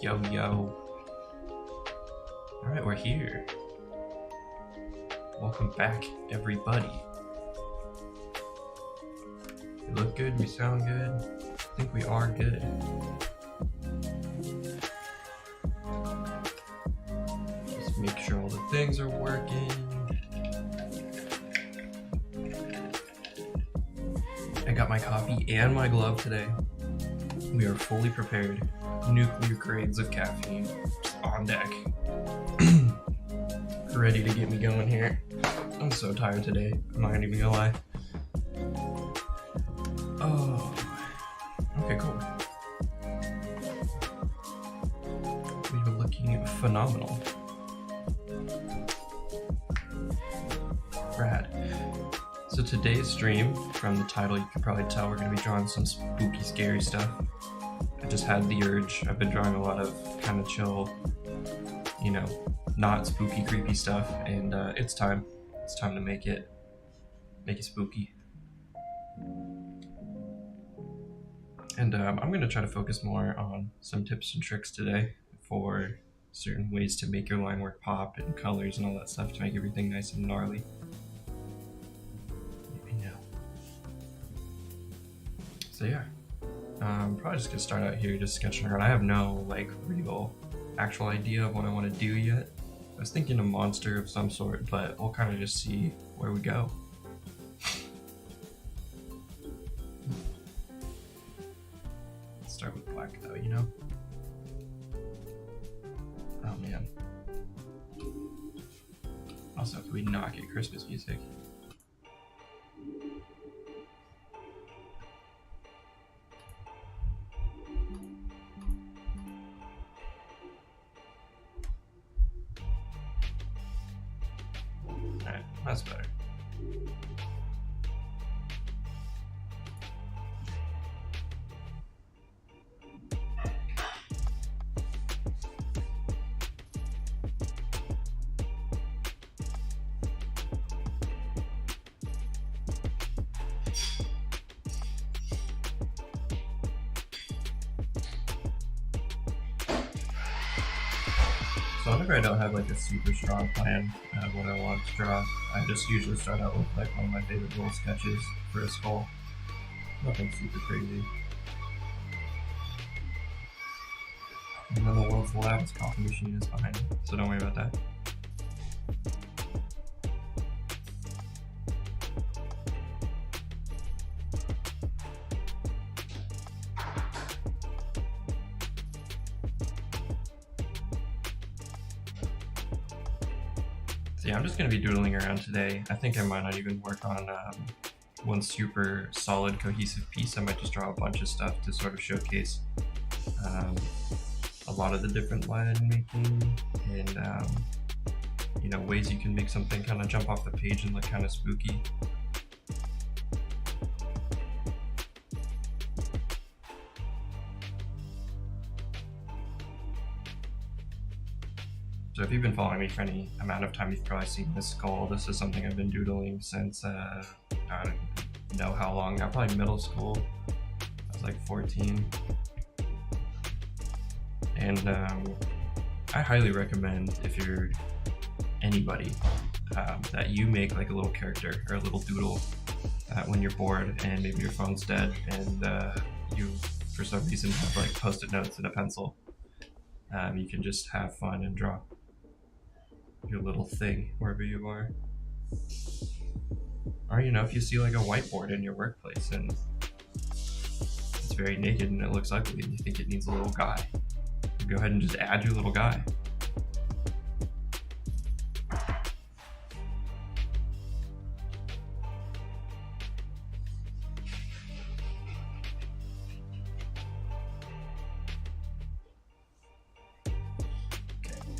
Yo, yo. Alright, we're here. Welcome back, everybody. We look good, we sound good. I think we are good. Just make sure all the things are working. I got my coffee and my glove today. We are fully prepared. Nuclear grades of caffeine on deck. Ready to get me going here. I'm so tired today, I'm not even gonna lie. Oh, okay, cool. We are looking phenomenal. Rad. So today's stream, from the title you can probably tell, we're gonna be drawing some spooky, scary stuff. I just had the urge. I've been drawing a lot of kind of chill, you know, not spooky, creepy stuff, and it's time. It's time to make it spooky. And I'm gonna try to focus more on some tips and tricks today for certain ways to make your line work pop and colors and all that stuff to make everything nice and gnarly. Let me know. So yeah. I'm probably just gonna start out here just sketching around. I have no like real actual idea of what I want to do yet. I was thinking a monster of some sort, but we'll kind of just see where we go. Let's start with black though, you know? Oh man. Also, can we not get Christmas music? Alright, that's better. So whenever I don't have like a super strong plan of what I want to draw, I just usually start out with like one of my favorite little sketches for a skull. Nothing super crazy. And then the world's loudest coffee machine is behind me, so don't worry about that. So yeah, I'm just going to be doodling around today. I think I might not even work on one super solid cohesive piece. I might just draw a bunch of stuff to sort of showcase a lot of the different line making and you know, ways you can make something kind of jump off the page and look kind of spooky. So if you've been following me for any amount of time, you've probably seen this skull. This is something I've been doodling since I don't know how long now, probably middle school. I was like 14. And I highly recommend, if you're anybody, that you make like a little character or a little doodle when you're bored and maybe your phone's dead and you for some reason have like post-it notes and a pencil. You can just have fun and draw your little thing wherever you are. Or you know, if you see like a whiteboard in your workplace and it's very naked and it looks ugly and you think it needs a little guy, go ahead and just add your little guy.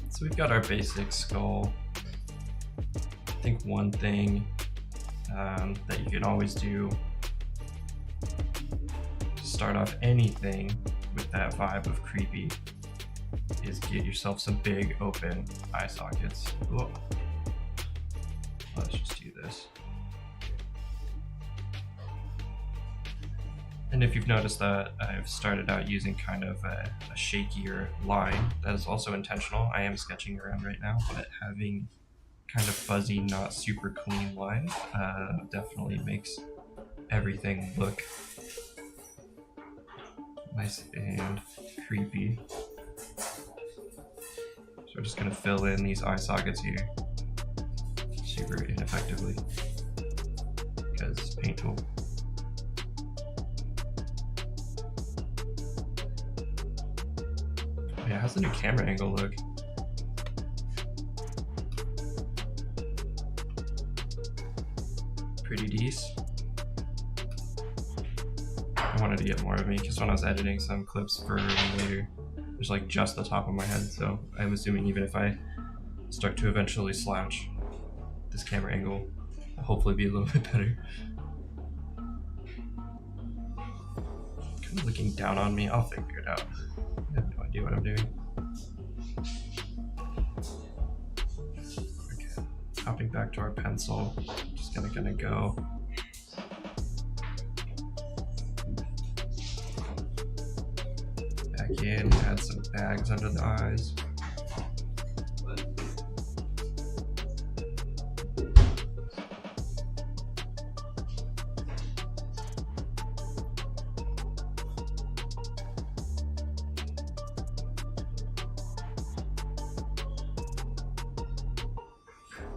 So we've got our basic skull. I think one thing that you can always do to start off anything with that vibe of creepy is get yourself some big open eye sockets. Whoa. Let's just do this. And if you've noticed that I've started out using kind of a shakier line, that is also intentional. I am sketching around right now, but having kind of fuzzy, not super clean lines definitely makes everything look nice and creepy. So we're just gonna fill in these eye sockets here super ineffectively because paint tool. Yeah, how's the new camera angle look? Pretty decent. I wanted to get more of me because when I was editing some clips for later, there's like just the top of my head, so I'm assuming even if I start to eventually slouch, this camera angle will hopefully be a little bit better. Kind of looking down on me, I'll figure it out. I have no idea what I'm doing. Okay, hopping back to our pencil, just gonna go. Back in, add some bags under the eyes.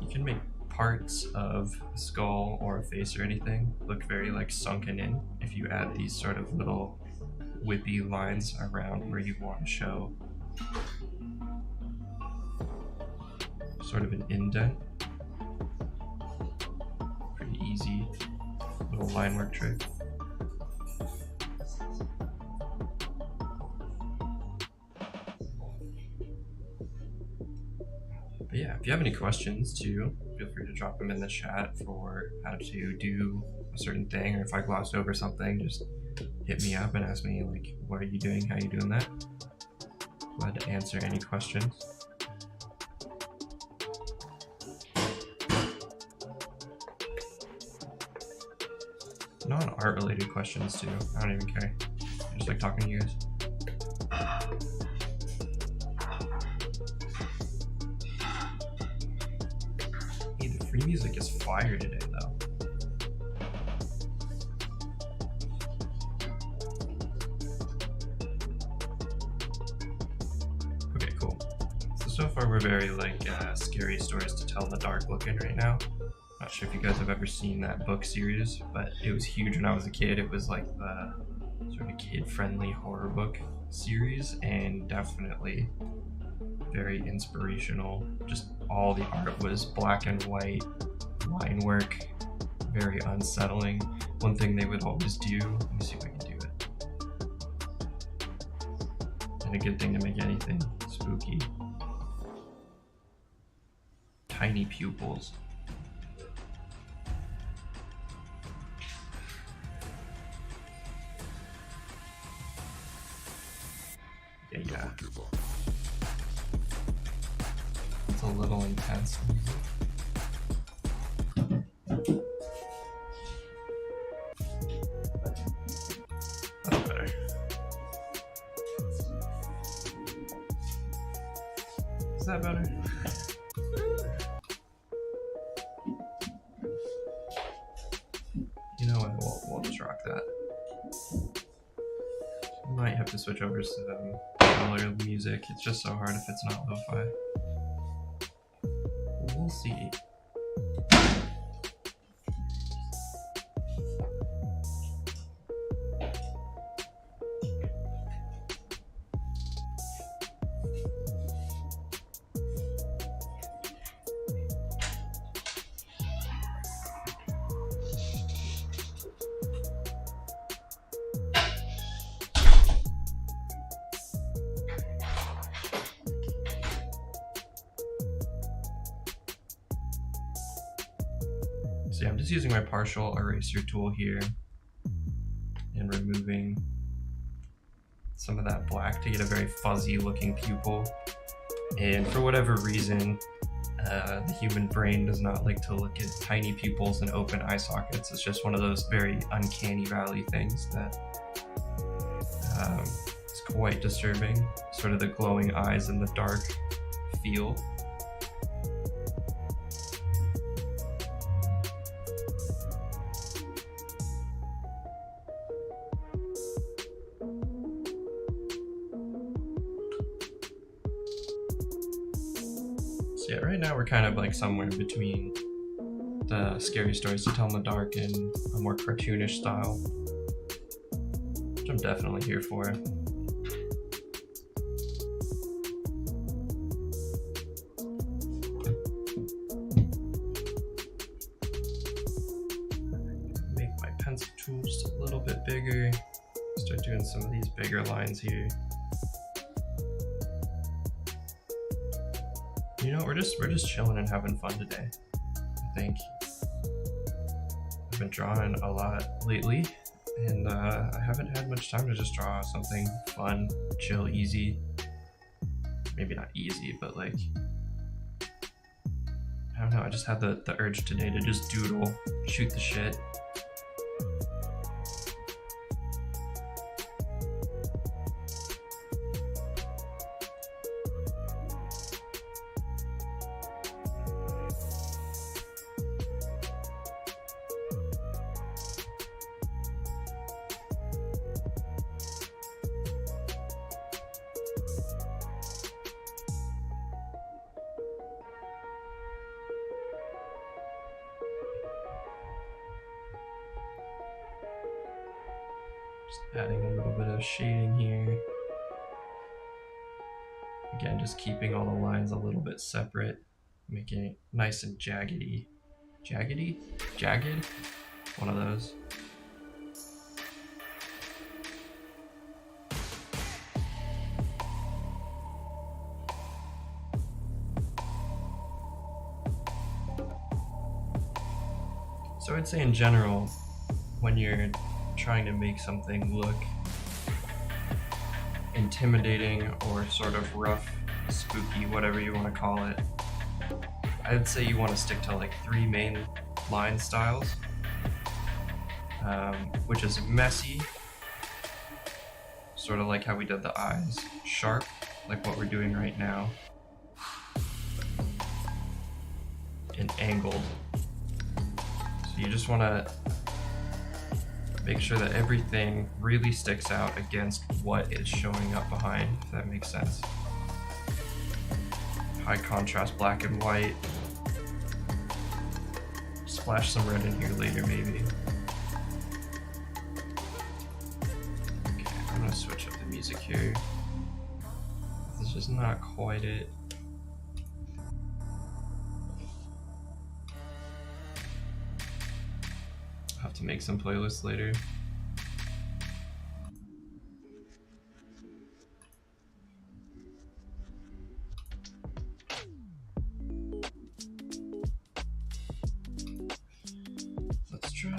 You can make parts of a skull or a face or anything look very like sunken in if you add these sort of little whippy lines around where you want to show sort of an indent. Pretty easy little line work trick. But yeah, if you have any questions too, feel free to drop them in the chat for how to do a certain thing, or if I glossed over something, just hit me up and ask me like, what are you doing, how are you doing that? Glad to answer any questions. Non-art related questions too, I don't even care. I just like talking to you guys. Hey, the free music is fire today though. So far we're very like scary stories to tell in the dark looking right now. Not sure if you guys have ever seen that book series, but it was huge when I was a kid. It was like the sort of kid-friendly horror book series, and definitely very inspirational. Just all the art was black and white, line work, very unsettling. One thing they would always do, let me see if I can do it. And a good thing to make anything spooky. Tiny pupils. Yeah. It's a little intense. That's better. Is that better? You know what, we'll just rock that. Might have to switch over to some color music. It's just so hard if it's not lo-fi. We'll see. So yeah, I'm just using my partial eraser tool here and removing some of that black to get a very fuzzy looking pupil. And for whatever reason, the human brain does not like to look at tiny pupils and open eye sockets. It's just one of those very uncanny valley things that It's quite disturbing, sort of the glowing eyes in the dark feel. So yeah, right now we're kind of like somewhere between the scary stories to tell in the dark and a more cartoonish style, which I'm definitely here for. Make my pencil tool just a little bit bigger. Start doing some of these bigger lines here. You know, we're just chilling and having fun today. I think I've been drawing a lot lately, and I haven't had much time to just draw something fun, chill, easy. Maybe not easy, but like, I don't know, I just had the urge today to just doodle, shoot the shit. Adding a little bit of shading here. Again, just keeping all the lines a little bit separate, making it nice and jaggedy. Jaggedy? Jagged? One of those. So I'd say in general, when you're trying to make something look intimidating or sort of rough, spooky, whatever you want to call it, I'd say you want to stick to like 3 main line styles, which is messy, sort of like how we did the eyes, sharp, like what we're doing right now, and angled. So you just want to make sure that everything really sticks out against what is showing up behind, if that makes sense. High contrast black and white. Splash some red in here later, maybe. Okay, I'm gonna switch up the music here. This is just not quite it. I'll have to make some playlists later. Let's try.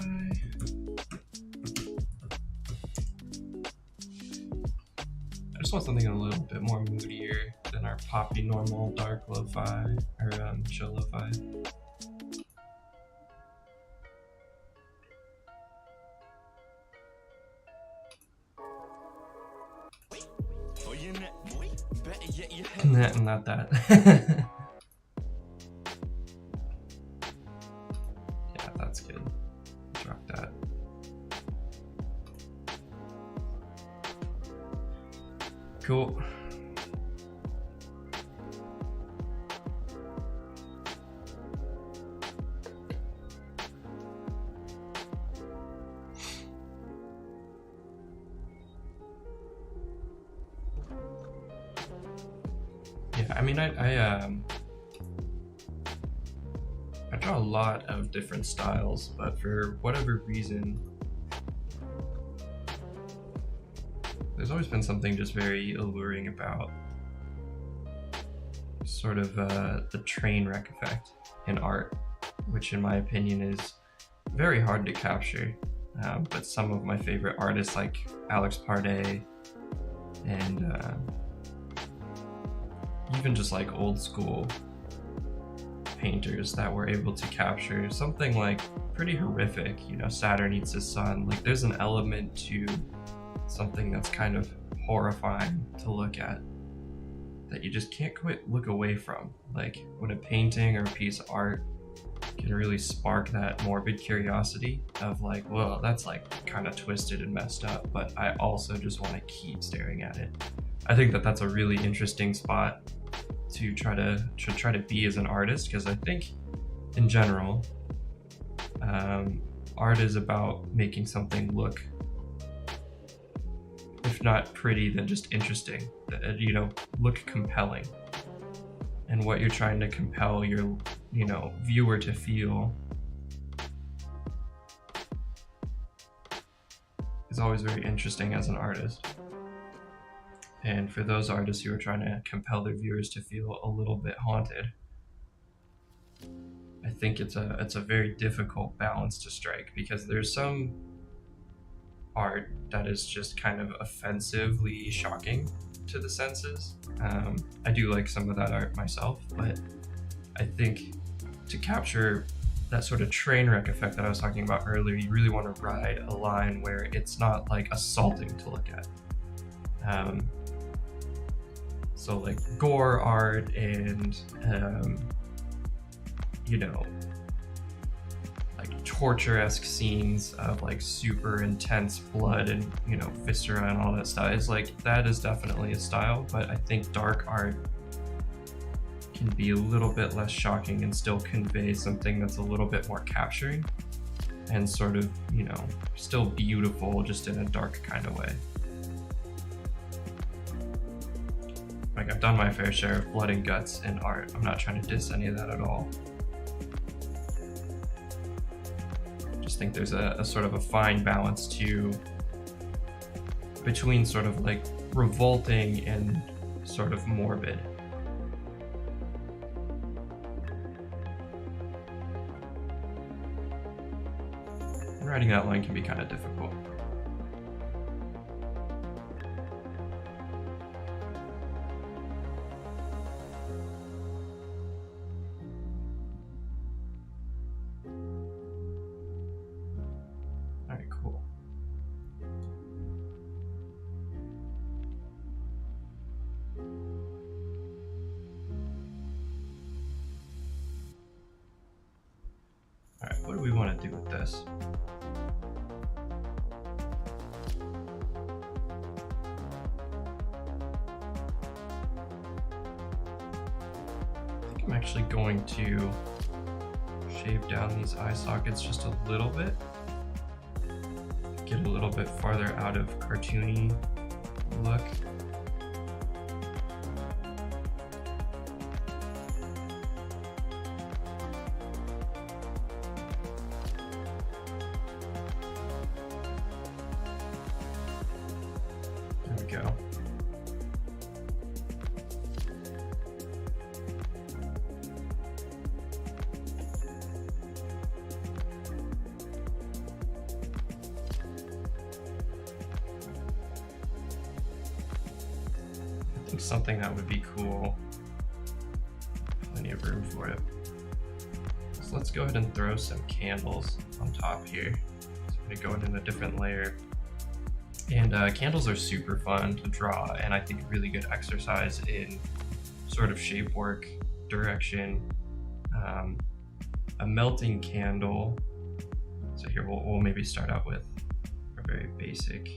I just want something a little bit more moodier than our poppy normal dark lo-fi or chill lo-fi. Not that. Yeah, that's good. Drop that. Cool. Yeah, I mean, I draw a lot of different styles, but for whatever reason, there's always been something just very alluring about sort of the train wreck effect in art, which in my opinion is very hard to capture. But some of my favorite artists like Alex Pardé and even just like old school painters that were able to capture something like pretty horrific, you know, Saturn Eats the Sun. Like there's an element to something that's kind of horrifying to look at, that you just can't quite look away from. Like when a painting or a piece of art can really spark that morbid curiosity of like, well, that's like kind of twisted and messed up, but I also just want to keep staring at it. I think that that's a really interesting spot to try to be as an artist, because I think in general, art is about making something look, if not pretty, then just interesting, you know, look compelling. And what you're trying to compel your, you know, viewer to feel is always very interesting as an artist. And for those artists who are trying to compel their viewers to feel a little bit haunted, I think it's a very difficult balance to strike, because there's some art that is just kind of offensively shocking to the senses. I do like some of that art myself, but I think to capture that sort of train wreck effect that I was talking about earlier, you really want to ride a line where it's not like assaulting to look at. So like gore art and you know, like torture-esque scenes of like super intense blood and, you know, viscera and all that stuff. It's like, that is definitely a style, but I think dark art can be a little bit less shocking and still convey something that's a little bit more capturing and sort of, you know, still beautiful, just in a dark kind of way. Like, I've done my fair share of blood and guts in art. I'm not trying to diss any of that at all. Just think there's a sort of a fine balance between sort of like revolting and sort of morbid. Writing that line can be kind of difficult. Alright, cool. Alright, what do we want to do with this? I'm actually going to shave down these eye sockets just a little bit, get a little bit farther out of cartoony look. There we go. I think something that would be cool, plenty of room for it. So let's go ahead and throw some candles on top here. So I'm gonna go in a different layer. And candles are super fun to draw, and I think really good exercise in sort of shape work, direction. A melting candle. So here we'll maybe start out with a very basic.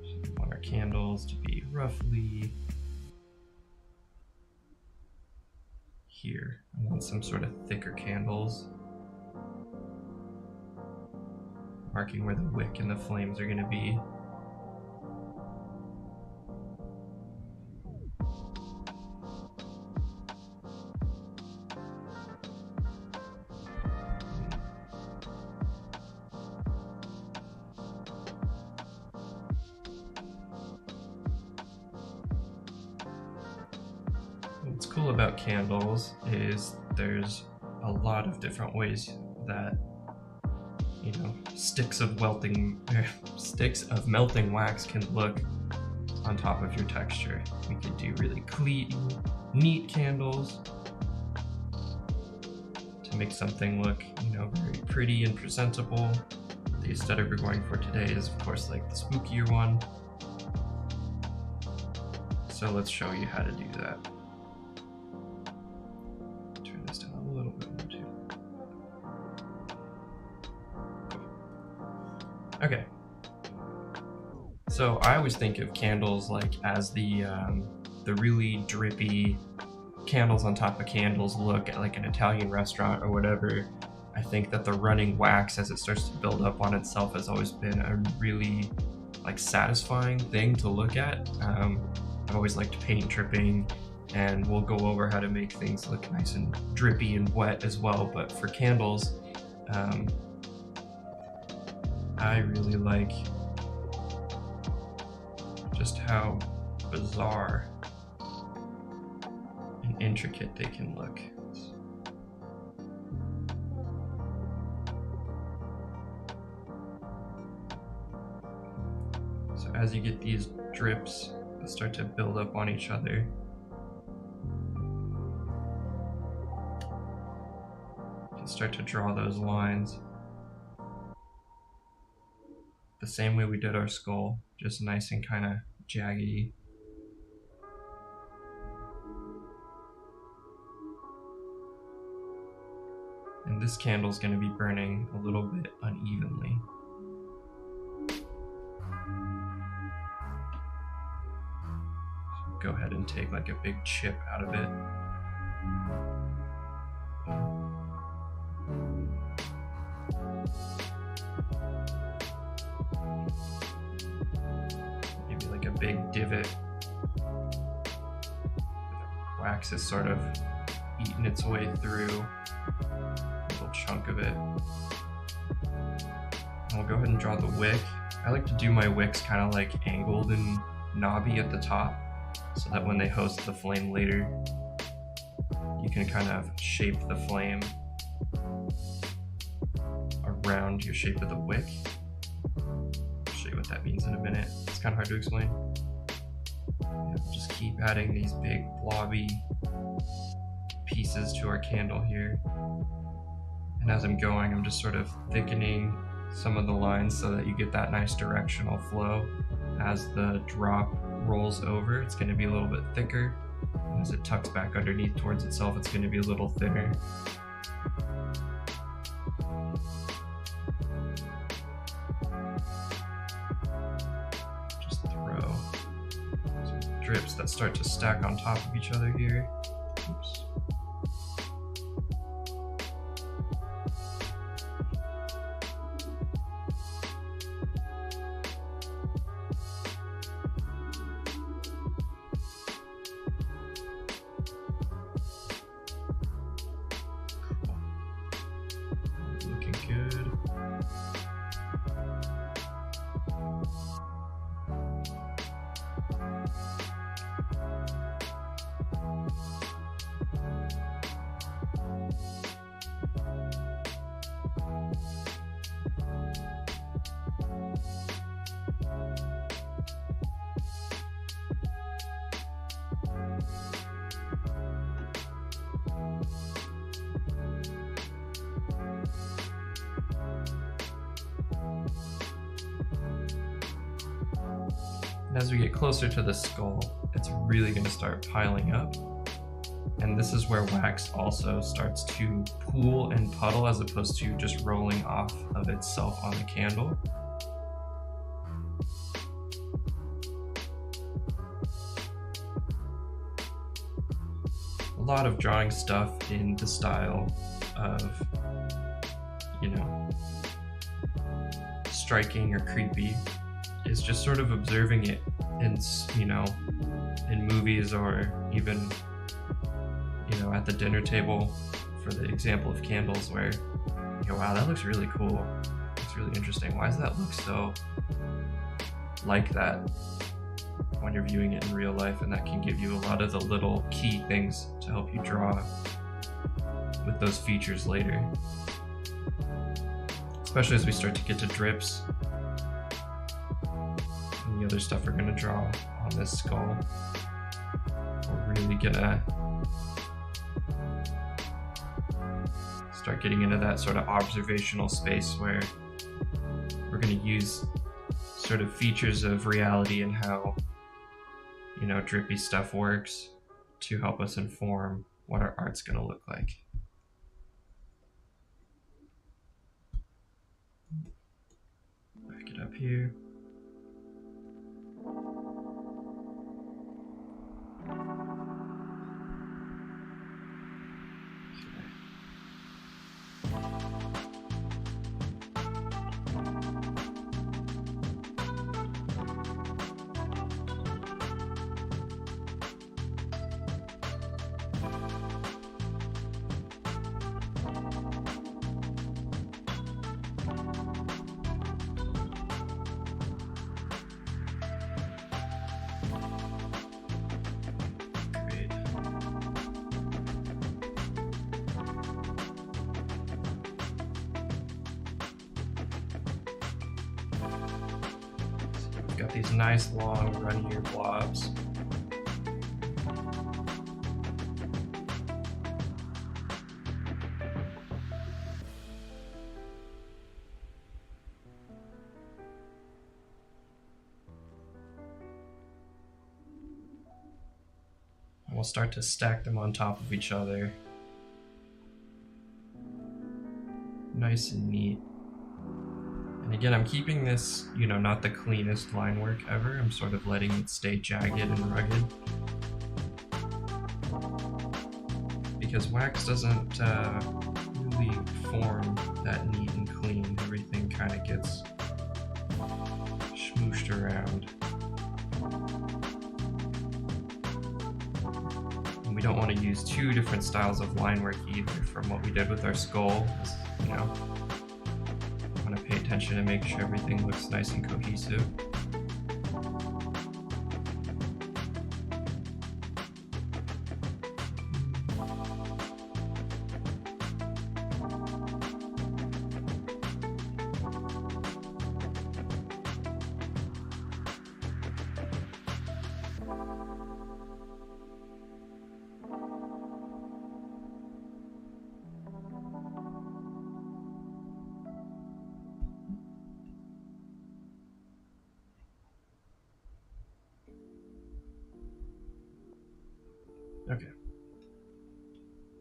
So we want our candles to be roughly here. I want some sort of thicker candles, marking where the wick and the flames are going to be. What's cool about candles is there's a lot of different ways that, you know, sticks of melting wax can look on top of your texture. We could do really clean, neat candles to make something look, you know, very pretty and presentable. The aesthetic we're going for today is, of course, like the spookier one. So let's show you how to do that. Turn this down a little bit more too. Okay. So I always think of candles like as the really drippy candles on top of candles look at like an Italian restaurant or whatever. I think that the running wax as it starts to build up on itself has always been a really like satisfying thing to look at. I've always liked paint dripping, and we'll go over how to make things look nice and drippy and wet as well. But for candles, I really like just how bizarre and intricate they can look. So as you get these drips that start to build up on each other, you can start to draw those lines the same way we did our skull, just nice and kind of jaggedy. And this candle is going to be burning a little bit unevenly. So go ahead and take like a big chip out of it. Maybe like a big divot. Wax is sort of eating its way through a little chunk of it. And we'll go ahead and draw the wick. I like to do my wicks kind of like angled and knobby at the top, so that when they host the flame later, you can kind of shape the flame around your shape of the wick. I'll show you what that means in a minute. It's kind of hard to explain. Yeah, just keep adding these big blobby pieces to our candle here. And as I'm going, I'm just sort of thickening some of the lines so that you get that nice directional flow. As the drop rolls over, it's going to be a little bit thicker. And as it tucks back underneath towards itself, it's going to be a little thinner. Just throw some drips that start to stack on top of each other here. Oops. Looking good. And as we get closer to the skull, it's really going to start piling up. And this is where wax also starts to pool and puddle as opposed to just rolling off of itself on the candle. A lot of drawing stuff in the style of, you know, striking or creepy is just sort of observing it in, you know, in movies or even, you know, at the dinner table, for the example of candles, where you go, wow, that looks really cool. It's really interesting. Why does that look so like that when you're viewing it in real life? And that can give you a lot of the little key things to help you draw with those features later. Especially as we start to get to drips and the other stuff we're gonna draw on this skull. We're really gonna start start getting into that sort of observational space where we're going to use sort of features of reality and how, you know, drippy stuff works to help us inform what our art's going to look like. Back it up here. Got these nice long runnier blobs. And we'll start to stack them on top of each other. Nice and neat. And again, I'm keeping this, you know, not the cleanest line work ever. I'm sort of letting it stay jagged and rugged. Because wax doesn't really form that neat and clean. Everything kind of gets smooshed around. And we don't want to use two different styles of line work either from what we did with our skull. You know, I want to pay attention and make sure everything looks nice and cohesive. Okay,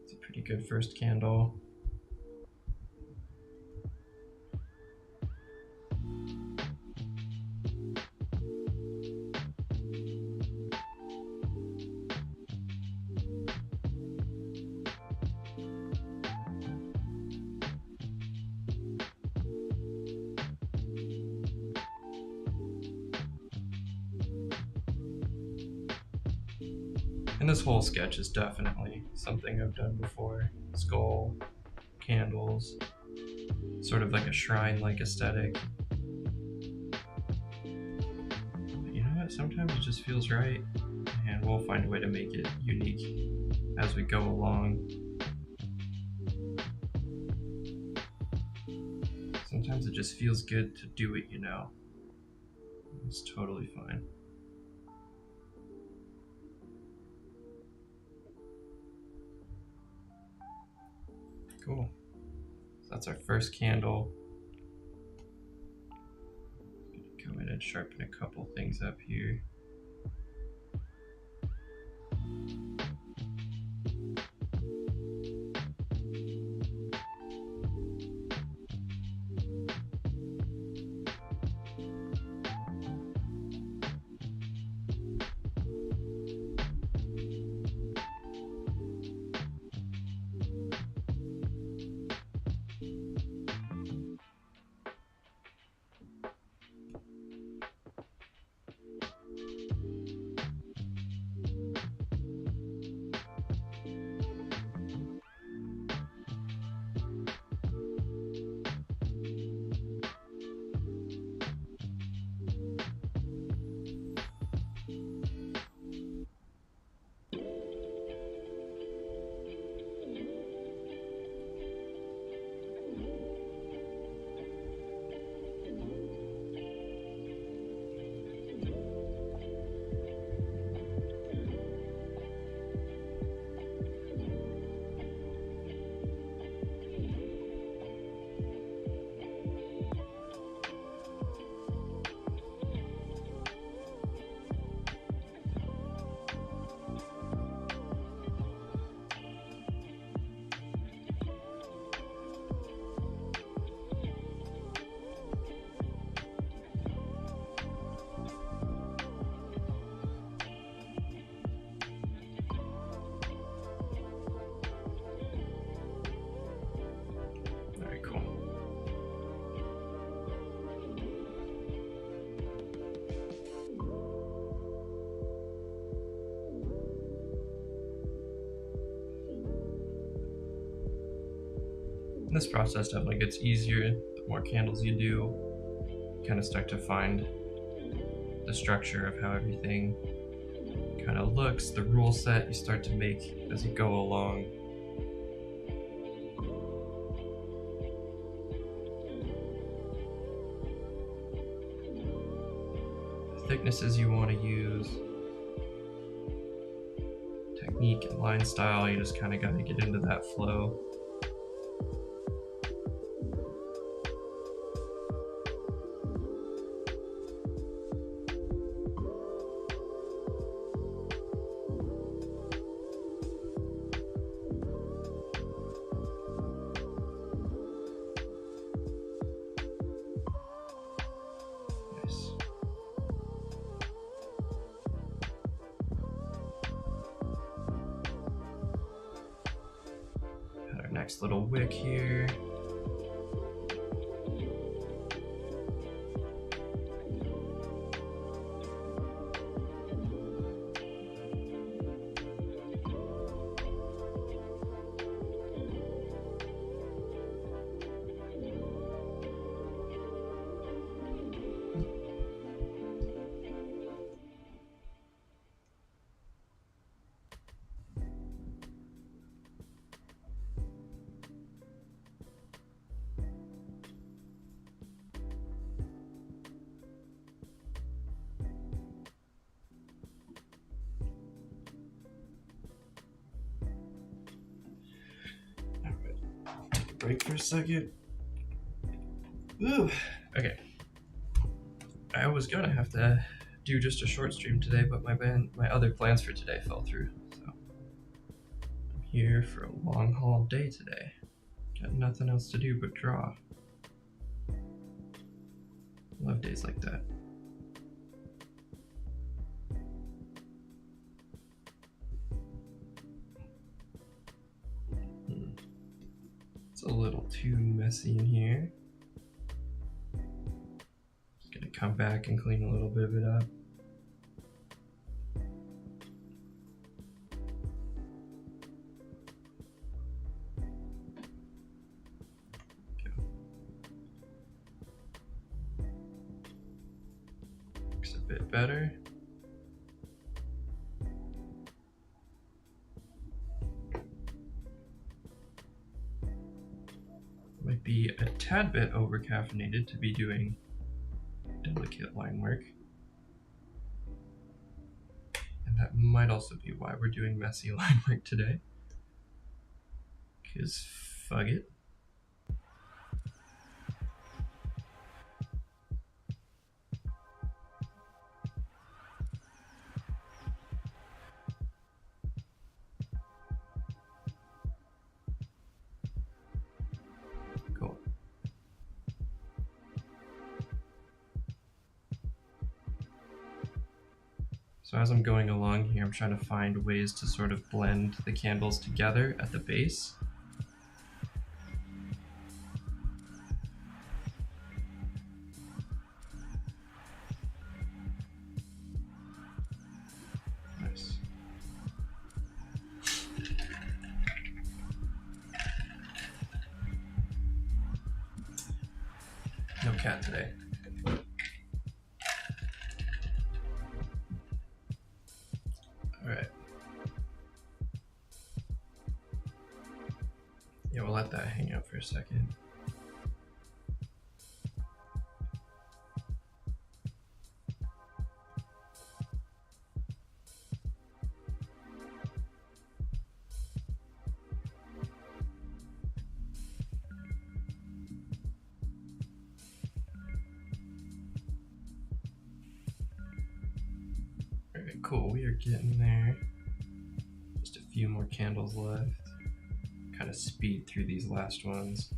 it's a pretty good first candle. And this whole sketch is definitely something I've done before. Skull, candles, sort of like a shrine-like aesthetic. But you know what? Sometimes it just feels right, and we'll find a way to make it unique as we go along. Sometimes it just feels good to do it, you know. It's totally fine. Cool. So that's our first candle. Go in and sharpen a couple things up here. And this process definitely gets easier the more candles you do. You kind of start to find the structure of how everything kind of looks, the rule set you start to make as you go along. The thicknesses you want to use, technique and line style, you just kind of got to get into that flow. Next little wick here. Break for a second. Ooh. Okay. I was gonna have to do just a short stream today, but my other plans for today fell through. So I'm here for a long haul day today. Got nothing else to do but draw. Love days like that. It's a little too messy in here. Just gonna come back and clean a little bit of it up. Looks a bit better. Might be a tad bit over caffeinated to be doing delicate line work. And that might also be why we're doing messy line work today. 'Cause fuck it. Cool. So as I'm going along here, I'm trying to find ways to sort of blend the candles together at the base. Nice. No cat today. Alright. Yeah, we'll let that hang out for a second. Alright, cool, we are getting there. Just a few more candles left. Kind of speed through these last ones.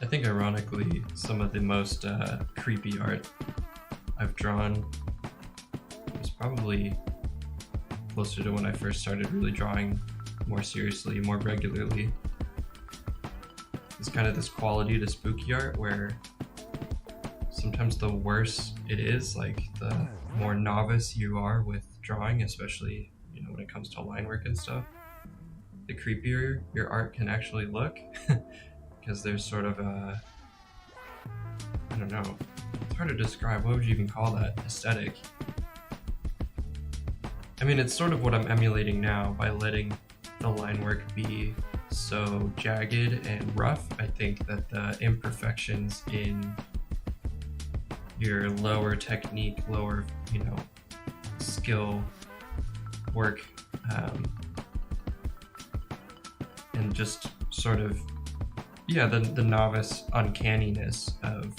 I think ironically, some of the most creepy art I've drawn was probably closer to when I first started really drawing more seriously, more regularly. It's kind of this quality to spooky art where sometimes the worse it is, like the more novice you are with drawing, especially, you know, when it comes to line work and stuff, the creepier your art can actually look. Because there's sort of a, I don't know, it's hard to describe. What would you even call that? Aesthetic. I mean, it's sort of what I'm emulating now by letting the line work be so jagged and rough. I think that the imperfections in your lower technique, lower, you know, skill work, and just sort of, yeah, the novice uncanniness of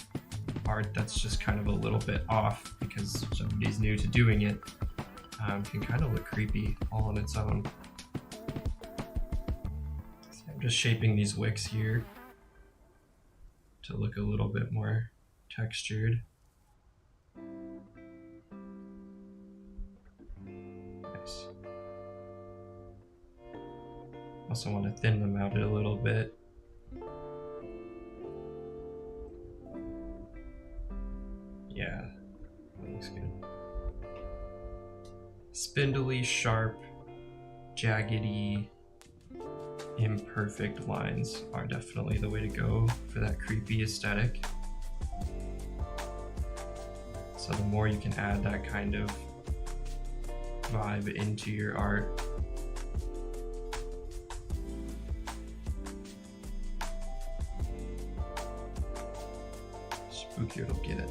art that's just kind of a little bit off because somebody's new to doing it, can kind of look creepy all on its own. So I'm just shaping these wicks here to look a little bit more textured. Nice. Also want to thin them out a little bit. Yeah, that looks good. Spindly, sharp, jaggedy, imperfect lines are definitely the way to go for that creepy aesthetic. So the more you can add that kind of vibe into your art, spookier it'll get it.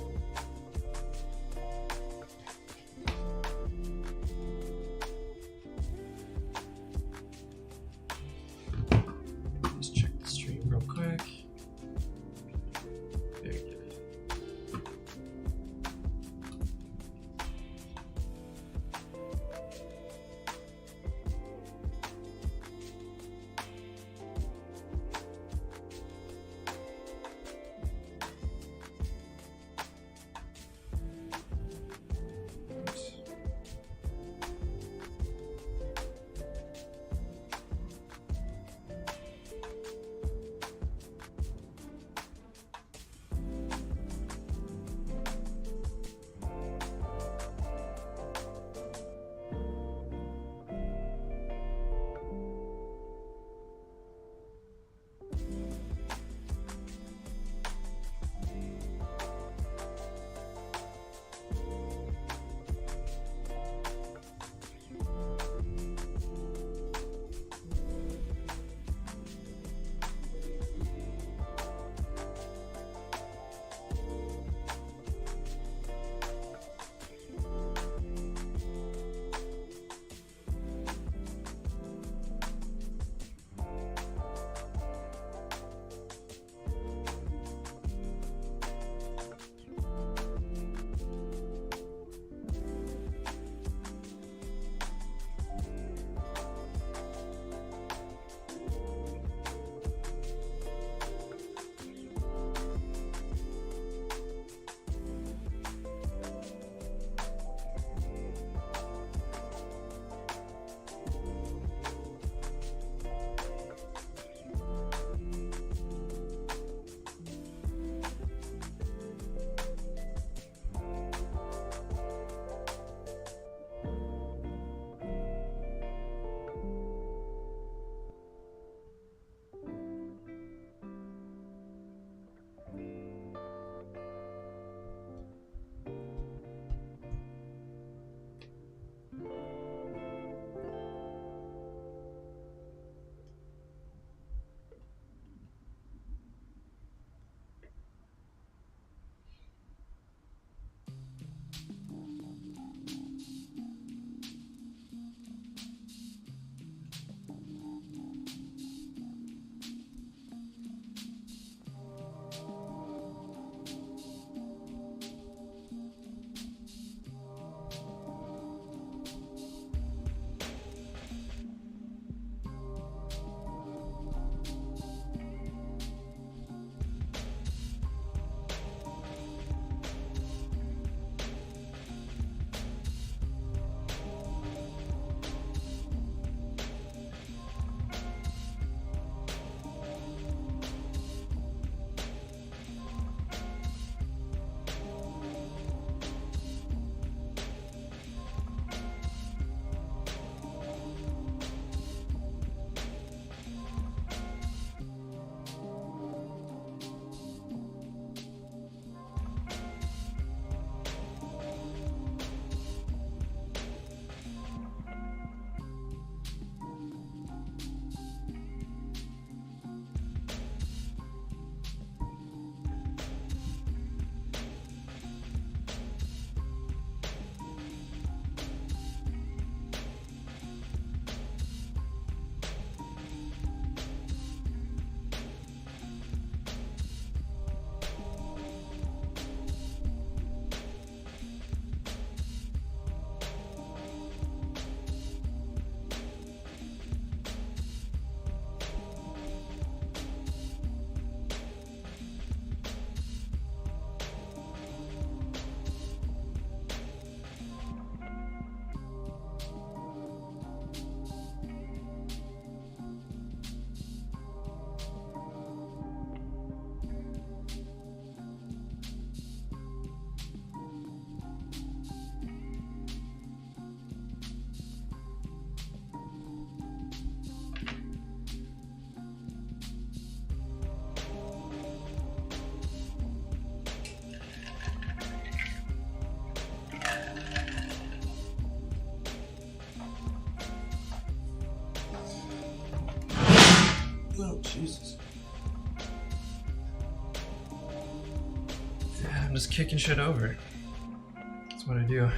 Oh, Jesus. Yeah, I'm just kicking shit over. That's what I do.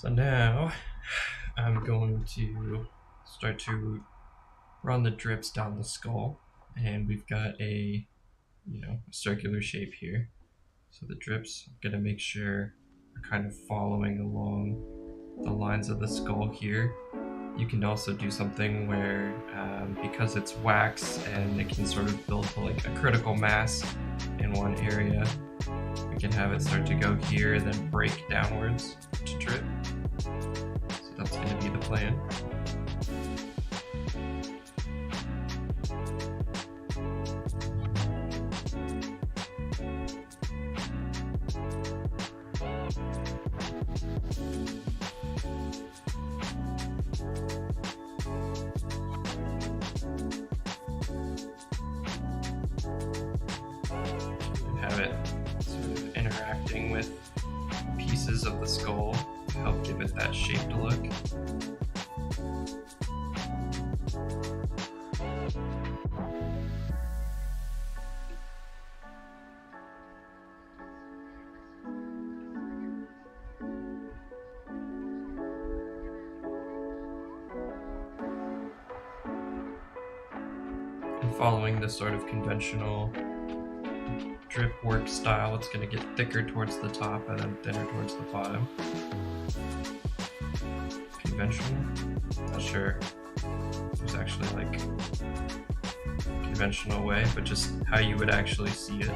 So now I'm going to start to run the drips down the skull, and we've got a circular shape here. So the drips, I'm gonna make sure are kind of following along the lines of the skull here. You can also do something where, because it's wax and it can sort of build to like a critical mass in one area, we can have it start to go here and then break downwards to drip. So that's going to be the plan. Have it sort of interacting with pieces of the skull to help give it that shaped look. And following this sort of conventional drip work style, it's going to get thicker towards the top and then thinner towards the bottom. Conventional? Not sure there's actually like a conventional way, but just how you would actually see it.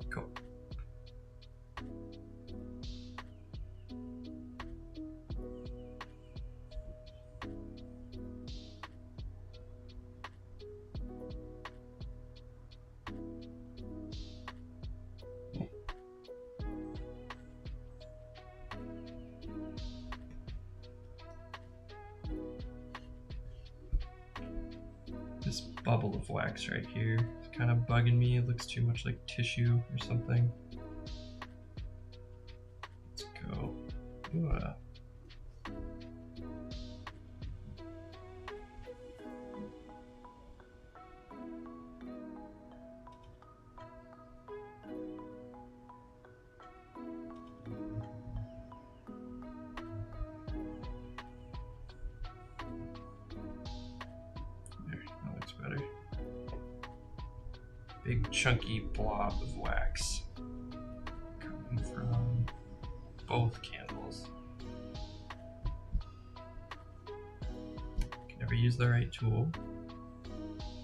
Cool. This bubble of wax right here is kind of bugging me. It looks too much like tissue or something. Let's go. Ooh, there, that looks better. Big chunky blob of wax coming from both candles. Can never use the right tool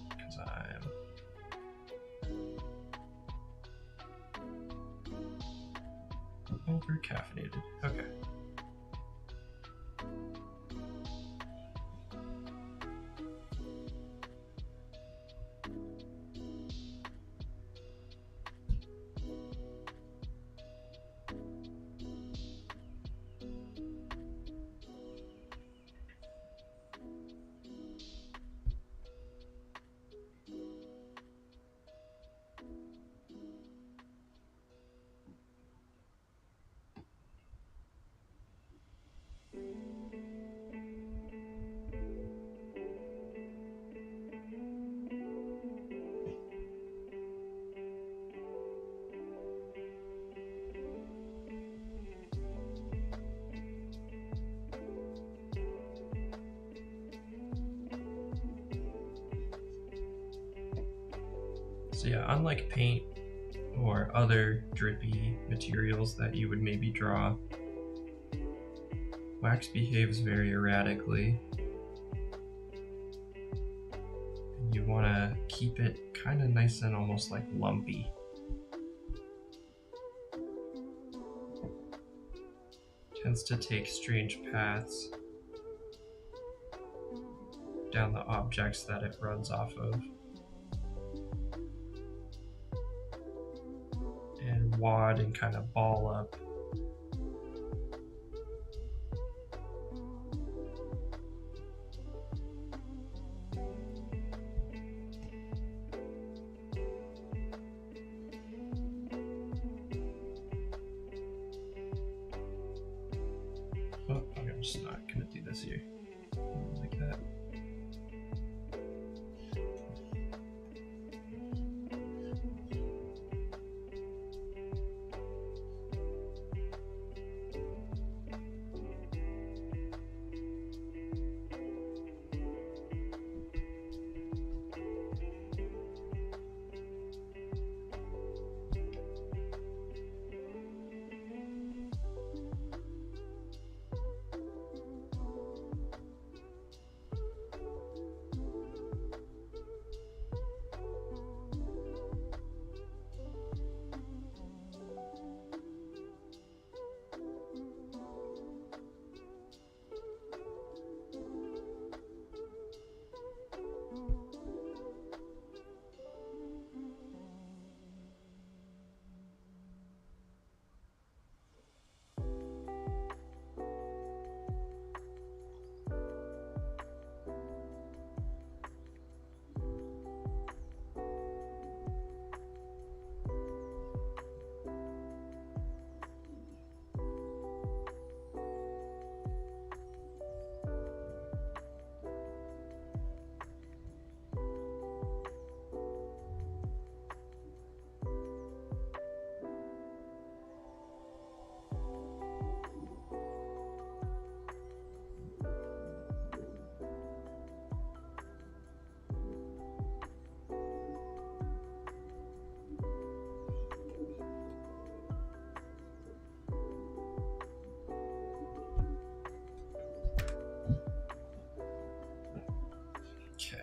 because I'm over caffeinated. Okay. So yeah, unlike paint or other drippy materials that you would maybe draw, wax behaves very erratically. you want to keep it kind of nice and almost like lumpy. Tends to take strange paths down the objects that it runs off of, and wad and kind of ball up. Oh, I'm just not gonna do this here. Like that. Okay.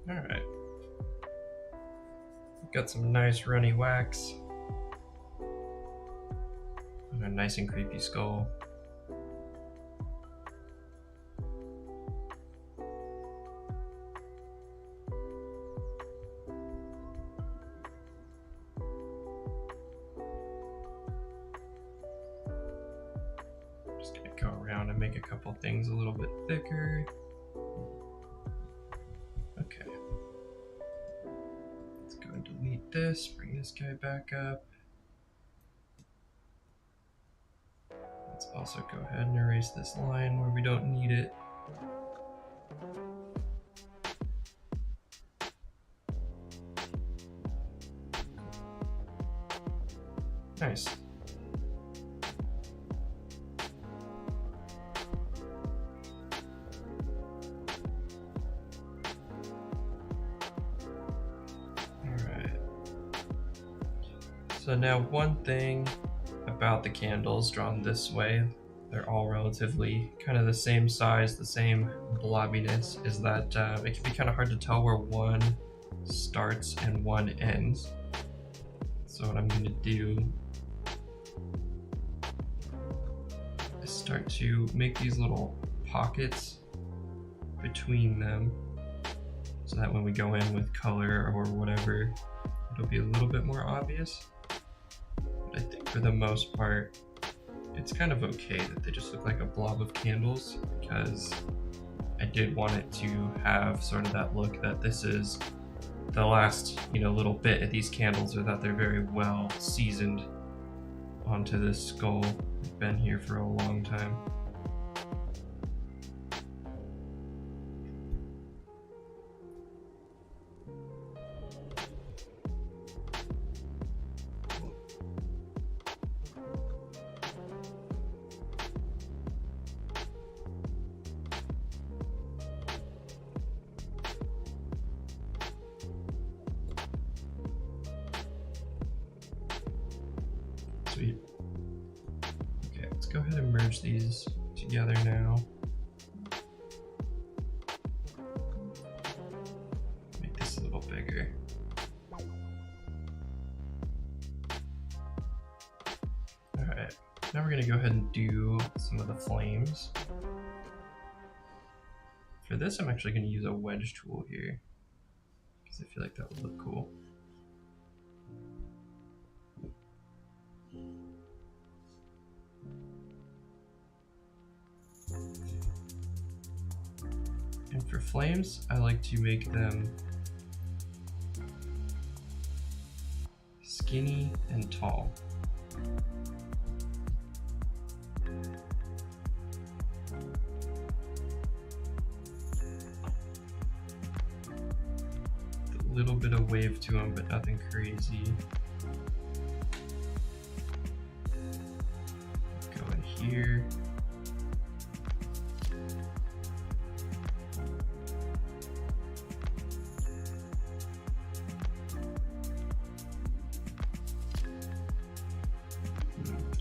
All right. Got some nice runny wax and a nice and creepy skull. Just gonna go around and make a couple things a little bit thicker. Okay. Let's go and delete this, bring this guy back up. Let's also go ahead and erase this line where we don't need it. Nice. So now one thing about the candles drawn this way, they're all relatively kind of the same size, the same blobbiness, is that it can be kind of hard to tell where one starts and one ends. So what I'm going to do is start to make these little pockets between them, so that when we go in with color or whatever, it'll be a little bit more obvious. But I think for the most part, it's kind of okay that they just look like a blob of candles, because I did want it to have sort of that look that this is the last, little bit of these candles, or that they're very well seasoned onto this skull. They've been here for a long time. Sweet. Okay, let's go ahead and merge these together now. Make this a little bigger. Alright, now we're going to go ahead and do some of the flames. For this, I'm actually going to use a wedge tool here, because I feel like that would look cool. And for flames, I like to make them skinny and tall. A little bit of wave to them, but nothing crazy. Go in here.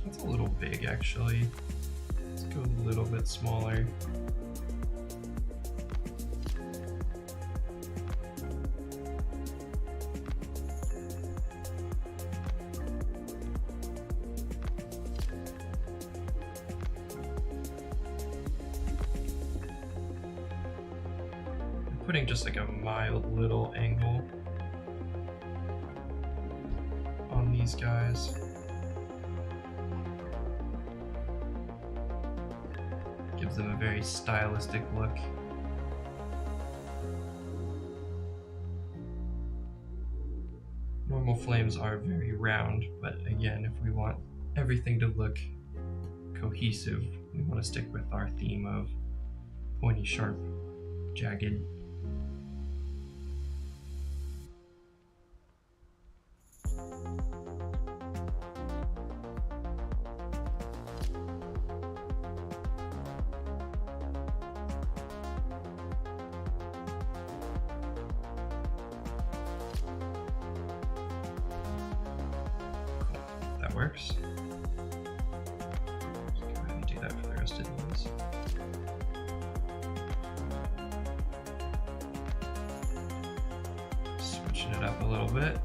That's a little big, actually. Let's go a little bit smaller. Putting just like a mild little angle on these guys. Gives them a very stylistic look. Normal flames are very round, but again, if we want everything to look cohesive, we want to stick with our theme of pointy, sharp, jagged. That works. Let's go ahead and do that for the rest of these. Switching it up a little bit.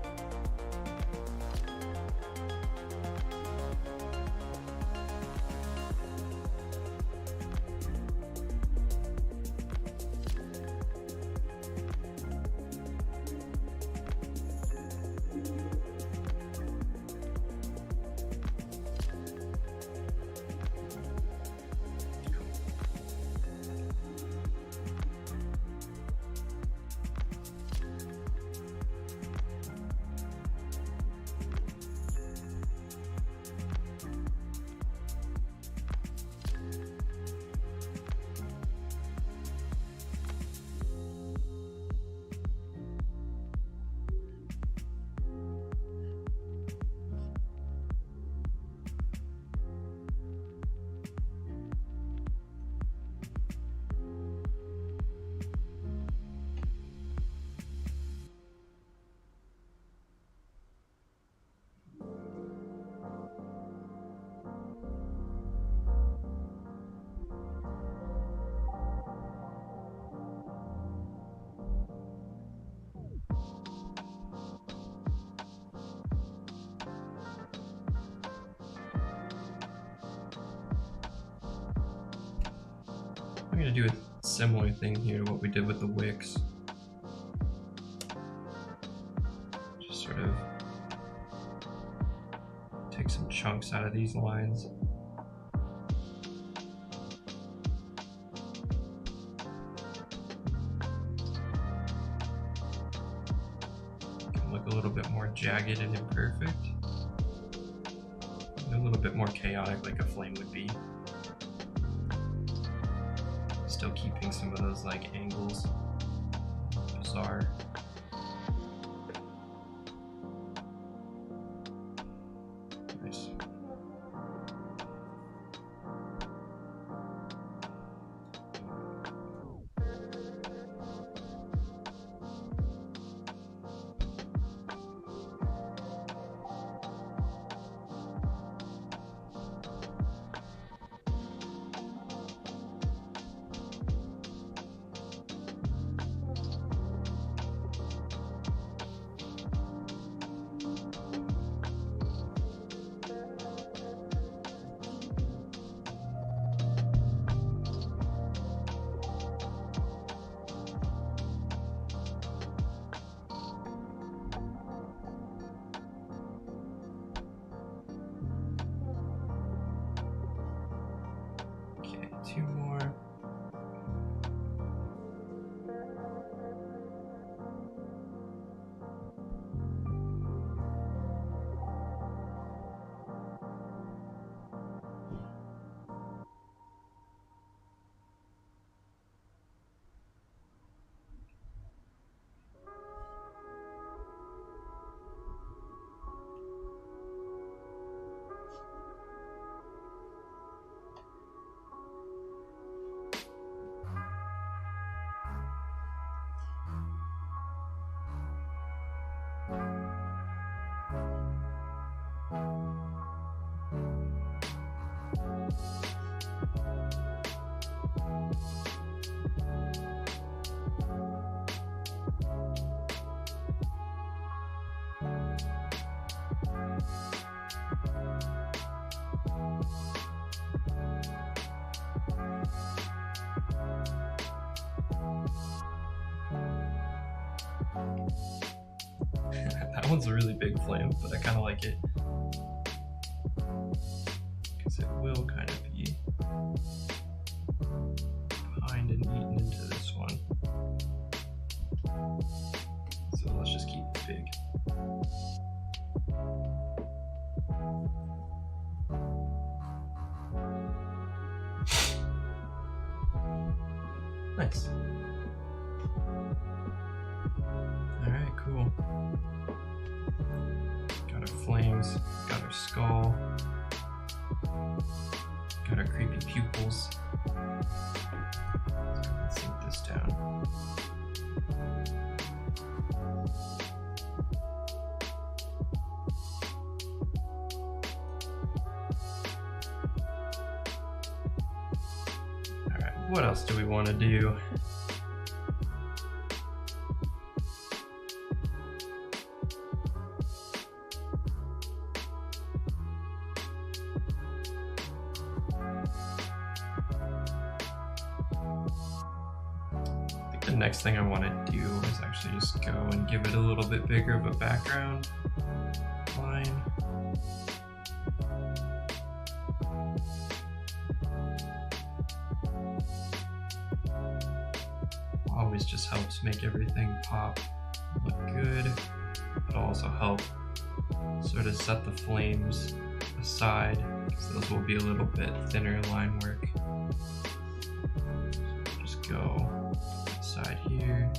I'm going to do Similar thing here to what we did with the wicks. Just sort of take some chunks out of these lines. Can look a little bit more jagged and imperfect. A little bit more chaotic like a flame would be. Still keeping some of those like angles bizarre. Nice. Two more. That one's a really big flame, but I kind of like it because it will kind of be behind and eaten into this one. So let's just keep it big. Nice. Alright, cool. Got our flames, got our skull, got our creepy pupils. Let's sink this down. Alright, what else do we want to do? The next thing I want to do is actually just go and give it a little bit bigger of a background line. Always just helps make everything pop, look good. It'll also help sort of set the flames aside because those will be a little bit thinner line work. So just go side here,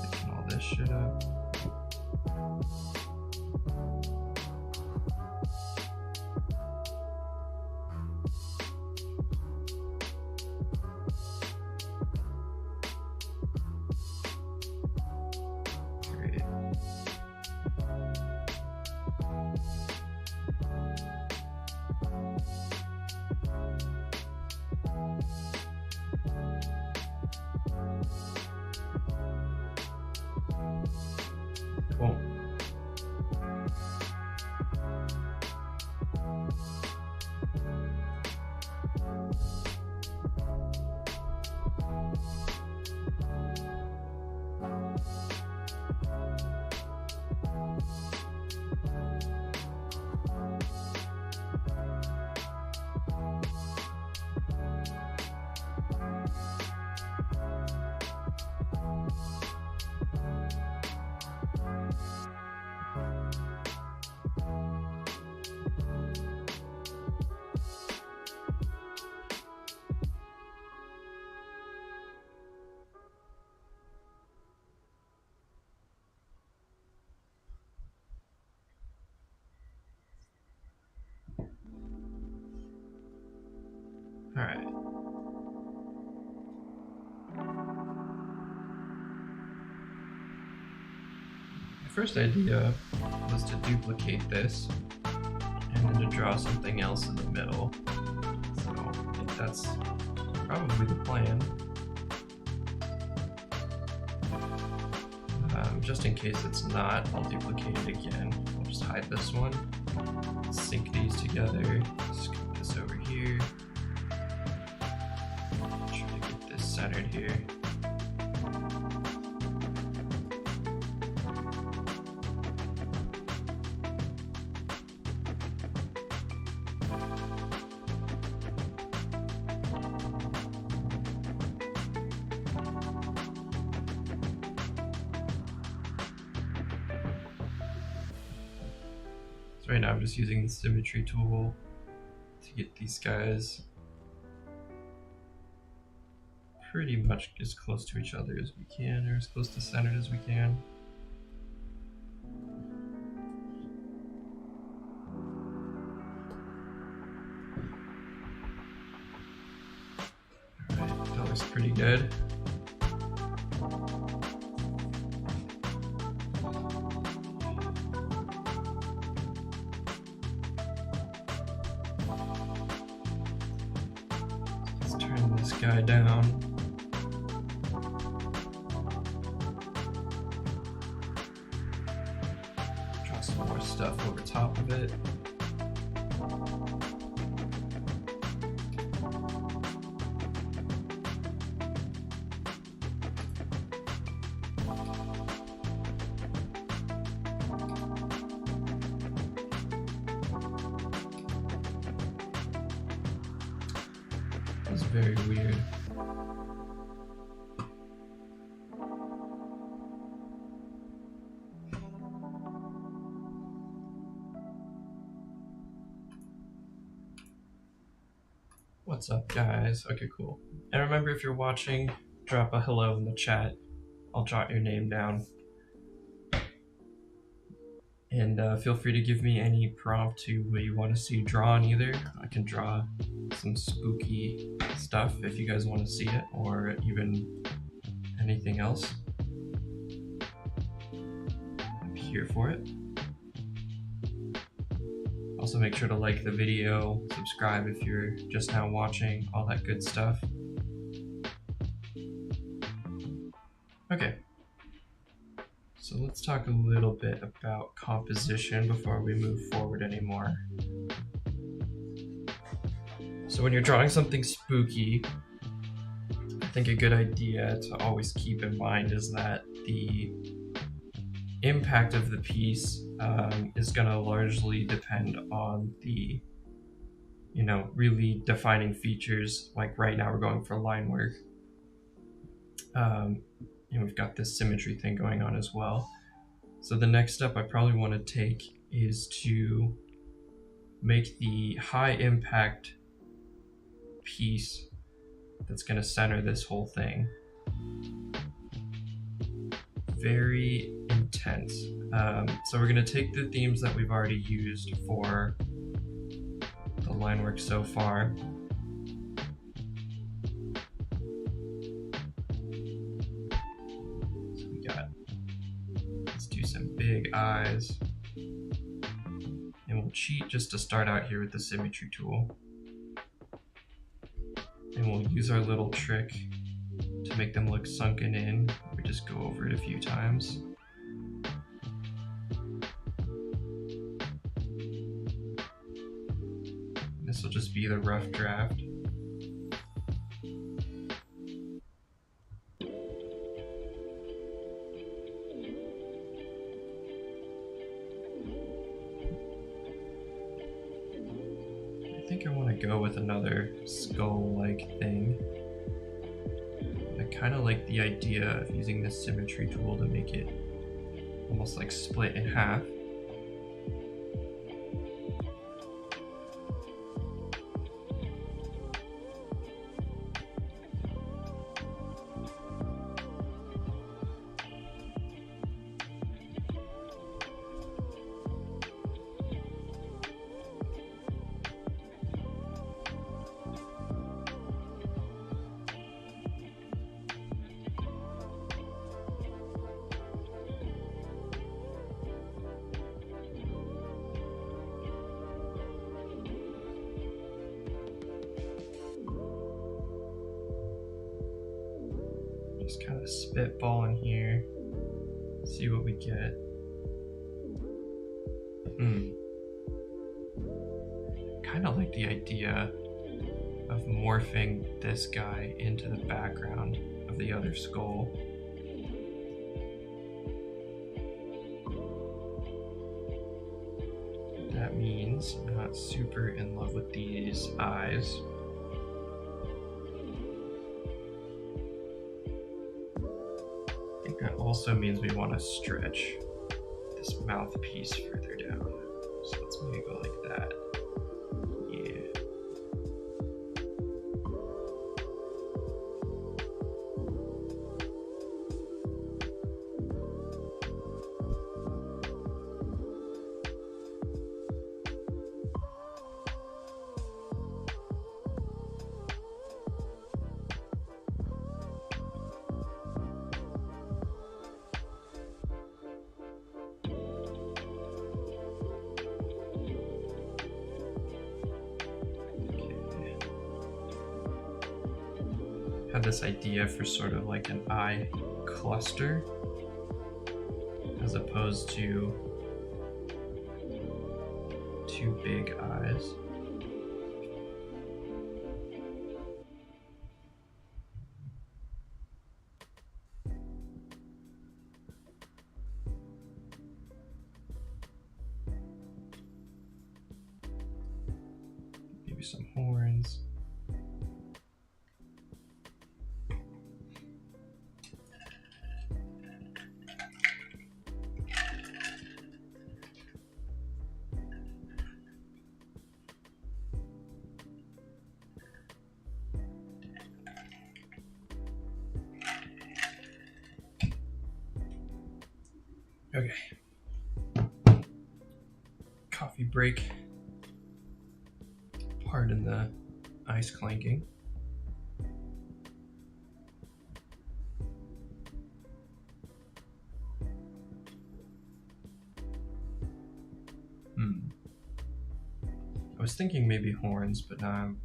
thicken all this shit up. Great. Cool. All right. My first idea was to duplicate this and then to draw something else in the middle. So I think that's probably the plan. Just in case it's not, I'll duplicate it again. I'll just hide this one, sync these together, scoop this over here, try to get this centered here. So right now I'm just using the symmetry tool to get these guys pretty much as close to each other as we can, or as close to centered as we can. Alright, that looks pretty good. Turn this guy down. Draw some more stuff over top of it. That's very weird. What's up, guys? Okay, cool. And remember, if you're watching, drop a hello in the chat. I'll jot your name down. And feel free to give me any prompt to what you want to see drawn either. I can draw some spooky stuff if you guys want to see it, or even anything else. I'm here for it. Also make sure to like the video, subscribe if you're just now watching, all that good stuff. Okay. So let's talk a little bit about composition before we move forward anymore. So when you're drawing something spooky, I think a good idea to always keep in mind is that the impact of the piece is going to largely depend on the, really defining features. Like right now we're going for line work. And we've got this symmetry thing going on as well. So the next step I probably want to take is to make the high impact piece that's going to center this whole thing very intense. So we're going to take the themes that we've already used for the line work so far. So we got, let's do some big eyes. And we'll cheat just to start out here with the symmetry tool. And we'll use our little trick to make them look sunken in. We just go over it a few times. This will just be the rough draft. think I want to go with another skull-like thing. I kind of like the idea of using the symmetry tool to make it almost like split in half. Just kind of spitballing here, see what we get. Kind of like the idea of morphing this guy into the background of the other skull. That means I'm not super in love with these eyes. I think that also means we want to stretch this mouthpiece further down. So let's maybe go like that. Yeah. Had this idea for sort of like an eye cluster as opposed to two big eyes. Maybe some horns. Okay. Coffee break. Pardon the ice clanking. I was thinking maybe horns, but now I'm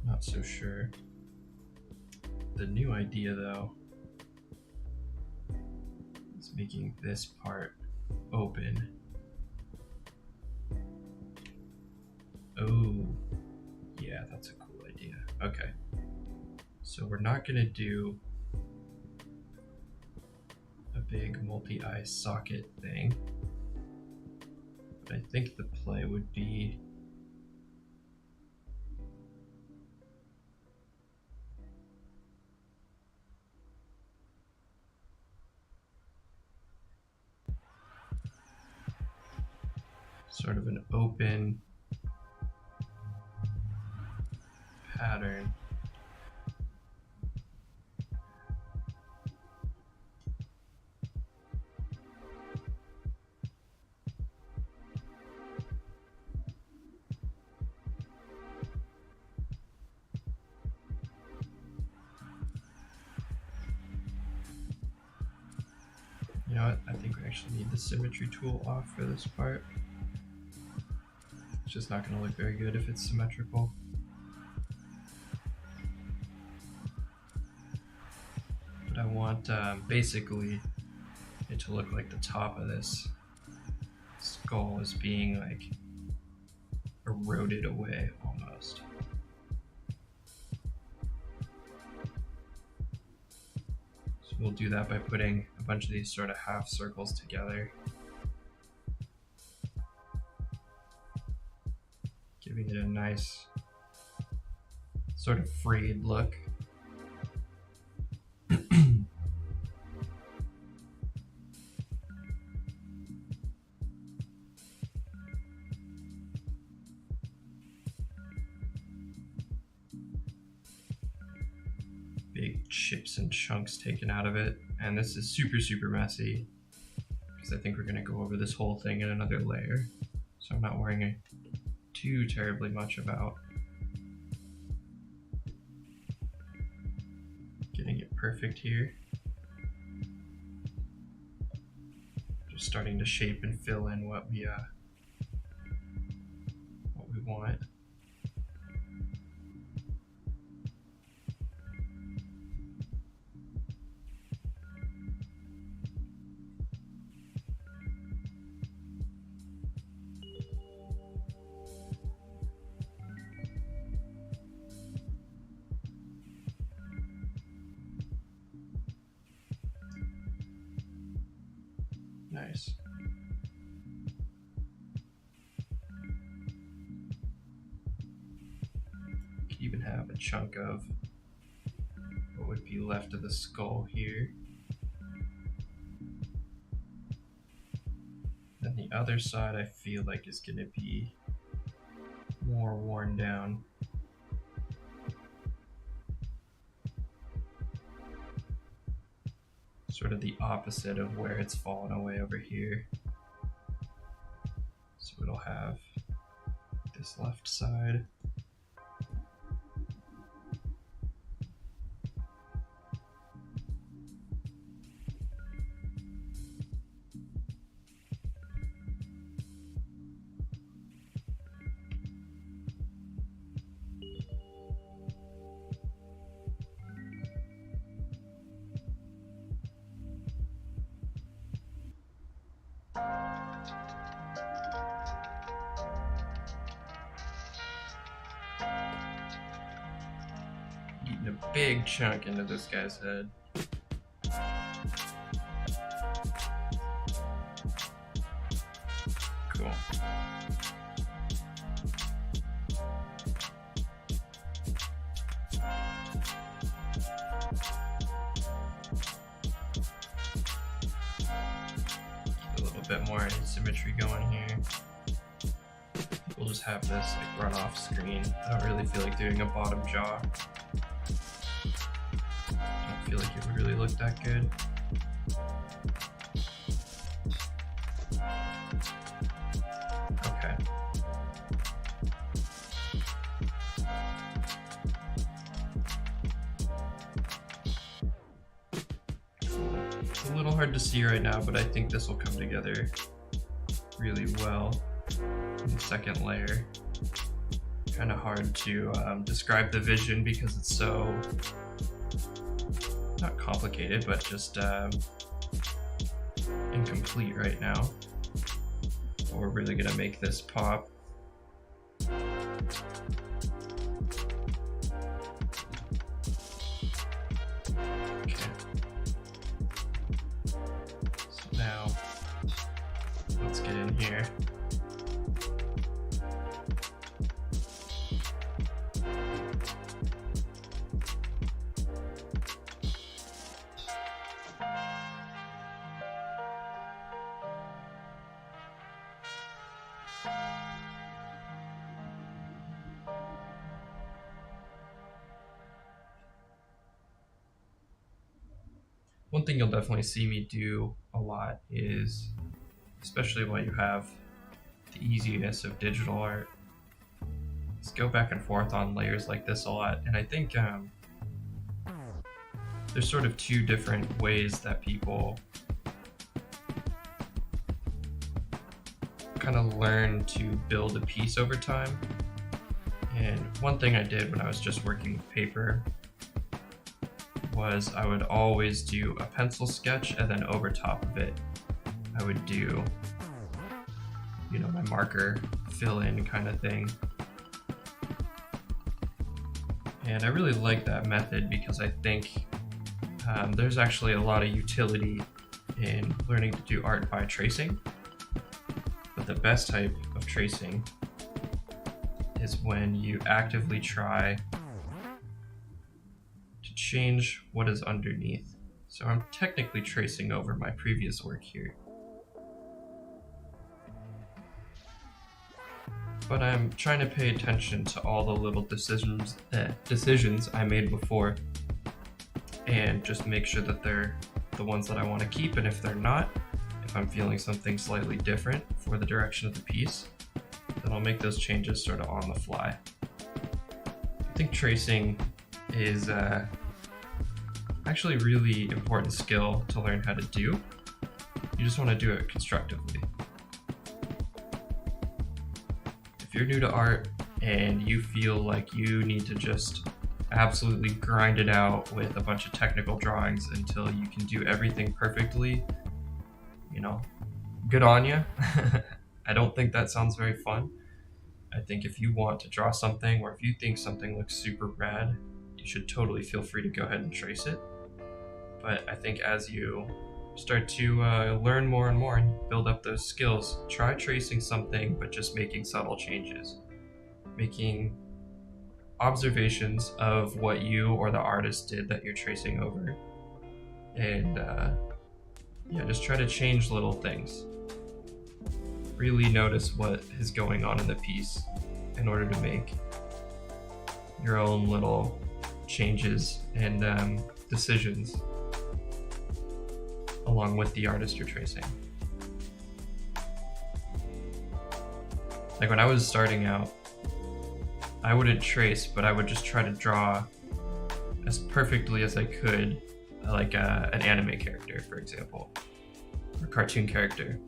not so sure. The new idea though is making this part open. Oh, yeah, that's a cool idea. Okay, so we're not gonna do a big multi-eye socket thing, but I think the play would be sort of an open pattern. You know what? I think we actually need the symmetry tool off for this part. It's just not going to look very good if it's symmetrical. But I want basically it to look like the top of this skull is being like eroded away almost. So we'll do that by putting a bunch of these sort of half circles together. giving it a nice sort of frayed look. Big chips and chunks taken out of it, and this is super messy because I think we're going to go over this whole thing in another layer, so I'm not worrying too terribly much about getting it perfect here. Just starting to shape and fill in what we want. Nice. Could even have a chunk of what would be left of the skull here. Then the other side I feel like is going to be more worn down. Sort of the opposite of where it's fallen away over here. So it'll have this left side. Eating a big chunk into this guy's head. Cool. Keep a little bit more asymmetry going here. We'll just have this like run off screen. I don't really feel like doing a bottom jaw. I feel like it would really look that good. Okay. It's a little hard to see right now, but I think this will come together really well in the second layer. Kind of hard to describe the vision because it's so not complicated, but just incomplete right now. But we're really gonna make this pop. Okay. So now let's get in here. One thing you'll definitely see me do a lot is, especially while you have the easiness of digital art, is go back and forth on layers like this a lot. And I think there's sort of two different ways that people kind of learn to build a piece over time. And one thing I did when I was just working with paper was I would always do a pencil sketch, and then over top of it I would do, you know, my marker fill in kind of thing. And I really like that method because I think there's actually a lot of utility in learning to do art by tracing. But the best type of tracing is when you actively try to change what is underneath. So I'm technically tracing over my previous work here, but I'm trying to pay attention to all the little decisions I made before, and just make sure that they're the ones that I want to keep, and if they're not, if I'm feeling something slightly different for the direction of the piece, then I'll make those changes sort of on the fly. I think tracing is actually a really important skill to learn how to do. You just want to do it constructively. If you're new to art and you feel like you need to just absolutely grind it out with a bunch of technical drawings until you can do everything perfectly, you know, good on you. I don't think that sounds very fun. I think if you want to draw something, or if you think something looks super rad, you should totally feel free to go ahead and trace it. But I think as you start to learn more and more and build up those skills, try tracing something, but just making subtle changes. Making observations of what you or the artist did that you're tracing over. And just try to change little things. Really notice what is going on in the piece in order to make your own little changes and decisions along with the artist you're tracing. Like when I was starting out, I wouldn't trace, but I would just try to draw as perfectly as I could, like an anime character, for example, or a cartoon character.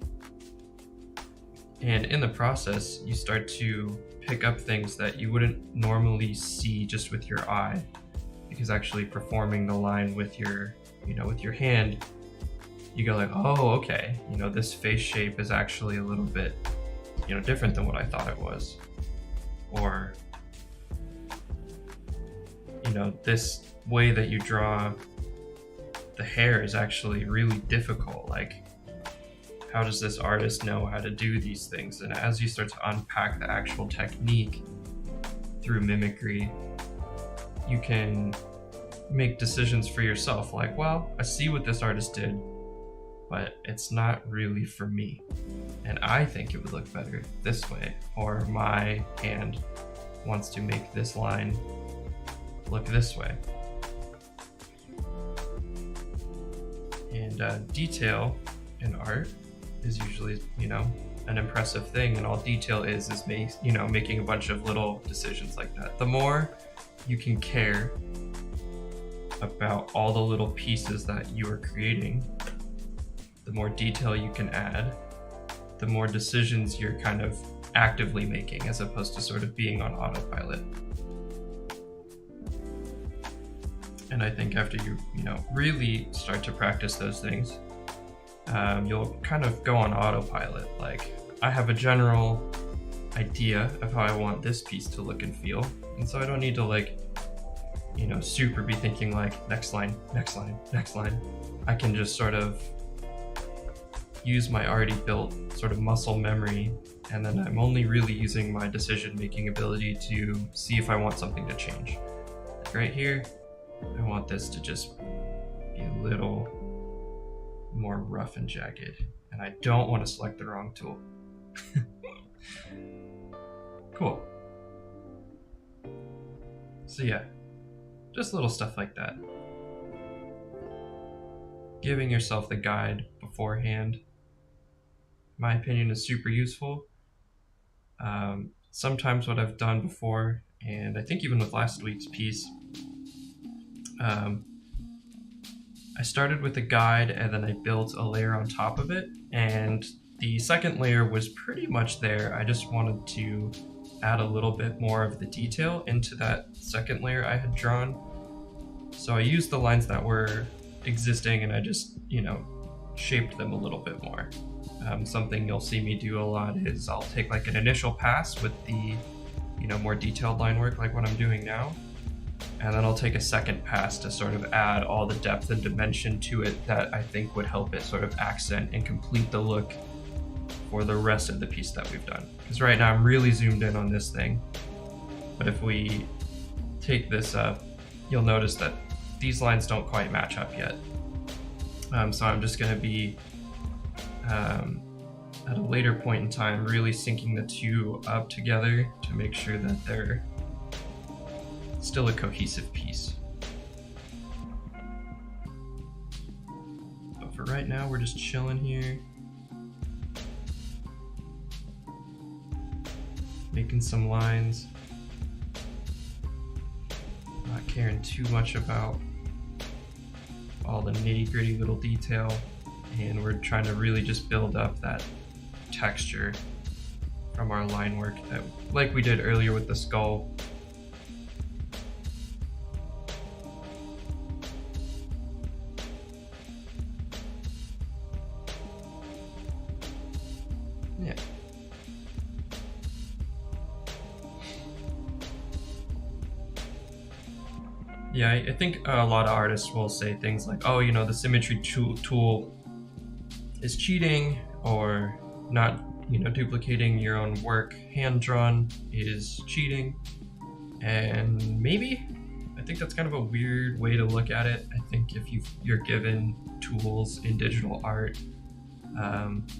And in the process, you start to pick up things that you wouldn't normally see just with your eye, because actually performing the line with your hand, you go like, oh, okay, this face shape is actually a little bit, different than what I thought it was. Or, this way that you draw the hair is actually really difficult. Like, how does this artist know how to do these things? And as you start to unpack the actual technique through mimicry, you can make decisions for yourself. Like, well, I see what this artist did, but it's not really for me. And I think it would look better this way. Or my hand wants to make this line look this way. And detail in art is usually, an impressive thing, and all detail is making a bunch of little decisions like that. The more you can care about all the little pieces that you are creating, the more detail you can add, the more decisions you're kind of actively making, as opposed to sort of being on autopilot. And I think after you really start to practice those things, you'll kind of go on autopilot. Like, I have a general idea of how I want this piece to look and feel, and so I don't need to super be thinking like next line, next line, next line. I can just sort of use my already built sort of muscle memory, and then I'm only really using my decision-making ability to see if I want something to change. Like right here, I want this to just be a little more rough and jagged, and I don't want to select the wrong tool. Cool. So yeah, just little stuff like that. Giving yourself the guide beforehand, in my opinion, is super useful. Sometimes what I've done before, and I think even with last week's piece, I started with a guide and then I built a layer on top of it, and the second layer was pretty much there. I just wanted to add a little bit more of the detail into that second layer I had drawn. So I used the lines that were existing and I just, shaped them a little bit more. Something you'll see me do a lot is I'll take like an initial pass with the, more detailed line work like what I'm doing now. And then I'll take a second pass to sort of add all the depth and dimension to it that I think would help it sort of accent and complete the look for the rest of the piece that we've done. Because right now I'm really zoomed in on this thing, But if we take this up, you'll notice that these lines don't quite match up yet. So I'm just going to be, at a later point in time, really syncing the two up together to make sure that they're still a cohesive piece. But for right now, we're just chilling here, making some lines, not caring too much about all the nitty-gritty little detail, and we're trying to really just build up that texture from our line work, that, like we did earlier with the skull. Yeah. Yeah, I think a lot of artists will say things like, oh, you know, the symmetry tool is cheating, or not, you know, duplicating your own work hand-drawn is cheating. And maybe, I think that's kind of a weird way to look at it. I think if you're given tools in digital art,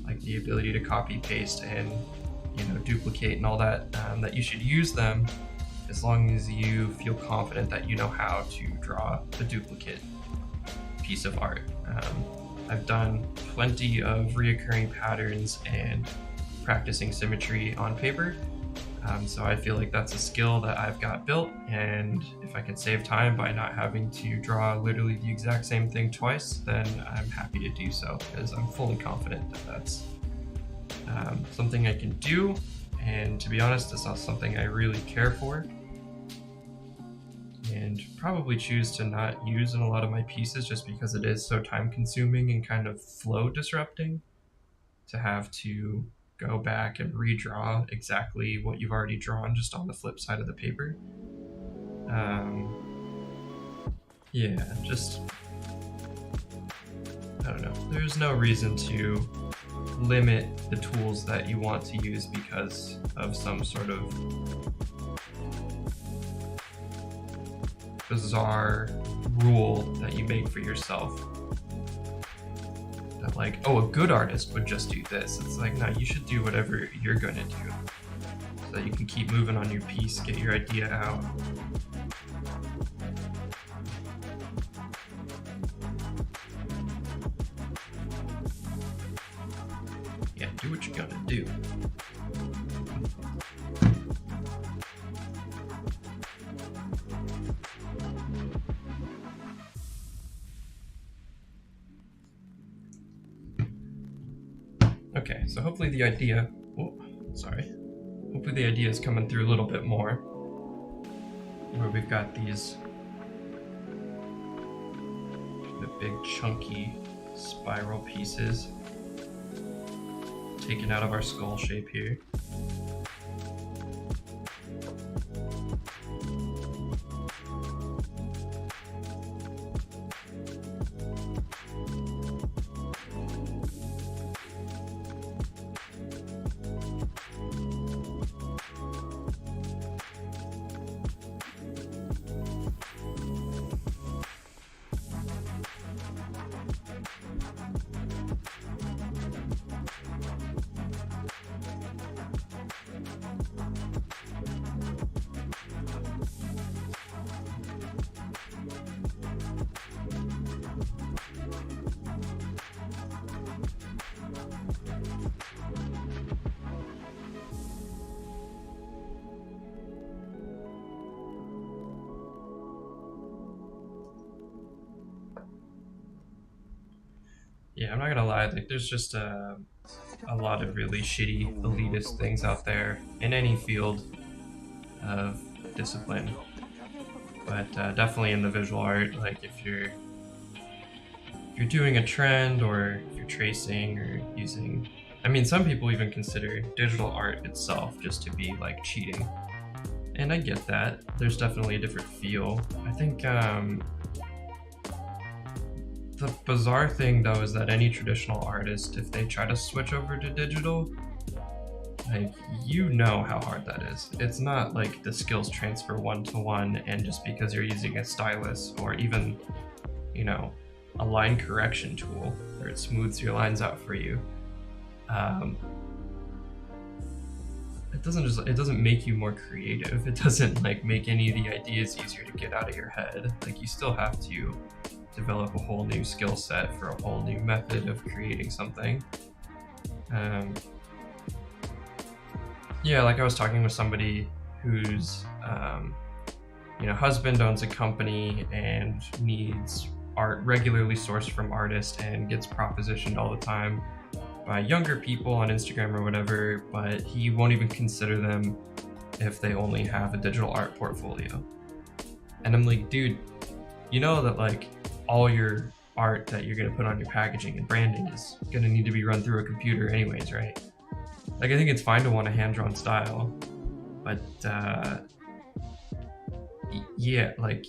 like the ability to copy, paste, and, you know, duplicate and all that, that you should use them as long as you feel confident that you know how to draw the duplicate piece of art. I've done plenty of reoccurring patterns and practicing symmetry on paper, so I feel like that's a skill that I've got built, and if I can save time by not having to draw literally the exact same thing twice, then I'm happy to do so, because I'm fully confident that that's something I can do, and to be honest, it's not something I really care for, and probably choose to not use in a lot of my pieces just because it is so time consuming and kind of flow disrupting to have to go back and redraw exactly what you've already drawn just on the flip side of the paper. Yeah, just, I don't know. There's no reason to limit the tools that you want to use because of some sort of bizarre rule that you make for yourself. That, like, oh, a good artist would just do this. It's like, no, you should do whatever you're gonna do so that you can keep moving on your piece, get your idea out. Yeah, do what you're gonna do. Okay, so hopefully the idea, hopefully the idea is coming through a little bit more, where we've got these the big chunky spiral pieces taken out of our skull shape here. Yeah, I'm not gonna lie, like there's just a lot of really shitty elitist things out there in any field of discipline, but definitely in the visual art, like if you're doing a trend, or if you're tracing or using, I mean, some people even consider digital art itself just to be like cheating, and I get that. There's definitely a different feel. I think the bizarre thing though is that any traditional artist, if they try to switch over to digital, like, you know how hard that is. It's not like the skills transfer one-to-one, and just because you're using a stylus or even, you know, a line correction tool where it smooths your lines out for you, it doesn't make you more creative. It doesn't like make any of the ideas easier to get out of your head. Like, you still have to develop a whole new skill set for a whole new method of creating something. Yeah, like I was talking with somebody whose husband owns a company and needs art regularly sourced from artists and gets propositioned all the time by younger people on Instagram or whatever, but he won't even consider them if they only have a digital art portfolio. And I'm like, dude, you know that like all your art that you're gonna put on your packaging and branding is gonna need to be run through a computer anyways, right? Like, I think it's fine to want a hand-drawn style, but yeah, like,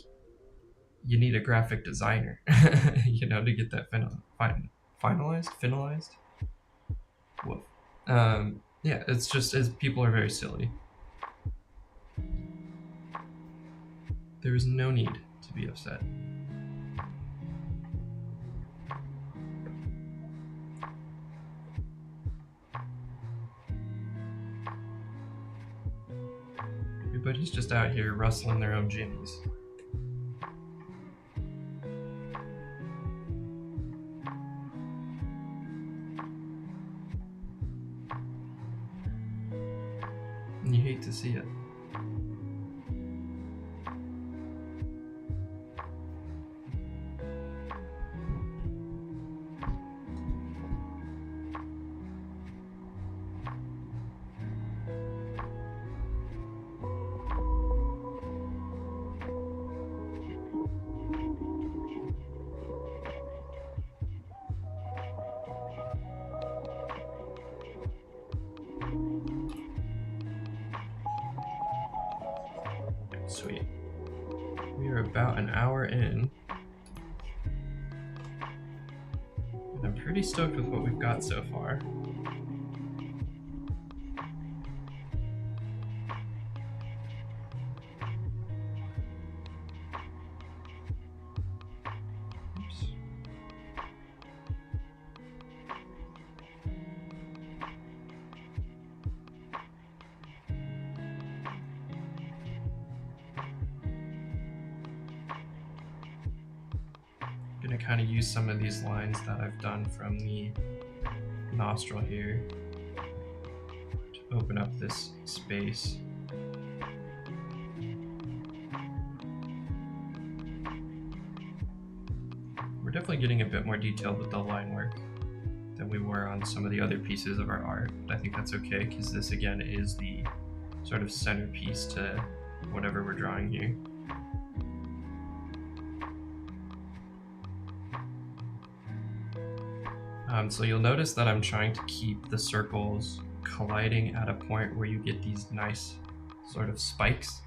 you need a graphic designer, to get that finalized. Woof. Yeah, people are very silly. There is no need to be upset. Everybody's just out here rustling their own jimmies. And you hate to see it. Sweet. We are about an hour in. And I'm pretty stoked with what we've got so far. Oops. Gonna kind of use some of these lines that I've done from the nostril here to open up this space. We're definitely getting a bit more detailed with the line work than we were on some of the other pieces of our art. But I think that's okay, because this again is the sort of centerpiece to whatever we're drawing here. So you'll notice that I'm trying to keep the circles colliding at a point where you get these nice sort of spikes.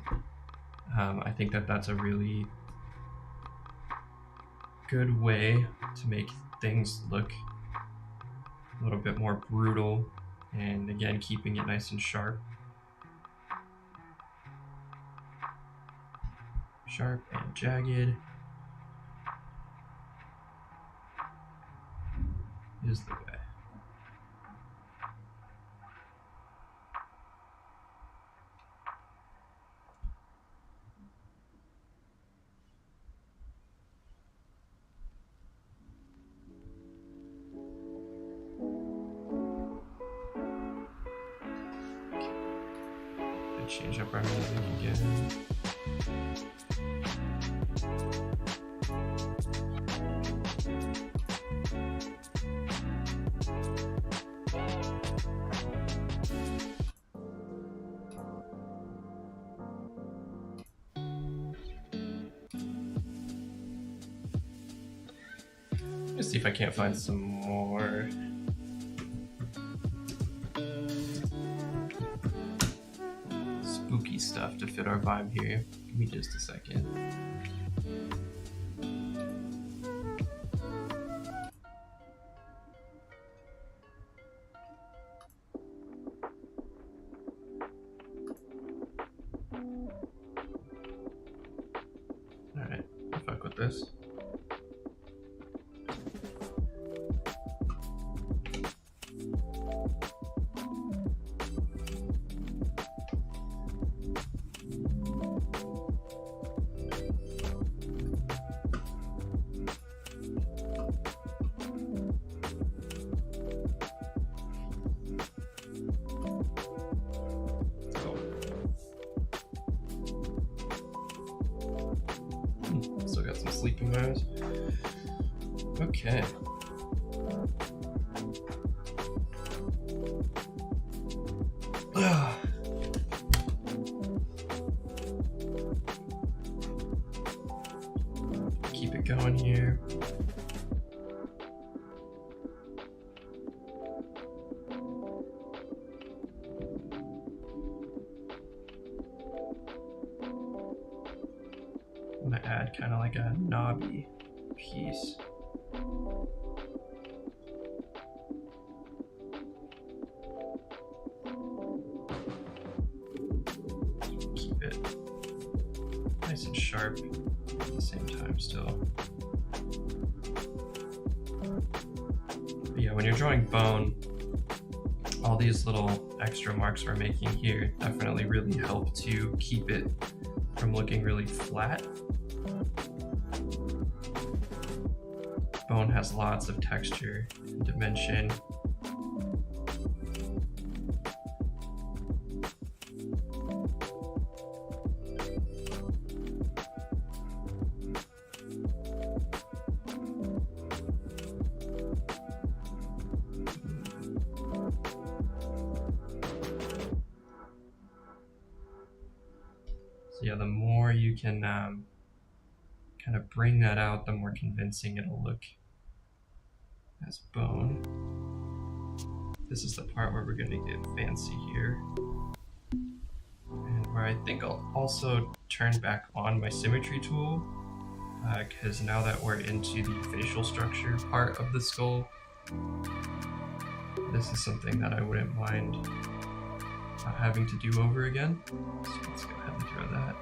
I think that that's a really good way to make things look a little bit more brutal, and again, keeping it nice and sharp. Sharp and jagged is the way. Change up our music again. Let's see if I can't find some more. Spooky stuff to fit our vibe here. Give me just a second. purpose. Still got some sleeping modes. Okay. Keep it going here. I'm gonna add kind of like a knobby piece. Keep it nice and sharp at the same time still. But yeah, when you're drawing bone, all these little extra marks we're making here definitely really help to keep it from looking really flat. Bone has lots of texture and dimension. So yeah, the more you can kind of bring that out, the more convincing it'll look as bone. This is the part where we're going to get fancy here, and where I think I'll also turn back on my symmetry tool, because now that we're into the facial structure part of the skull, this is something that I wouldn't mind having to do over again. So let's go ahead and throw that.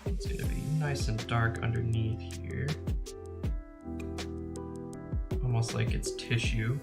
It's going to be nice and dark underneath here, almost like it's tissue.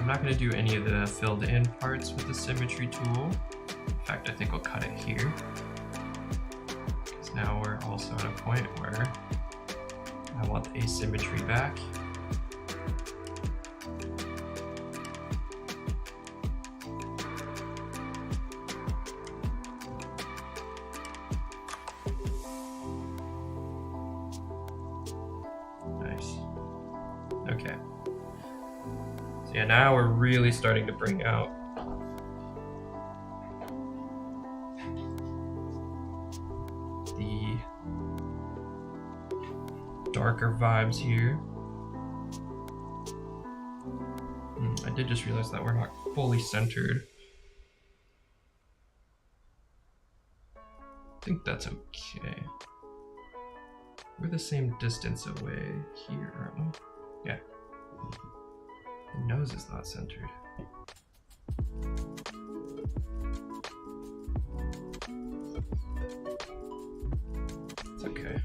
I'm not going to do any of the filled in parts with the symmetry tool. In fact, I think I'll cut it here, because now we're also at a point where I want the asymmetry back. Nice. Okay. So yeah, now we're really starting to bring out the darker vibes here. I did just realize that we're not fully centered. I think that's okay. We're the same distance away here, aren't we? Yeah. The nose is not centered. It's okay.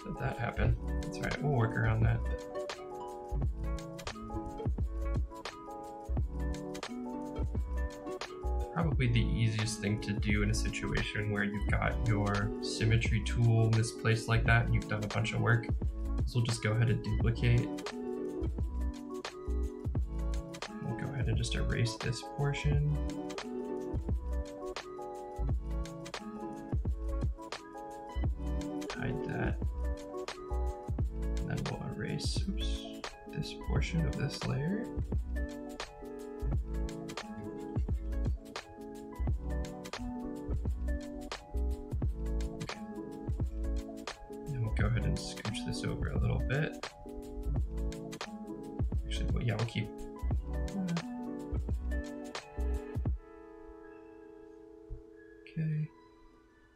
Let that happen. That's alright, we'll work around that. typically the easiest thing to do in a situation where you've got your symmetry tool misplaced like that and you've done a bunch of work. So we'll just go ahead and duplicate. We'll go ahead and just erase this portion. Hide that. And then we'll erase, this portion of this layer. Go ahead and scooch this over a little bit. Actually, well, yeah, we'll keep. Okay.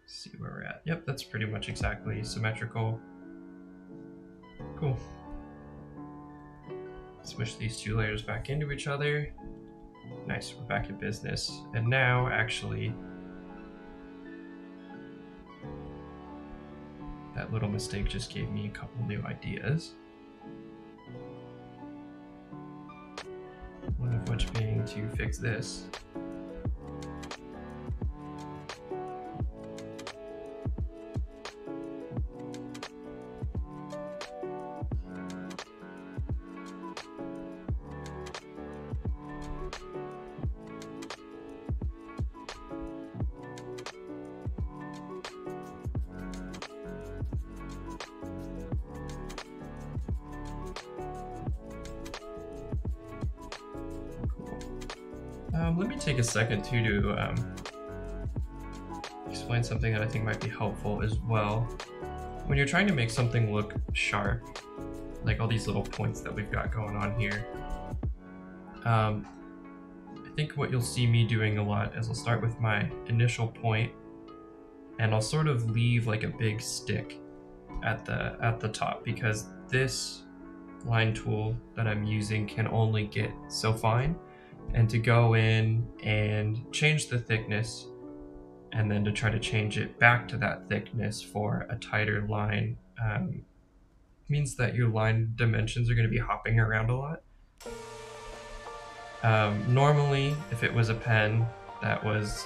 See where we're at. Yep, that's pretty much exactly symmetrical. Cool. Smush these two layers back into each other. Nice, we're back in business. And now, actually, that little mistake just gave me a couple new ideas. One of which being to fix this. Let me take a second too to explain something that I think might be helpful as well. When you're trying to make something look sharp, like all these little points that we've got going on here, I think what you'll see me doing a lot is I'll start with my initial point and I'll sort of leave like a big stick at the top, because this line tool that I'm using can only get so fine. And to go in and change the thickness and then to try to change it back to that thickness for a tighter line means that your line dimensions are going to be hopping around a lot. Normally, if it was a pen that was,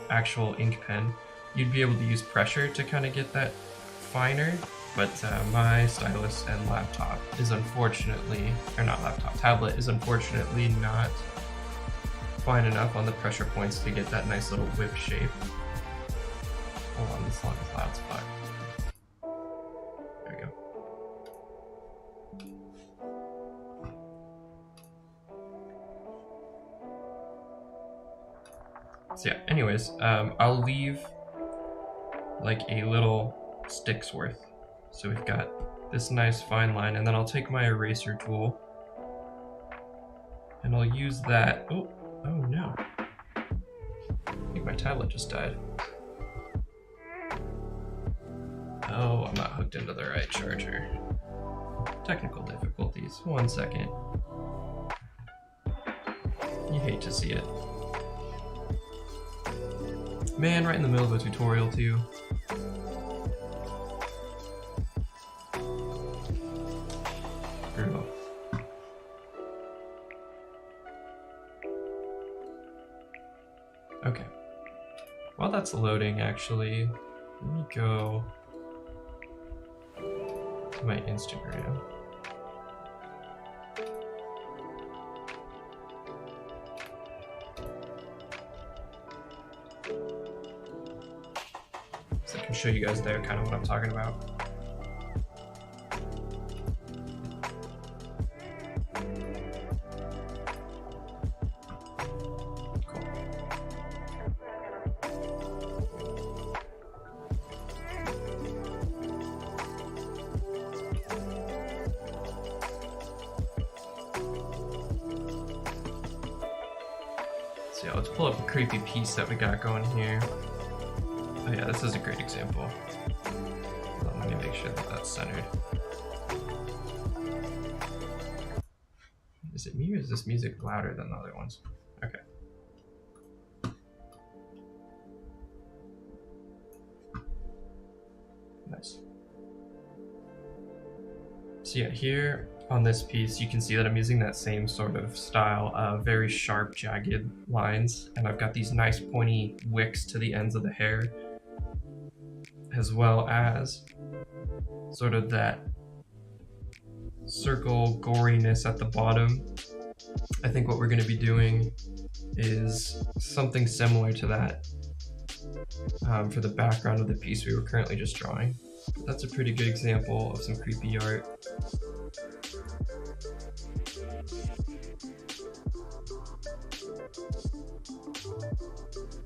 actual ink pen, you'd be able to use pressure to kind of get that finer. But my stylus and laptop is unfortunately, or not laptop, tablet is unfortunately not fine enough on the pressure points to get that nice little whip shape. Hold on, this long is loud spot. There we go. So yeah, anyways, I'll leave like a little stick's worth. So we've got this nice fine line, and then I'll take my eraser tool and I'll use that. Oh no. I think my tablet just died. Oh, I'm not hooked into the right charger. Technical difficulties. 1 second. You hate to see it. Man, right in the middle of a tutorial too. Brutal. Okay. While that's loading, actually, let me go to my Instagram. So I can show you guys there kind of what I'm talking about. So yeah, let's pull up a creepy piece that we got going here. Oh yeah, this is a great example. Hold on, let me make sure that that's centered. Is it me or is this music louder than the other ones? Okay. Nice. So yeah, here on this piece, you can see that I'm using that same sort of style of very sharp, jagged lines, and I've got these nice pointy wicks to the ends of the hair, as well as sort of that circle goriness at the bottom. I think what we're going to be doing is something similar to that for the background of the piece we were currently just drawing. That's a pretty good example of some creepy art.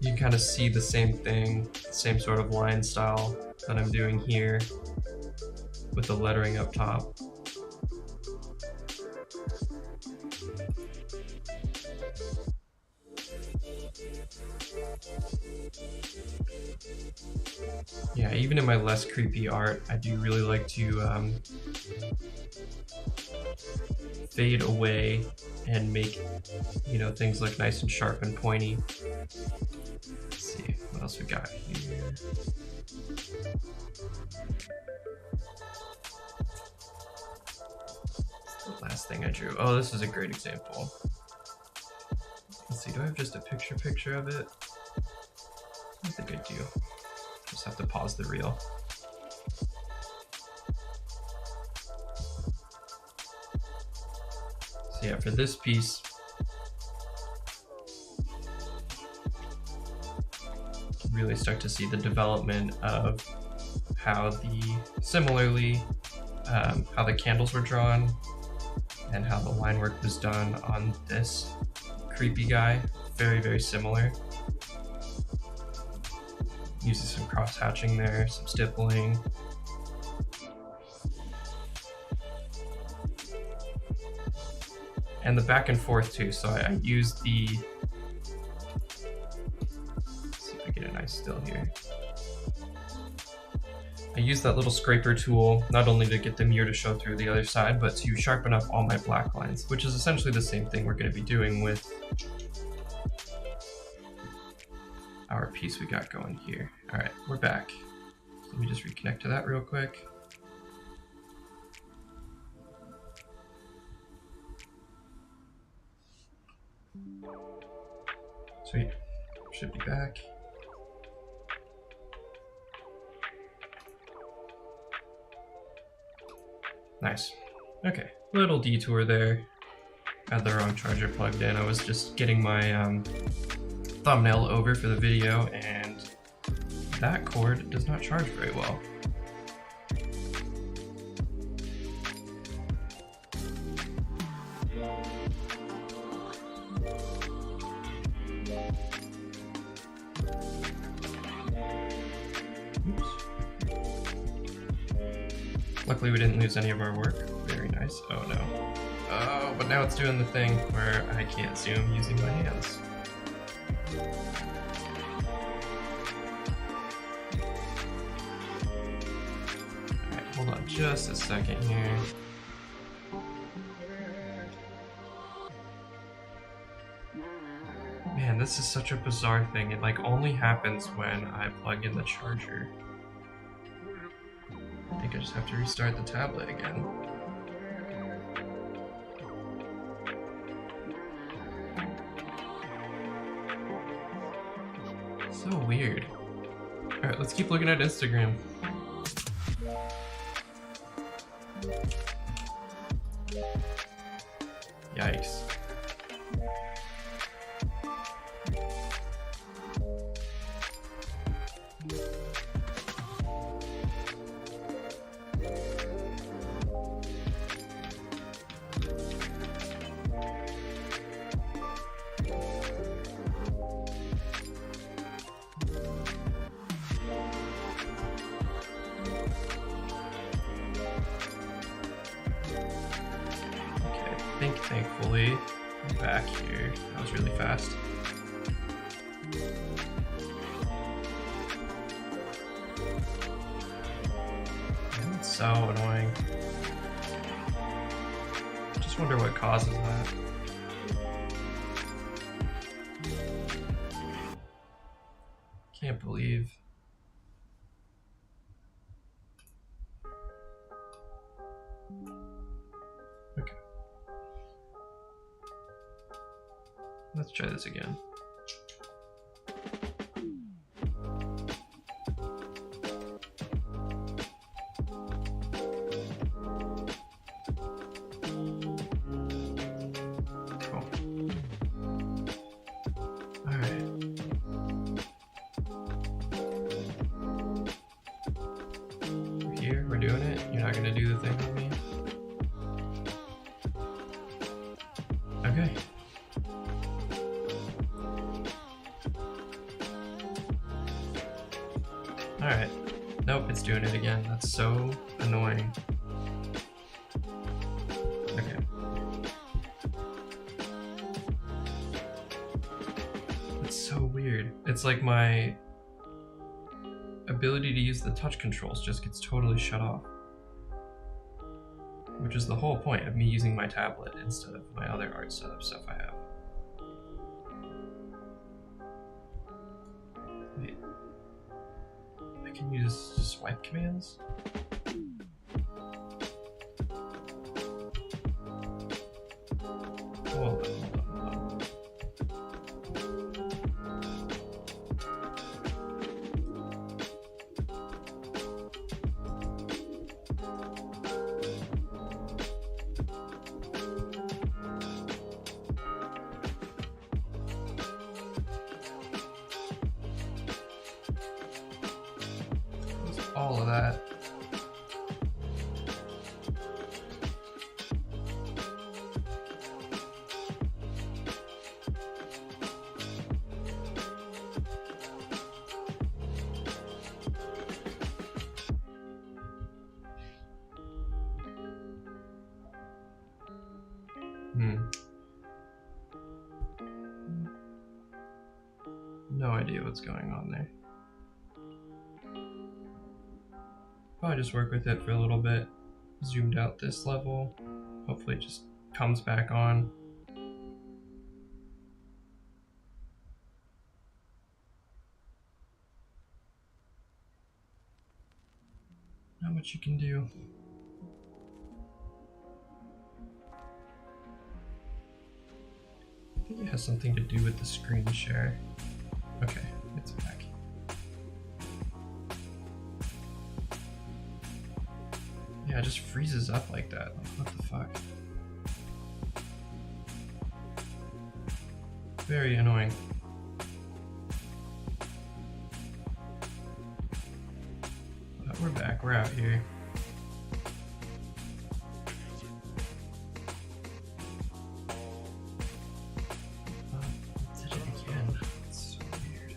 You can kind of see the same thing, same sort of line style that I'm doing here with the lettering up top. Yeah, even in my less creepy art, I do really like to fade away and make, you know, things look nice and sharp and pointy. Let's see, what else we got here? The last thing I drew. Oh, this is a great example. Let's see, do I have just a picture of it? I think I do. Just have to pause the reel. So yeah, for this piece, you can really start to see the development of how how the candles were drawn and how the line work was done on this creepy guy. Very, very similar. Using some cross hatching there, some stippling. And the back and forth too, so I used the, let's see if I get a nice still here. I used that little scraper tool, not only to get the mirror to show through the other side, but to sharpen up all my black lines, which is essentially the same thing we're going to be doing with our piece we got going here. All right, we're back. Let me just reconnect to that real quick. Sweet, should be back. Nice. Okay, little detour there. Had the wrong charger plugged in. I was just getting my thumbnail over for the video, and that cord does not charge very well. Oops. Luckily we didn't lose any of our work. Very nice. Oh no. Oh, but now it's doing the thing where I can't zoom using my hands. Alright, hold on just a second here. Man, this is such a bizarre thing. It like only happens when I plug in the charger. I think I just have to restart the tablet again. So weird. Alright, let's keep looking at Instagram. Yikes. Thankfully, I'm back here. That was really fast. Man, it's so annoying. Just wonder what causes that. Can't believe. Let's try this again. Cool. All right. We're here, we're doing it. You're not gonna do the thing with me? Okay. Alright. Nope, it's doing it again. That's so annoying. Okay. It's so weird. It's like my ability to use the touch controls just gets totally shut off. Which is the whole point of me using my tablet instead of my other art setup stuff I have. Wait. I can use swipe commands? Hold on. All of that. No idea what's going on there. Probably just work with it for a little bit. Zoomed out this level. Hopefully it just comes back on. Not much you can do. I think it has something to do with the screen share. Okay, it's back. Yeah, it just freezes up like that. Like, what the fuck? Very annoying. But we're back, we're out here. Did it again. It's so weird.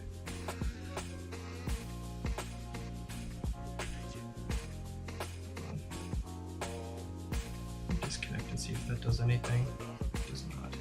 Disconnect and see if that does anything. It does not.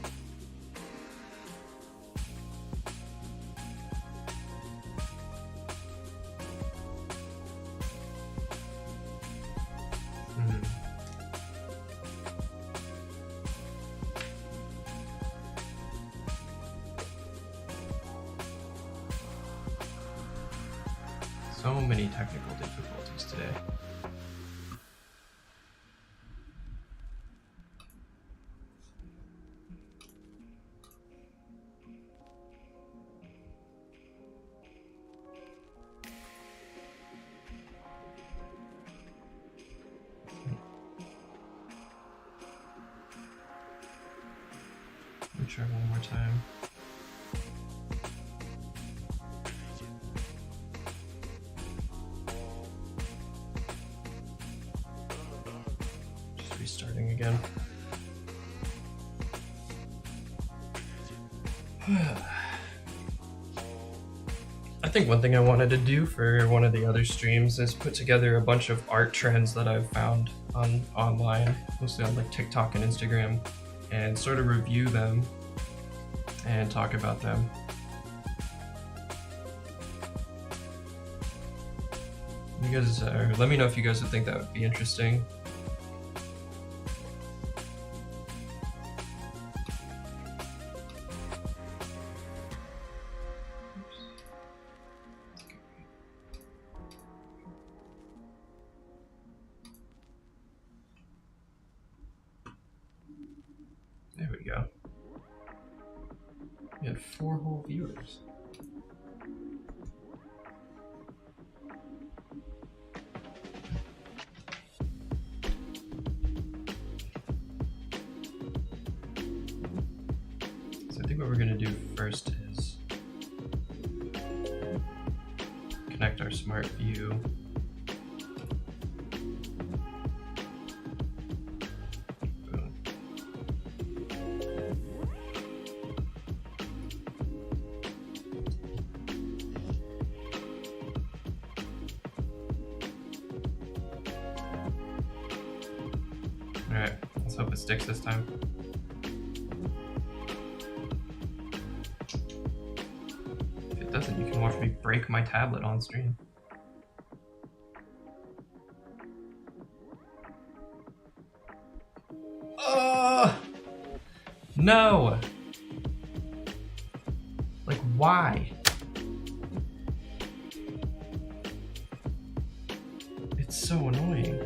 So many technical difficulties today. Let me try one more time. Just restarting again. I think one thing I wanted to do for one of the other streams is put together a bunch of art trends that I've found online, mostly on like TikTok and Instagram, and sort of review them and talk about them. You guys, let me know if you guys would think that would be interesting. There we go. 4 whole viewers. So I think what we're gonna do first is connect our smart view. Alright, let's hope it sticks this time. If it doesn't, you can watch me break my tablet on stream. No! Like, why? It's so annoying.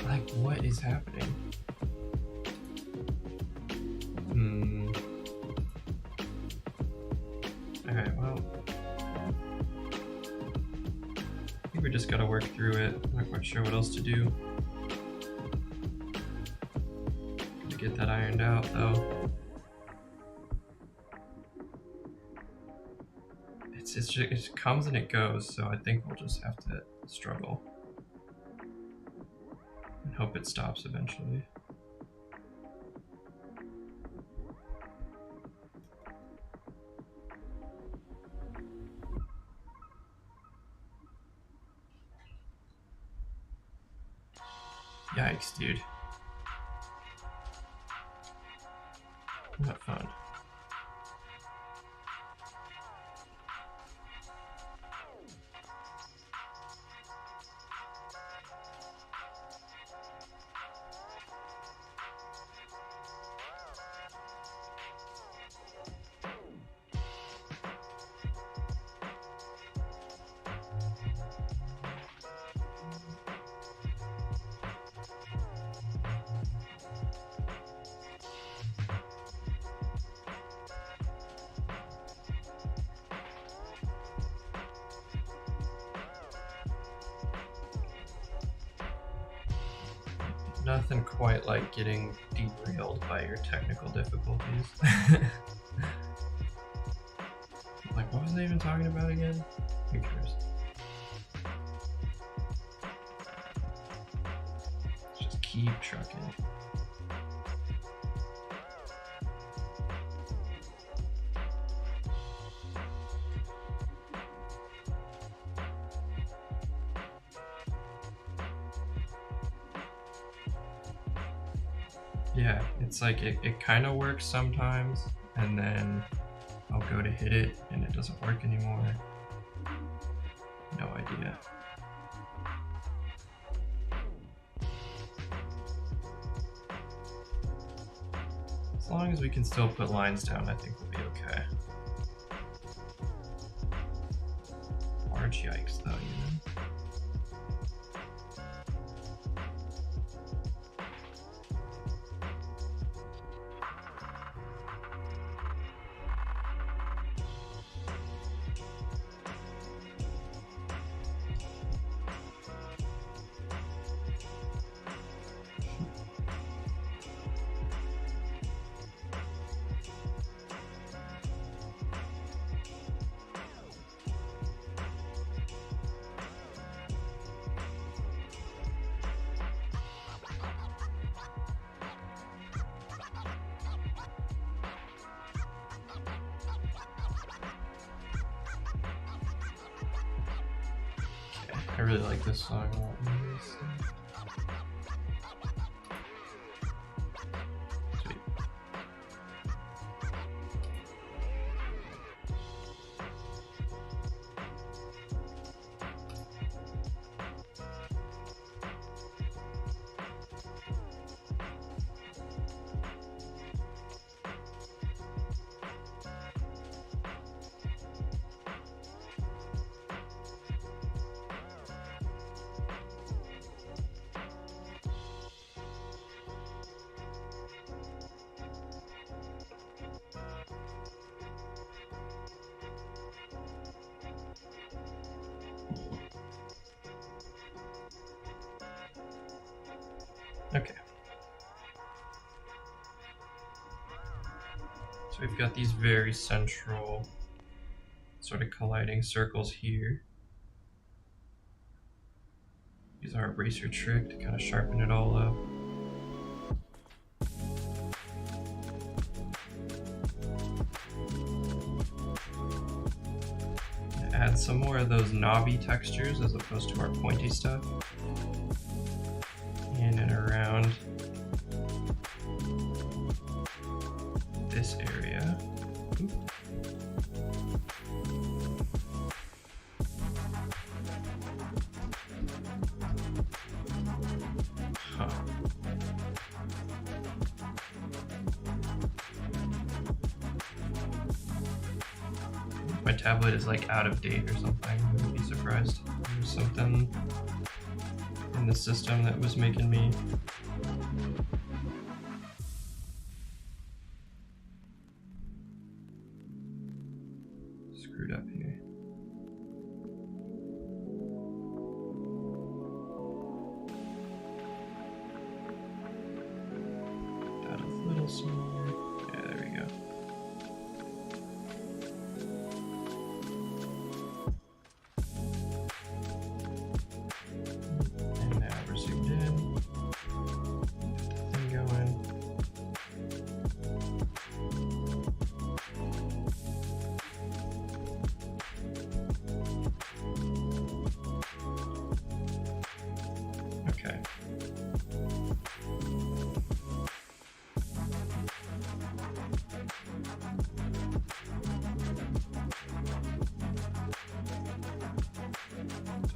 Like, what is happening? Alright, well. I think we just gotta work through it. I'm not quite sure what else to do. Gotta get that ironed out, though. It comes and it goes, so I think we'll just have to struggle. And hope it stops eventually. Yikes, dude. Not fun. Nothing quite like getting derailed by your technical difficulties. Like, what was I even talking about again? Who cares? Just keep trucking. Yeah, it's like it kind of works sometimes, and then I'll go to hit it and it doesn't work anymore. No idea. As long as we can still put lines down, I think we'll be okay. Large yikes though, you know? I really like this song a lot. Sweet. Okay. So we've got these very central sort of colliding circles here. Use our eraser trick to kind of sharpen it all up. Add some more of those knobby textures as opposed to our pointy stuff. In and around this area. Oop. Huh. My tablet is like out of date or something. I wouldn't be surprised. There's something in the system that was making me screwed up here. That a little smaller. Yeah, there we go. And now we're zoomed in. Get the thing going. Okay.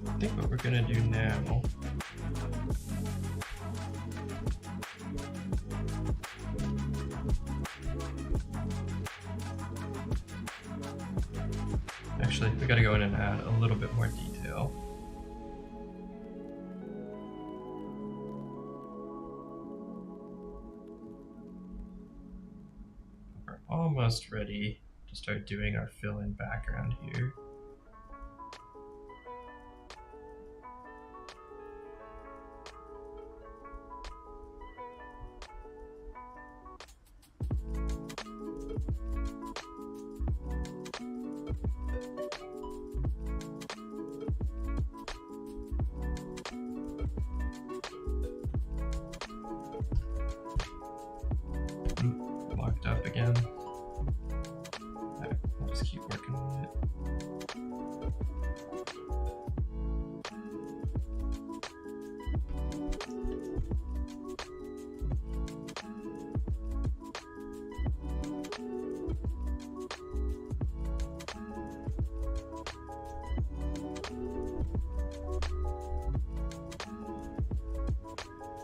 I think what we're gonna do now actually, we gotta go in and add a little bit more detail. We're almost ready to start doing our fill-in background here. Locked up again. Alright, we'll just keep working on it.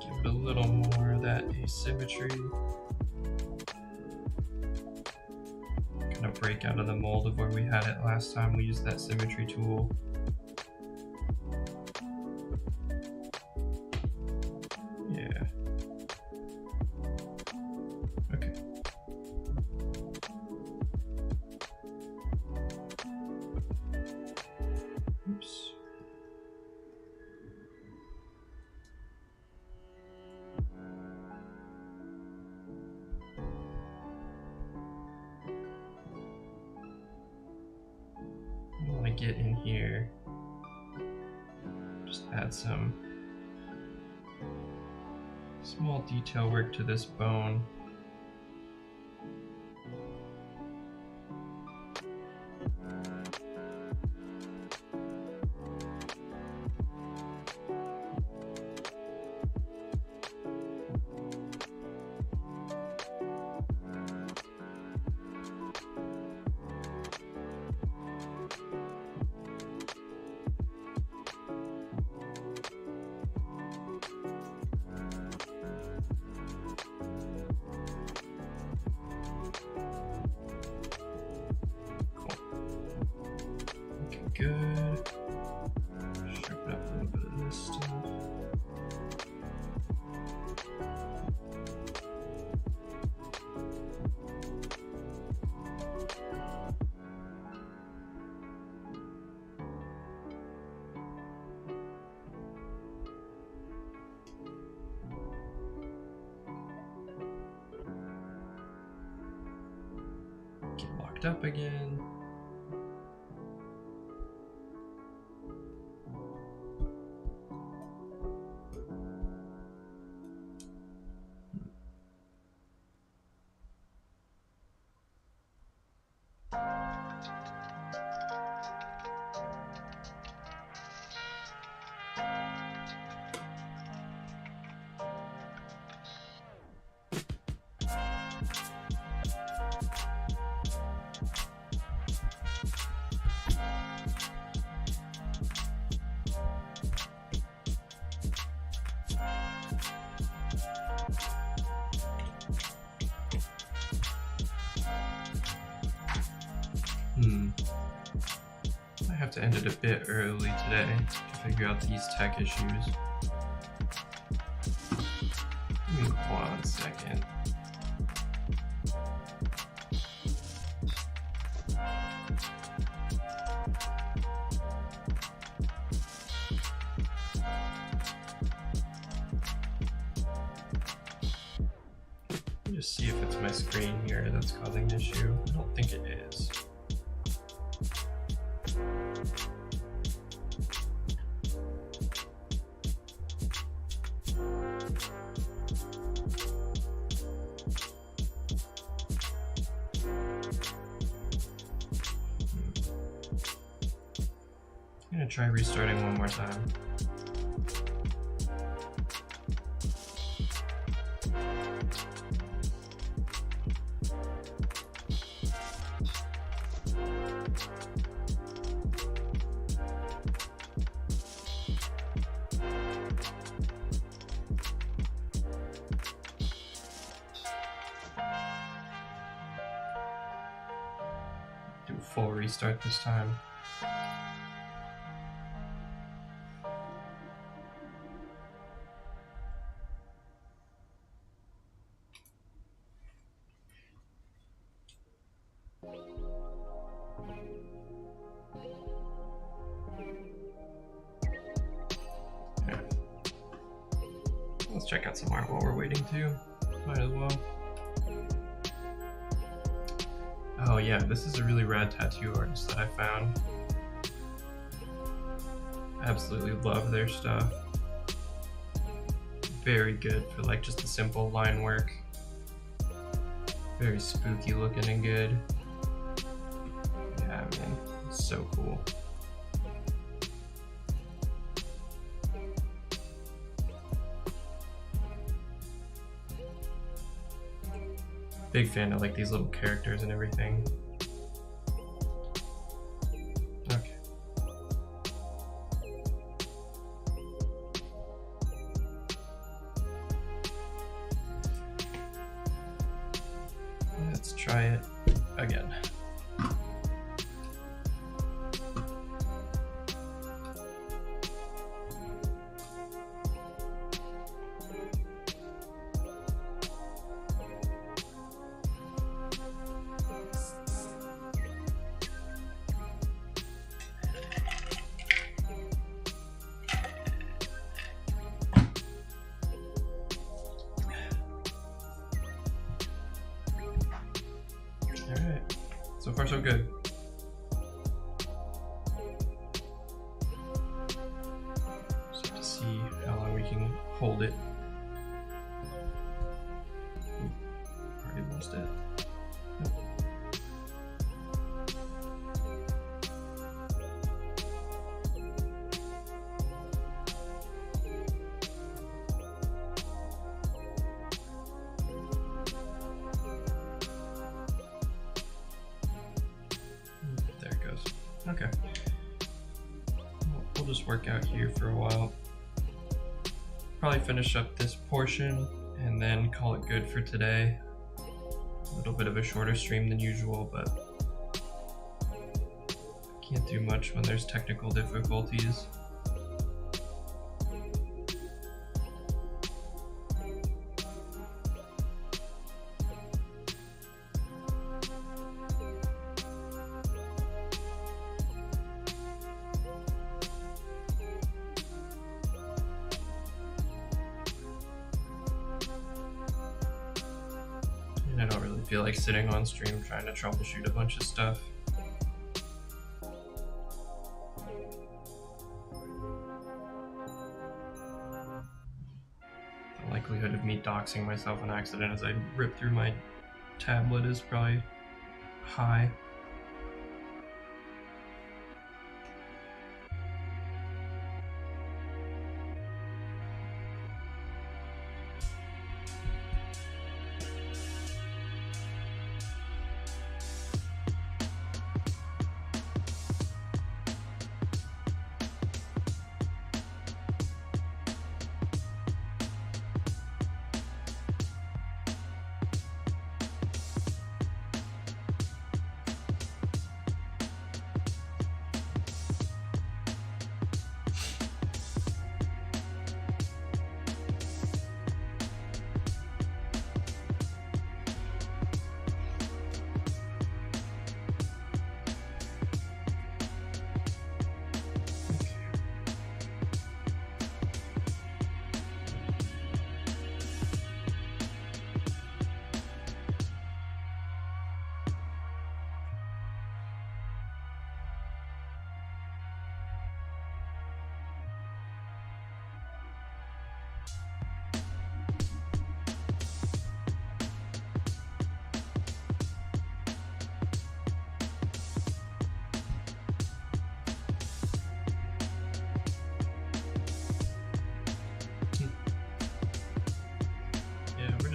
Give it a little more of that asymmetry. Kind of break out of the mold of where we had it last time we used that symmetry tool. Yeah. Okay. Oops. I want to get in here, just add some small detail work to this bone. Good. Sharpen up a little bit of this stuff. Get locked up again. I have to end it a bit early today to figure out these tech issues. Give me 1 second. Let me just see if it's my screen here that's causing the issue. I don't think it is. I'm gonna try restarting one more time. Do a full restart this time. Let's check out some art while we're waiting too. Might as well. Oh yeah, this is a really rad tattoo artist that I found. Absolutely love their stuff. Very good for like just the simple line work. Very spooky looking and good. Yeah, man, it's so cool. Big fan of like these little characters and everything. Okay. Let's try it again. Alright, so far so good. Just have to see how long we can hold it. Ooh, already lost it. Nope. There it goes. Okay. We'll just work out here for a while. Probably finish up this portion and then call it good for today. A little bit of a shorter stream than usual, but can't do much when there's technical difficulties. I don't really Doesn't feel like sitting on stream trying to troubleshoot a bunch of stuff. The likelihood of me doxing myself on accident as I rip through my tablet is probably high.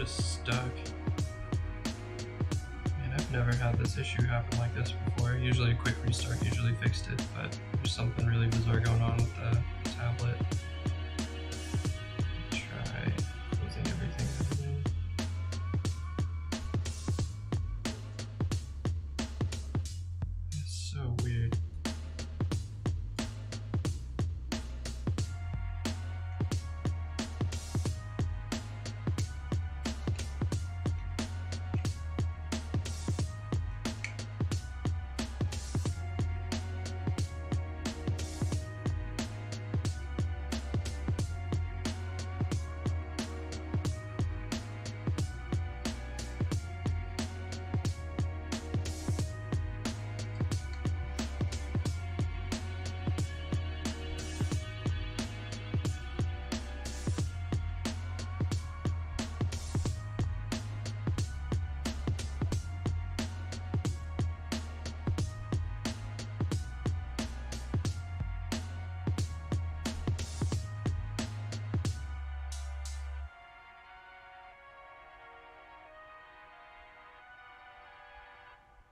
Stuck. Man, I've never had this issue happen like this before. Usually a quick restart usually fixed it, but there's something really bizarre going on with the tablet. Try closing everything. It's so weird.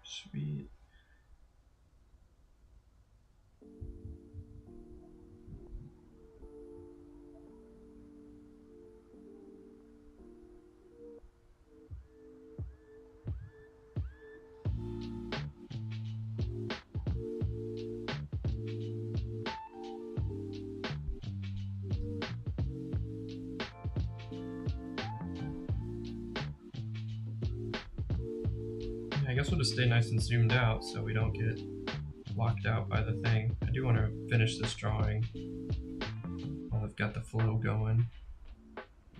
Sweet. I guess we'll just stay nice and zoomed out so we don't get locked out by the thing. I do want to finish this drawing while I've got the flow going.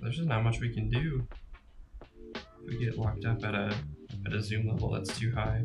There's just not much we can do if we get locked up at a zoom level that's too high.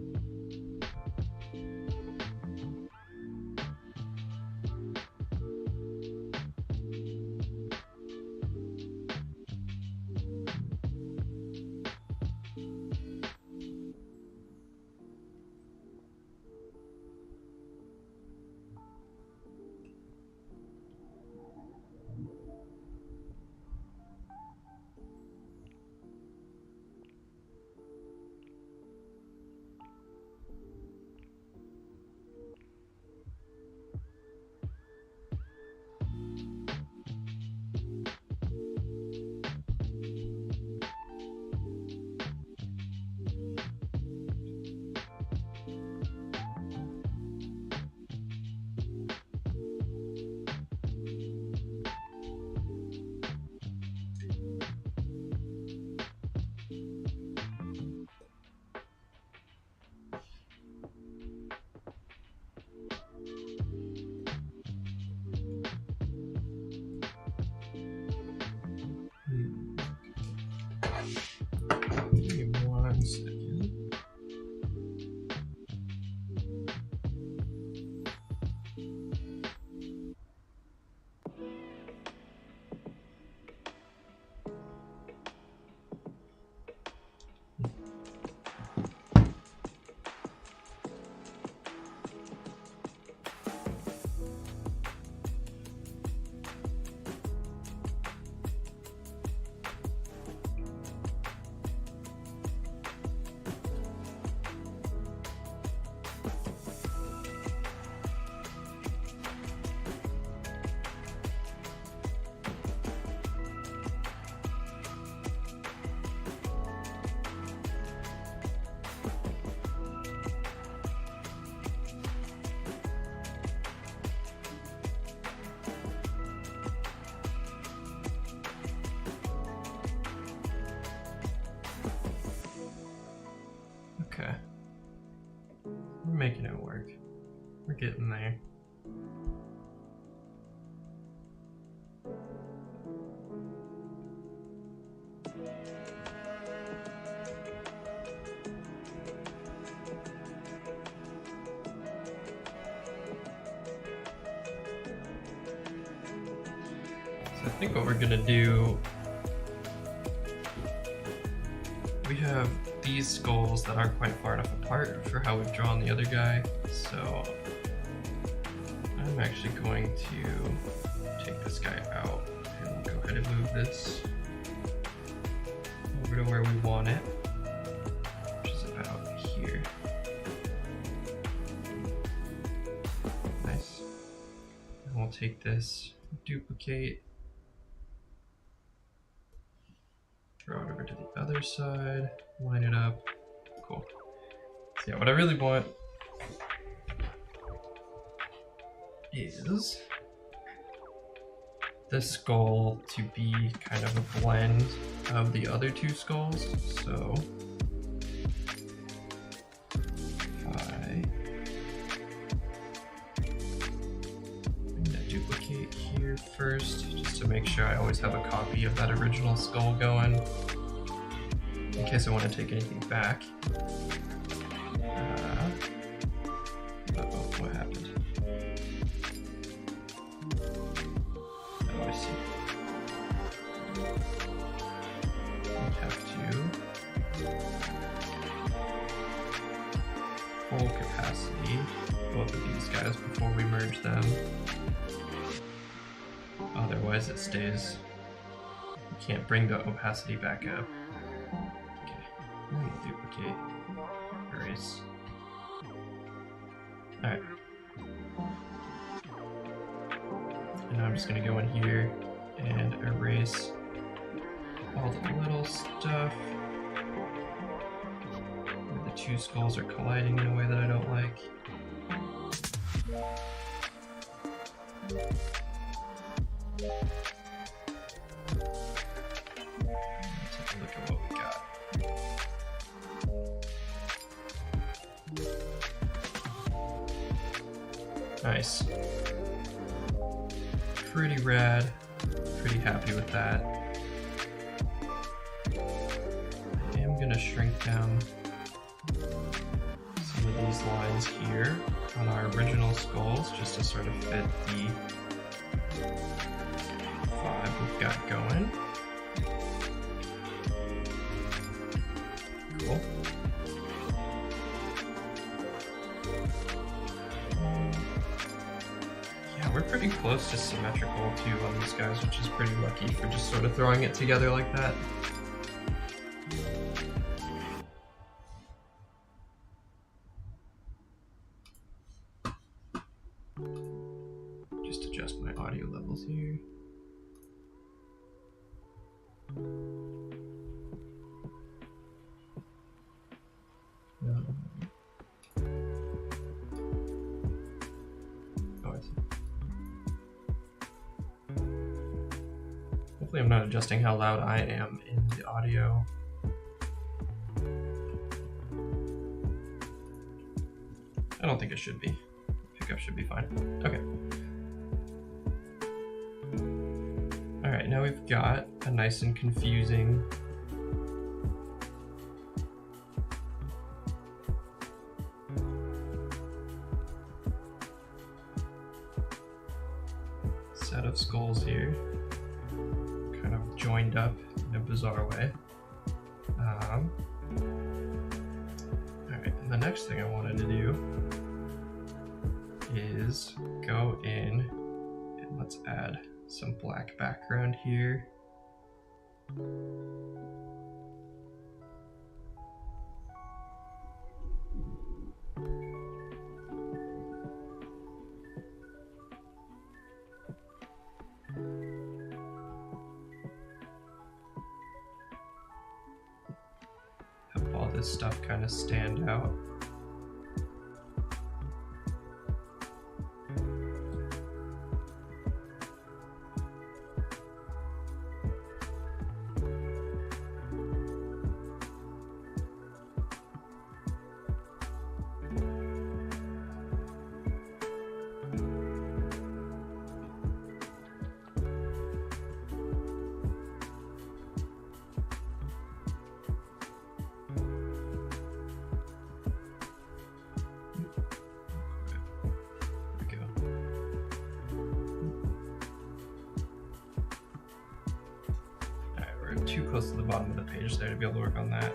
Okay. We're making it work. We're getting there. I think what we're gonna do, we have these skulls that aren't quite far enough apart for how we've drawn the other guy, so I'm actually going to take this guy out and we'll go ahead and move this over to where we want it, which is about here. Nice. And we'll take this, duplicate, throw it over to the other side, line it up. Cool. So yeah, what I really want is this skull to be kind of a blend of the other two skulls. So I'm gonna duplicate here first, just to make sure I always have a copy of that original skull going, in case I want to take anything back. Uh-oh, what happened? Oh, I see. We have to full capacity both of these guys before we merge them. Otherwise it stays. You can't bring the opacity back up. Okay, I'm gonna duplicate, erase. Alright. And now I'm just gonna go in here and erase all the little stuff where the two skulls are colliding in a way that I don't like. Take a look at what we got. Nice. Pretty rad. Pretty happy with that. I am gonna shrink down some of these lines here on our original skulls just to sort of fit the vibe we've got going. Cool. Yeah, we're pretty close to symmetrical too on these guys, which is pretty lucky for just sort of throwing it together like that. Just adjust my audio levels here. Oh, I see. Hopefully I'm not adjusting how loud I am in the audio. I don't think it should be. Pickup should be fine. Okay. Alright, now we've got a nice and confusing set of skulls here, kind of joined up in a bizarre way. Alright, and the next thing I wanted to do is go in and let's add some black background here. Have all this stuff kind of stand out. too close to the bottom of the page there to be able to work on that.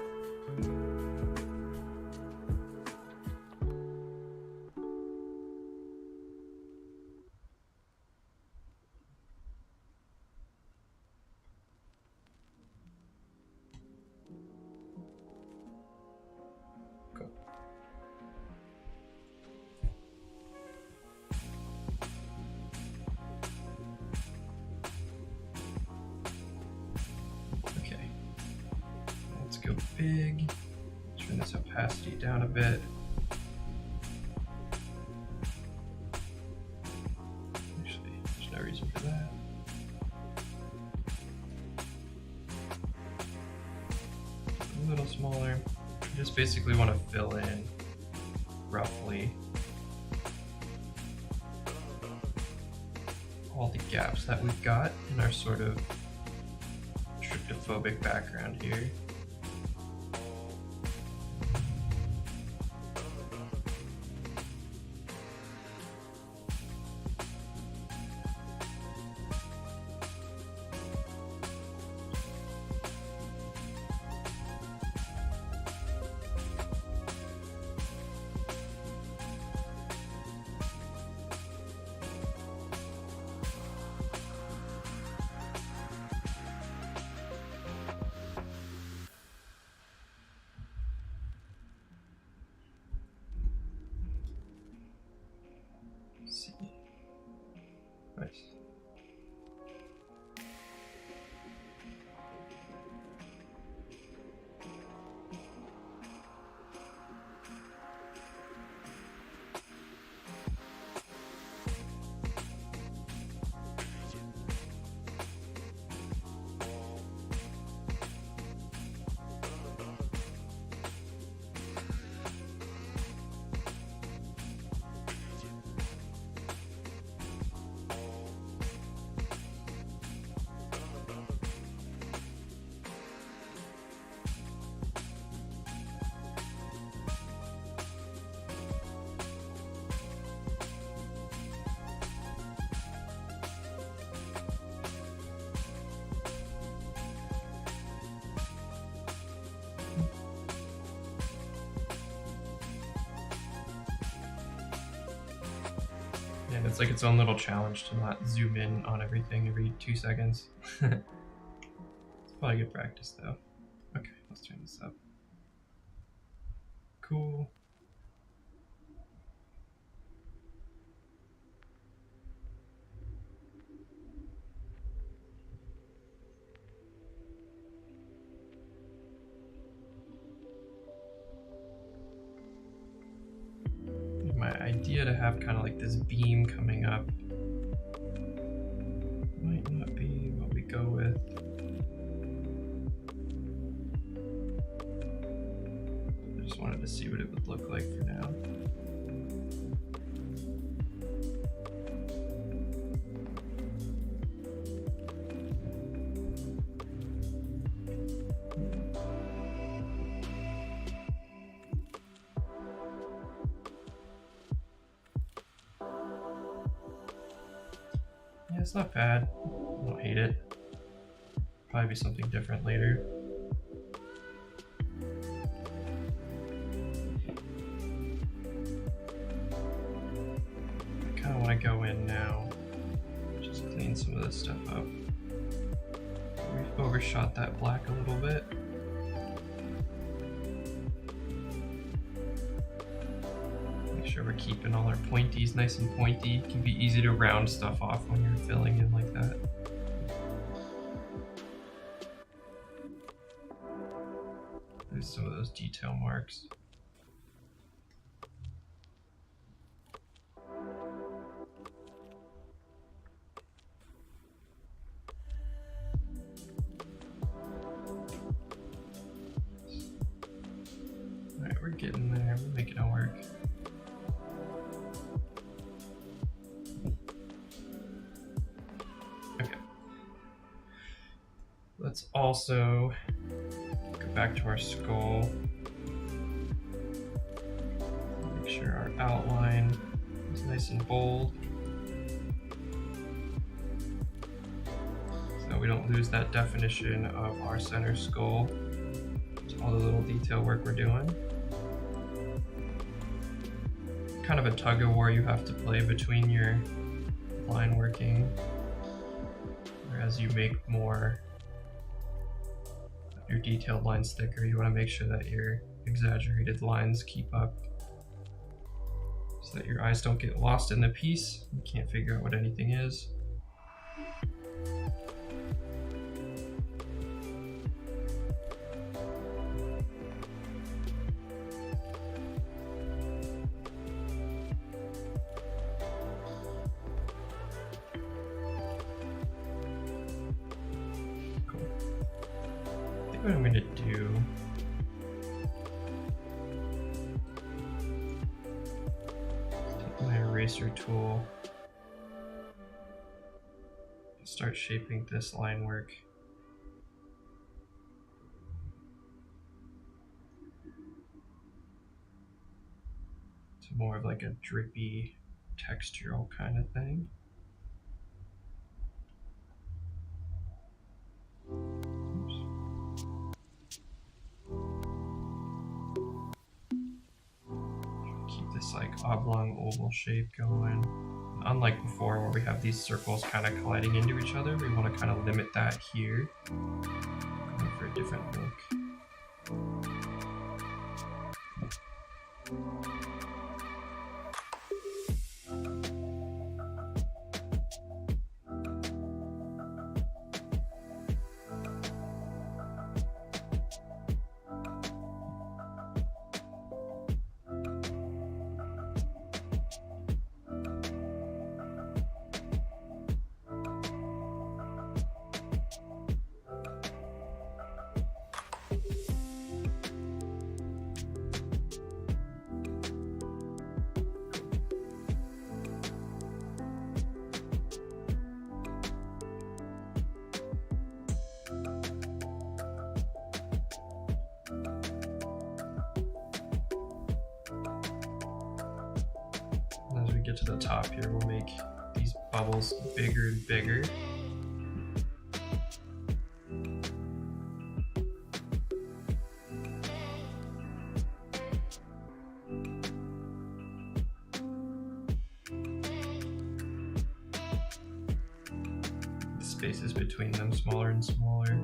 Go big, turn this opacity down a bit. Actually, there's no reason for that. A little smaller. I just basically want to fill in roughly all the gaps that we've got in our sort of tryptophobic background here. See. Nice. And it's like its own little challenge to not zoom in on everything every 2 seconds. It's probably good practice though. Okay, let's turn this up. Cool. My idea to have kind of like this beam coming up might not be what we go with. I just wanted to see what it would look like for now. It's not bad. I don't hate it. Probably be something different later. I kind of want to go in now, just clean some of this stuff up. We've overshot that black a little bit. Make sure we're keeping all our pointies nice and pointy. It can be easy to round stuff off when you're filling in like that. There's some of those detail marks. Alright, we're getting there. We're making it work. Let's also go back to our skull. Make sure our outline is nice and bold, so we don't lose that definition of our center skull. It's all the little detail work we're doing. Kind of a tug of war you have to play between your line working, or as you make more your detailed lines thicker, you want to make sure that your exaggerated lines keep up so that your eyes don't get lost in the piece. You can't figure out what anything is. What I'm going to do is take my eraser tool and start shaping this line work. It's more of like a drippy textural kind of thing. Like oblong oval shape going. Unlike before where we have these circles kind of colliding into each other, we want to kind of limit that here. Going for a different look. Get to the top here, we'll make these bubbles bigger and bigger. The spaces between them smaller and smaller.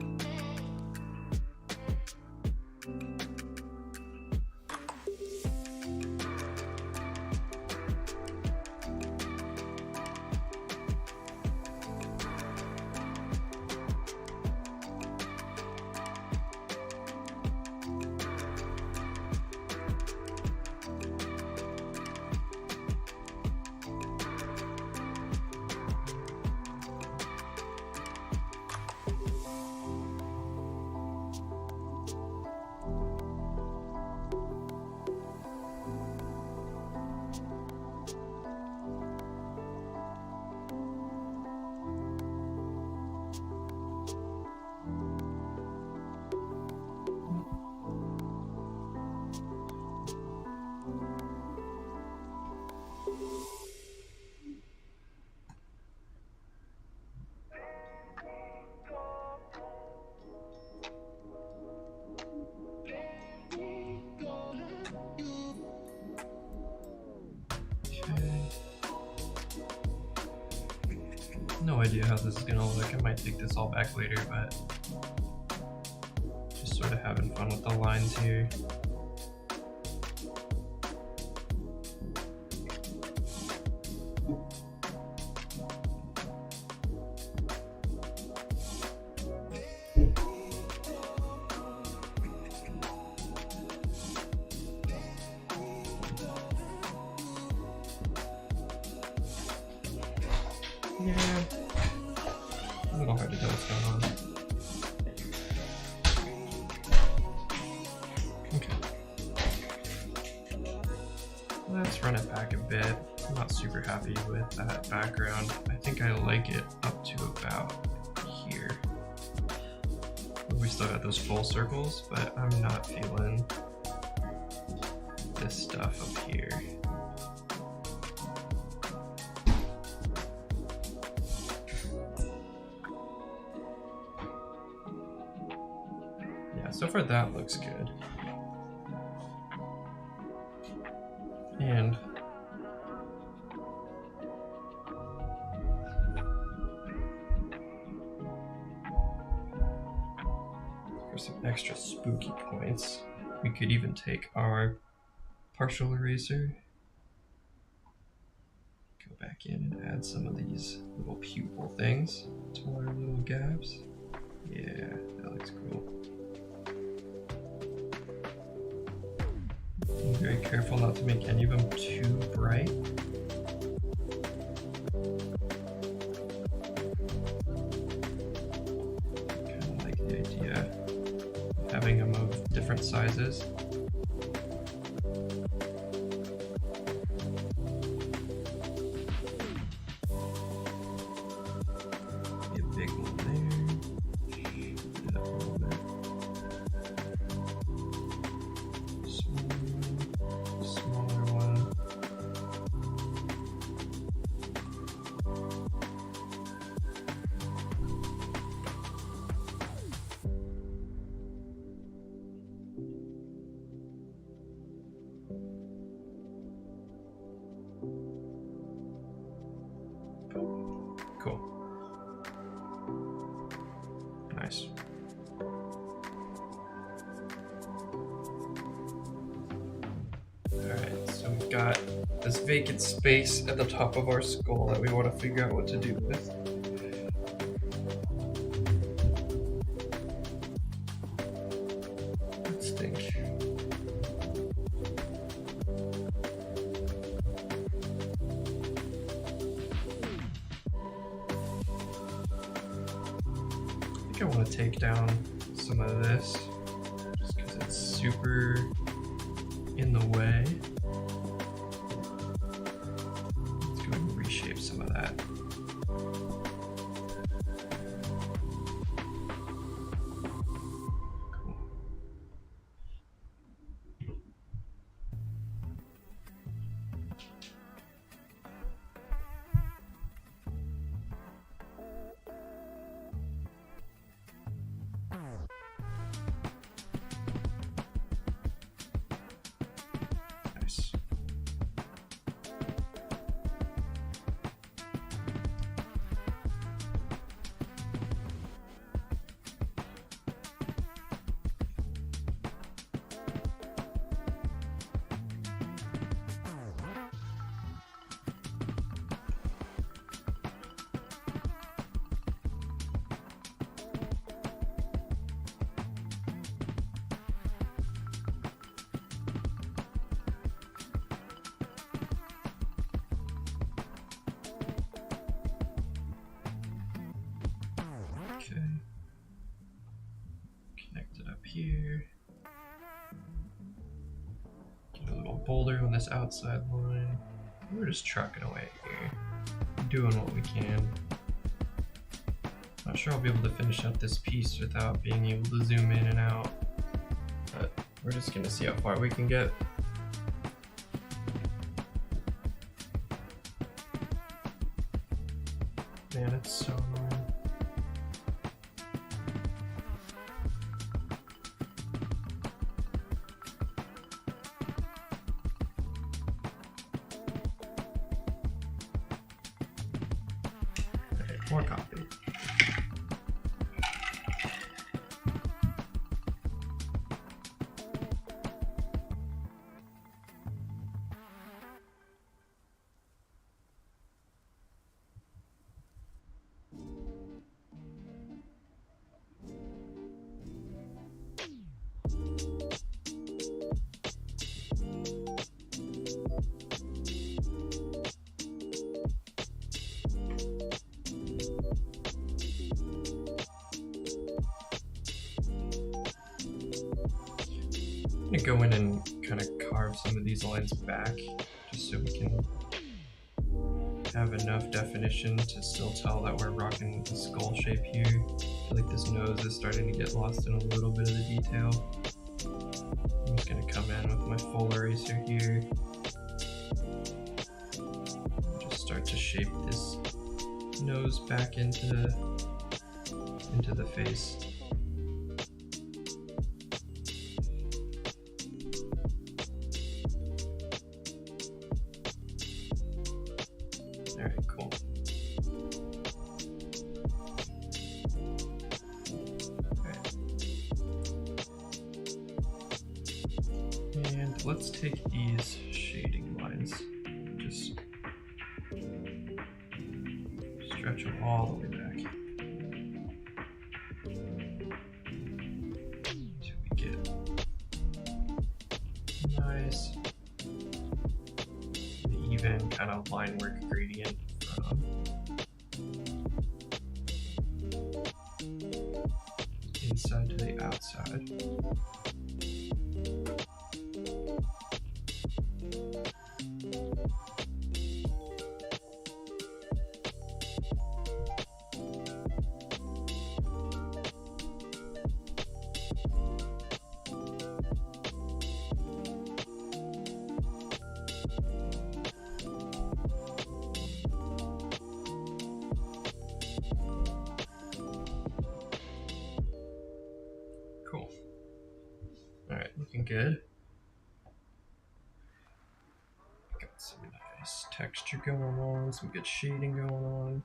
No idea how this is gonna look. I might take this all back later, but just sort of having fun with the lines here. Yeah, a little hard to tell what's going on. Okay. Let's run it back a bit. I'm not super happy with that background. I think I like it up to about here. We still got those full circles, but I'm not feeling this stuff up here. so far that looks good. And for some extra spooky points, we could even take our partial eraser, go back in and add some of these little pupil things to our little gaps. Yeah, that looks cool. Be very careful not to make any of them too bright. Kind of like the idea of having them of different sizes. Be a big one there. Put it up a little bit. Smaller one. Cool. Nice. Alright, so we've got this vacant space at the top of our skull that we want to figure out what to do with. Let's think. I want to take down some of this just because it's super in the way. Let's go and reshape some of that. Cool. Nice. Okay. Connect it up here. Get a little boulder on this outside line. We're just trucking away here, doing what we can. Not sure I'll be able to finish up this piece without being able to zoom in and out, but we're just gonna see how far we can get. Man, it's so annoying. Okay, more copy. I'm gonna go in and kind of carve some of these lines back just so we can have enough definition to still tell that we're rocking the skull shape here. I feel like this nose is starting to get lost in a little bit of the detail. I'm just gonna come in with my full eraser here. Just start to shape this nose back into the face. shading lines. Just stretch them all the way back until we get nice, even kind of line work gradient from inside to the outside. Cool. Alright, looking good. Got some nice texture going on, some good shading going on.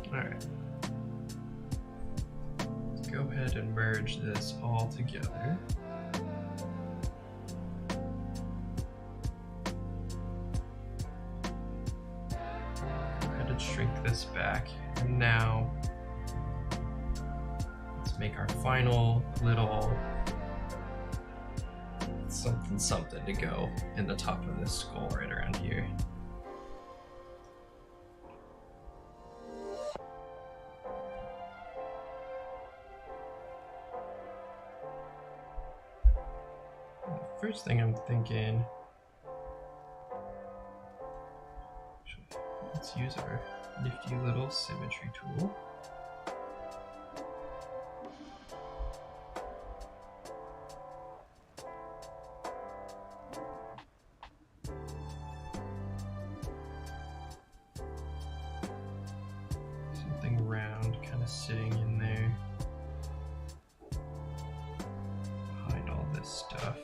Alright, let's go ahead and merge this all together. Go ahead and shrink this back, and now let's make our final little something to go in the top of this skull right around here. First thing I'm thinking, let's use our nifty little symmetry tool. Something round kind of sitting in there behind all this stuff.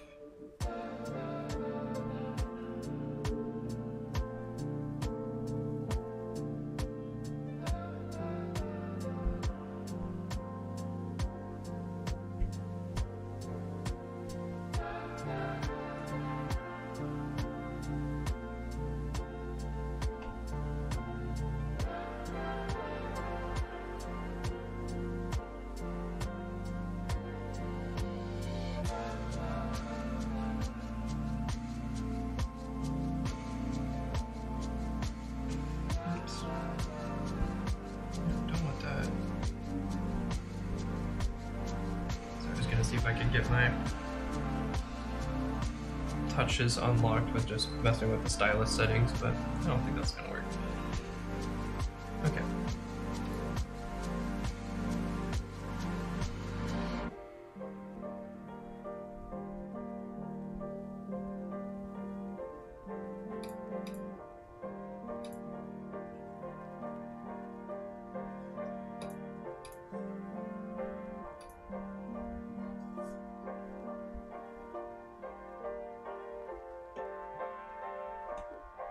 See if I can get my touches unlocked with just messing with the stylus settings, but I don't think that's gonna work. Okay.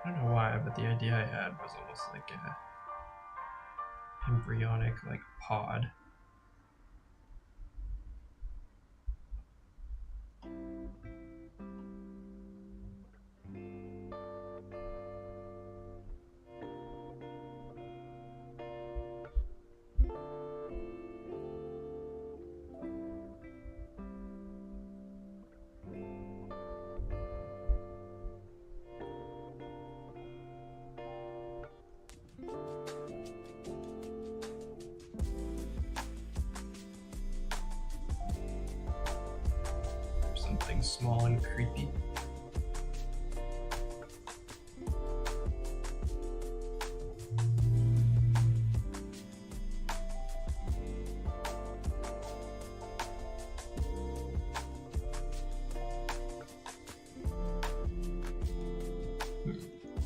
I don't know why, but the idea I had was almost like a embryonic like pod. Something small and creepy.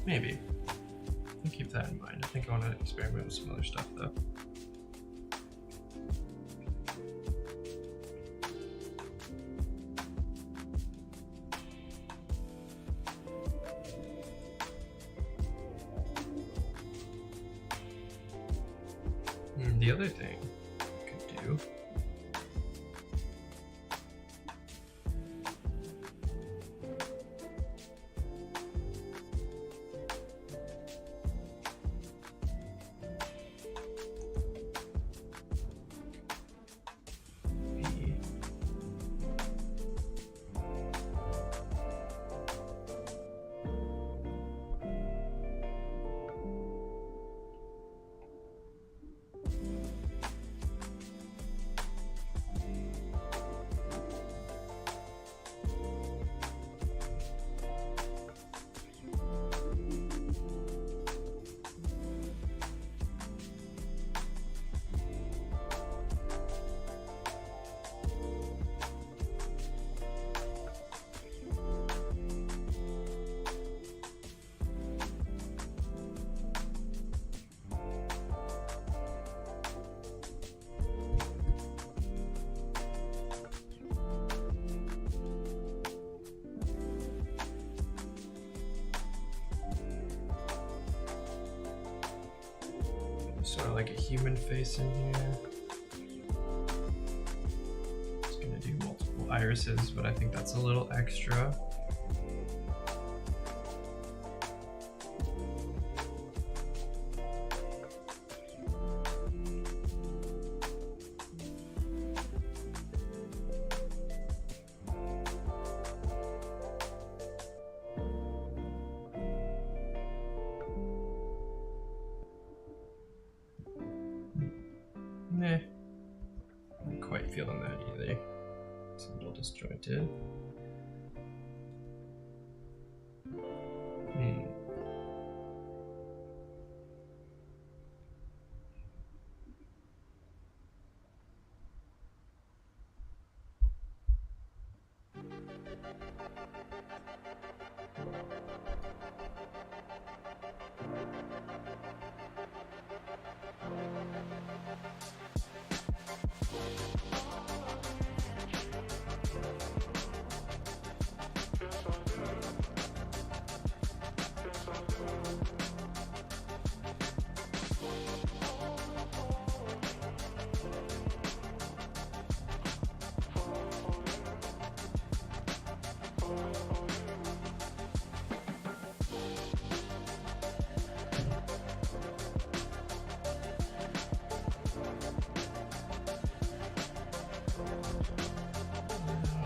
Maybe. I'll keep that in mind. I think I want to experiment with some other stuff though. The other thing I could do sort of like a human face in here. It's gonna do multiple irises, but I think that's a little extra. Nah, not quite feeling that either. It's a little disjointed.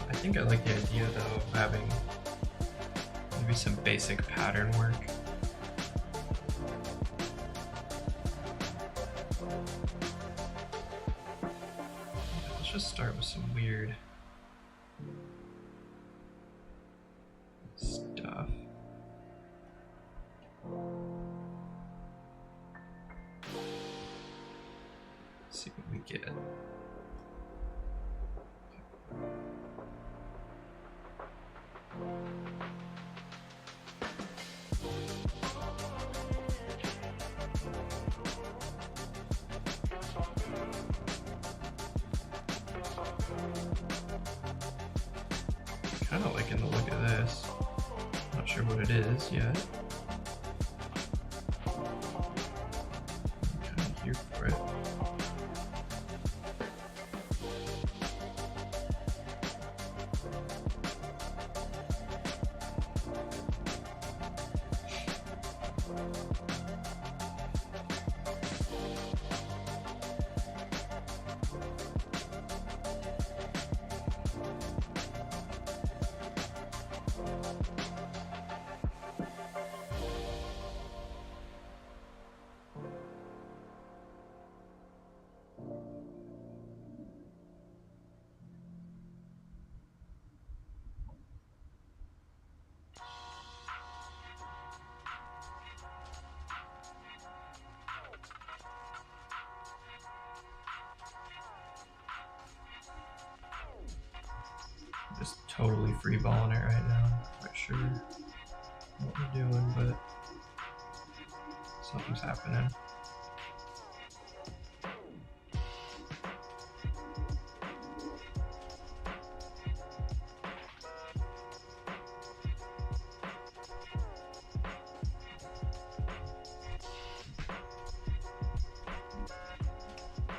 I think I like the idea though of having maybe some basic pattern work. Let's just start with some weird stuff. Let's see what we get. Kind of liking the look of this. Not sure what it is yet. I'm kind of here for it. Just totally freeballing it right now. Not quite sure what we're doing, but Something's happening.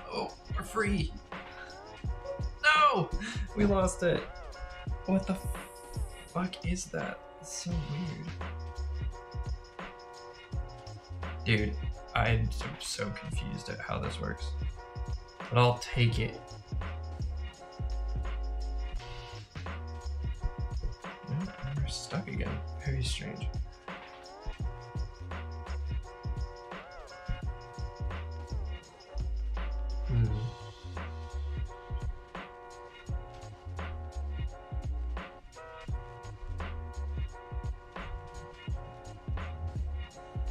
Oh, we're free. No, we lost it. What the fuck is that? It's so weird. Dude, I'm so confused at how this works. But I'll take it. No, we're stuck again. Very strange.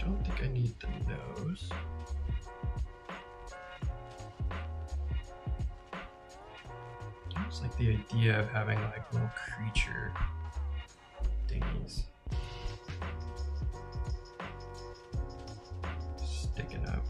Don't think I need the nose. I just like the idea of having like little creature thingies sticking up.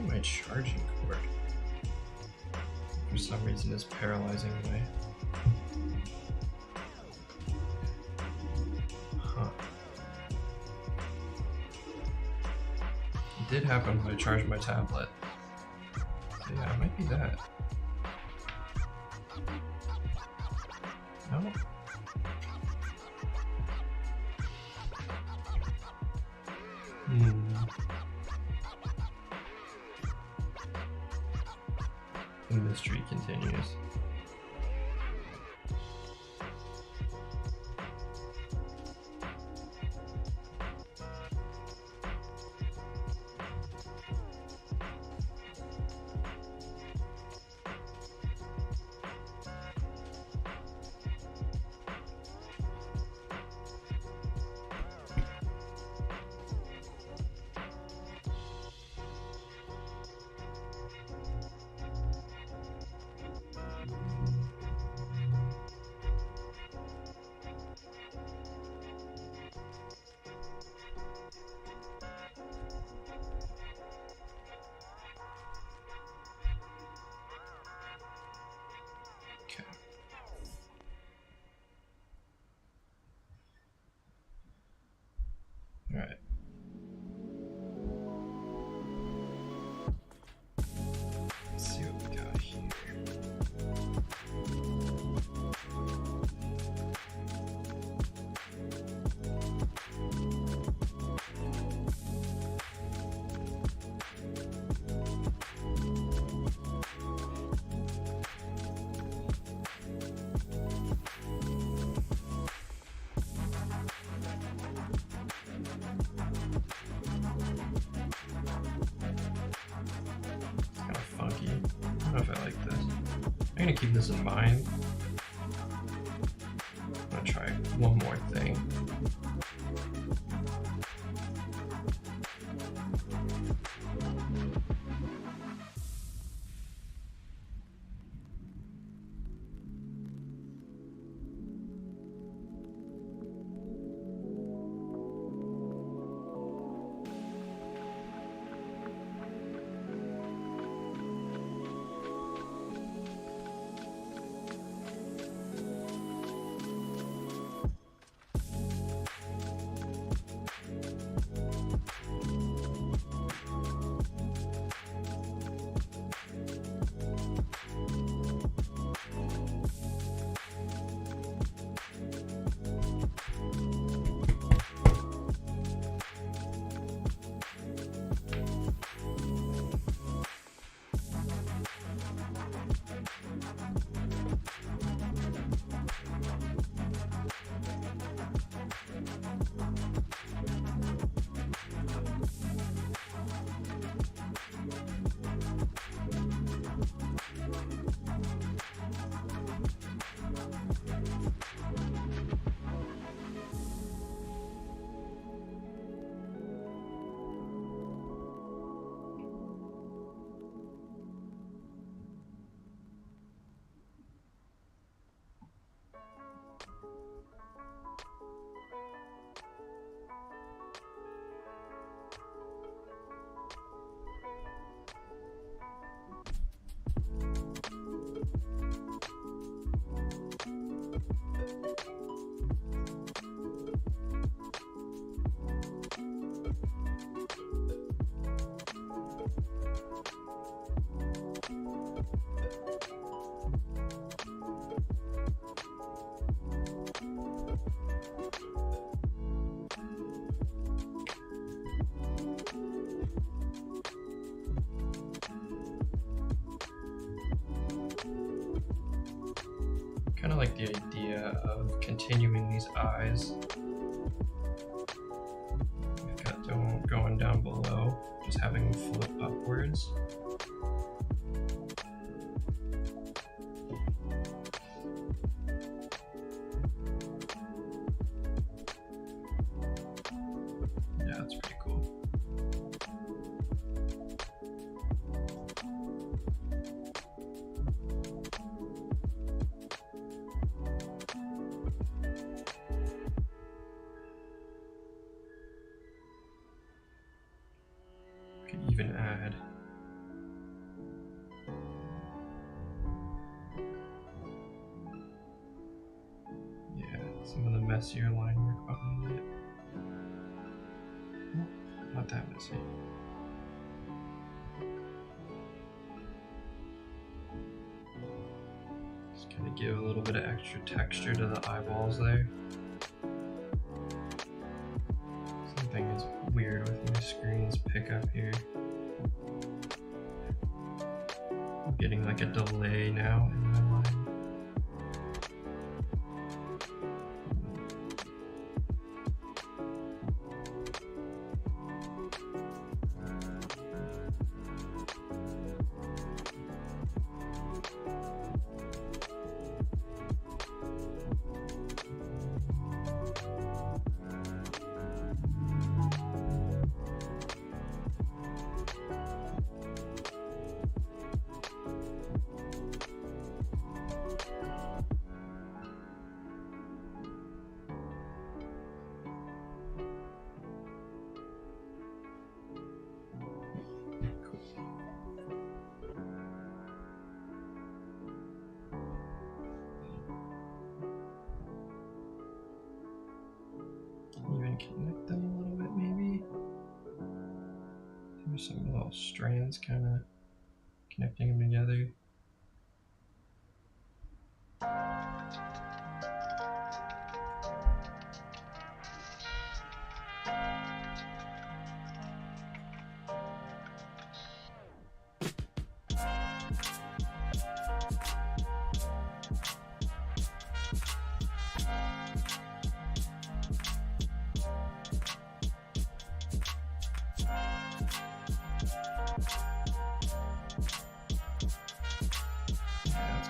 My charging cord for some reason is paralyzing me. Huh. It did happen when I charged my tablet. So yeah, it might be that. No. The mystery continues. Okay. All right. Let's see what we got here. Funky. I don't know if I like this. I'm gonna keep this in mind. I'm gonna try one more thing. kind of like the idea of continuing these eyes. We've got them going down below, just having them float upwards. Yeah, that's pretty cool. Could even add some of the messier line work behind it. Oh, not that messy. Just kind of give a little bit of extra texture to the eyeballs there. Something is weird with my screen's pickup here. I'm getting like a delay now in my line. Even connect them a little bit, maybe. There's some little strands kind of connecting them together.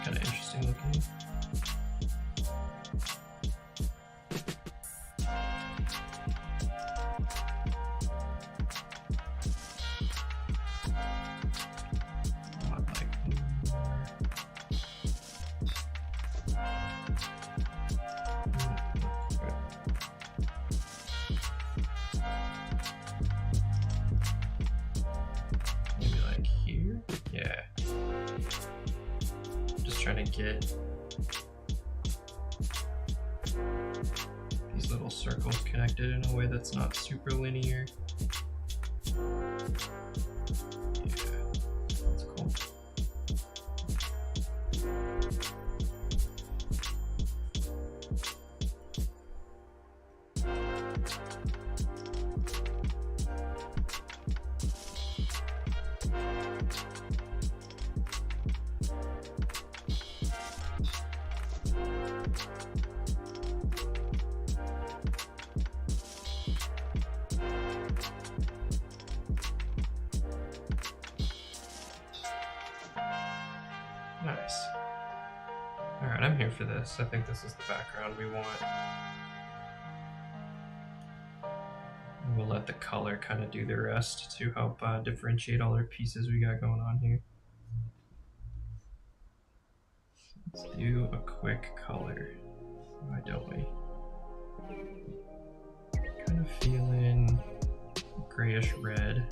Kind of interesting looking. Maybe like here? Yeah. Trying to get these little circles connected in a way that's not super linear. Yeah, that's cool. Nice. Alright, I'm here for this. I think this is the background we want. We'll let the color kind of do the rest to help differentiate all our pieces we got going on here. Let's do a quick color. Why don't we? Kind of feeling grayish red.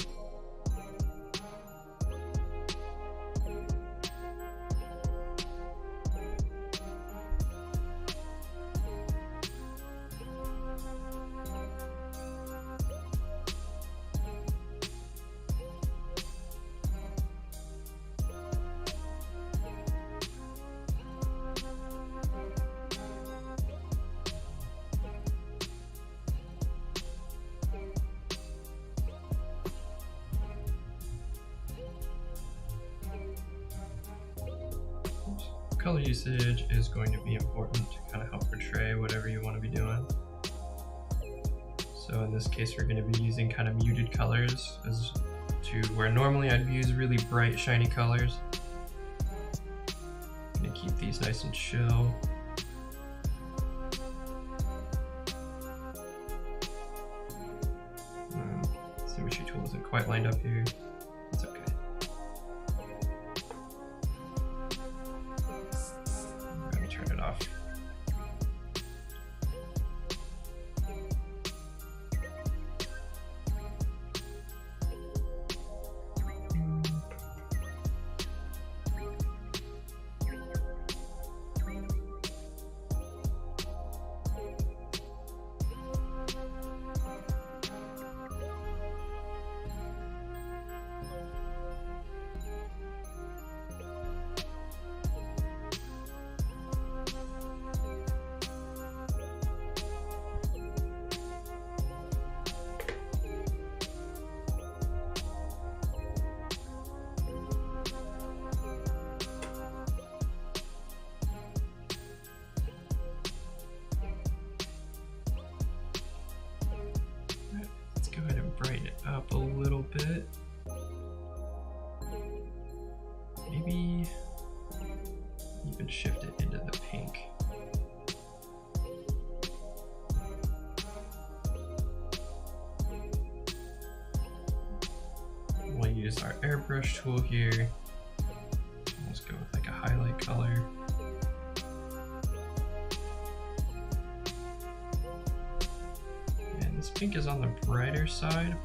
color usage is going to be important to kind of help portray whatever you want to be doing. So in this case, we're going to be using kind of muted colors as to where normally I'd use really bright, shiny colors. I'm going to keep these nice and chill. Symmetry tool isn't quite lined up here. It's okay. I'm going to turn it off. Go ahead and brighten it up a little bit. Maybe even shift it into the pink. We'll use our airbrush tool here. Let's go with like a highlight color. This pink is on the brighter side,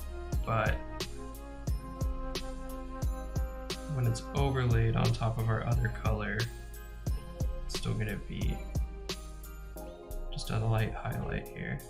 but when it's overlaid on top of our other color, it's still going to be just a light highlight here.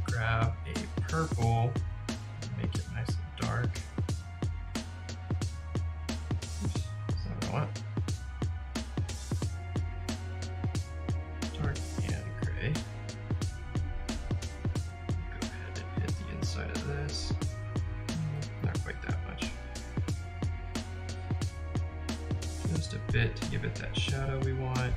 Grab a purple, make it nice and dark. Oops, that's not what I want. Dark and gray. Go ahead and hit the inside of this. Not quite that much. Just a bit to give it that shadow we want.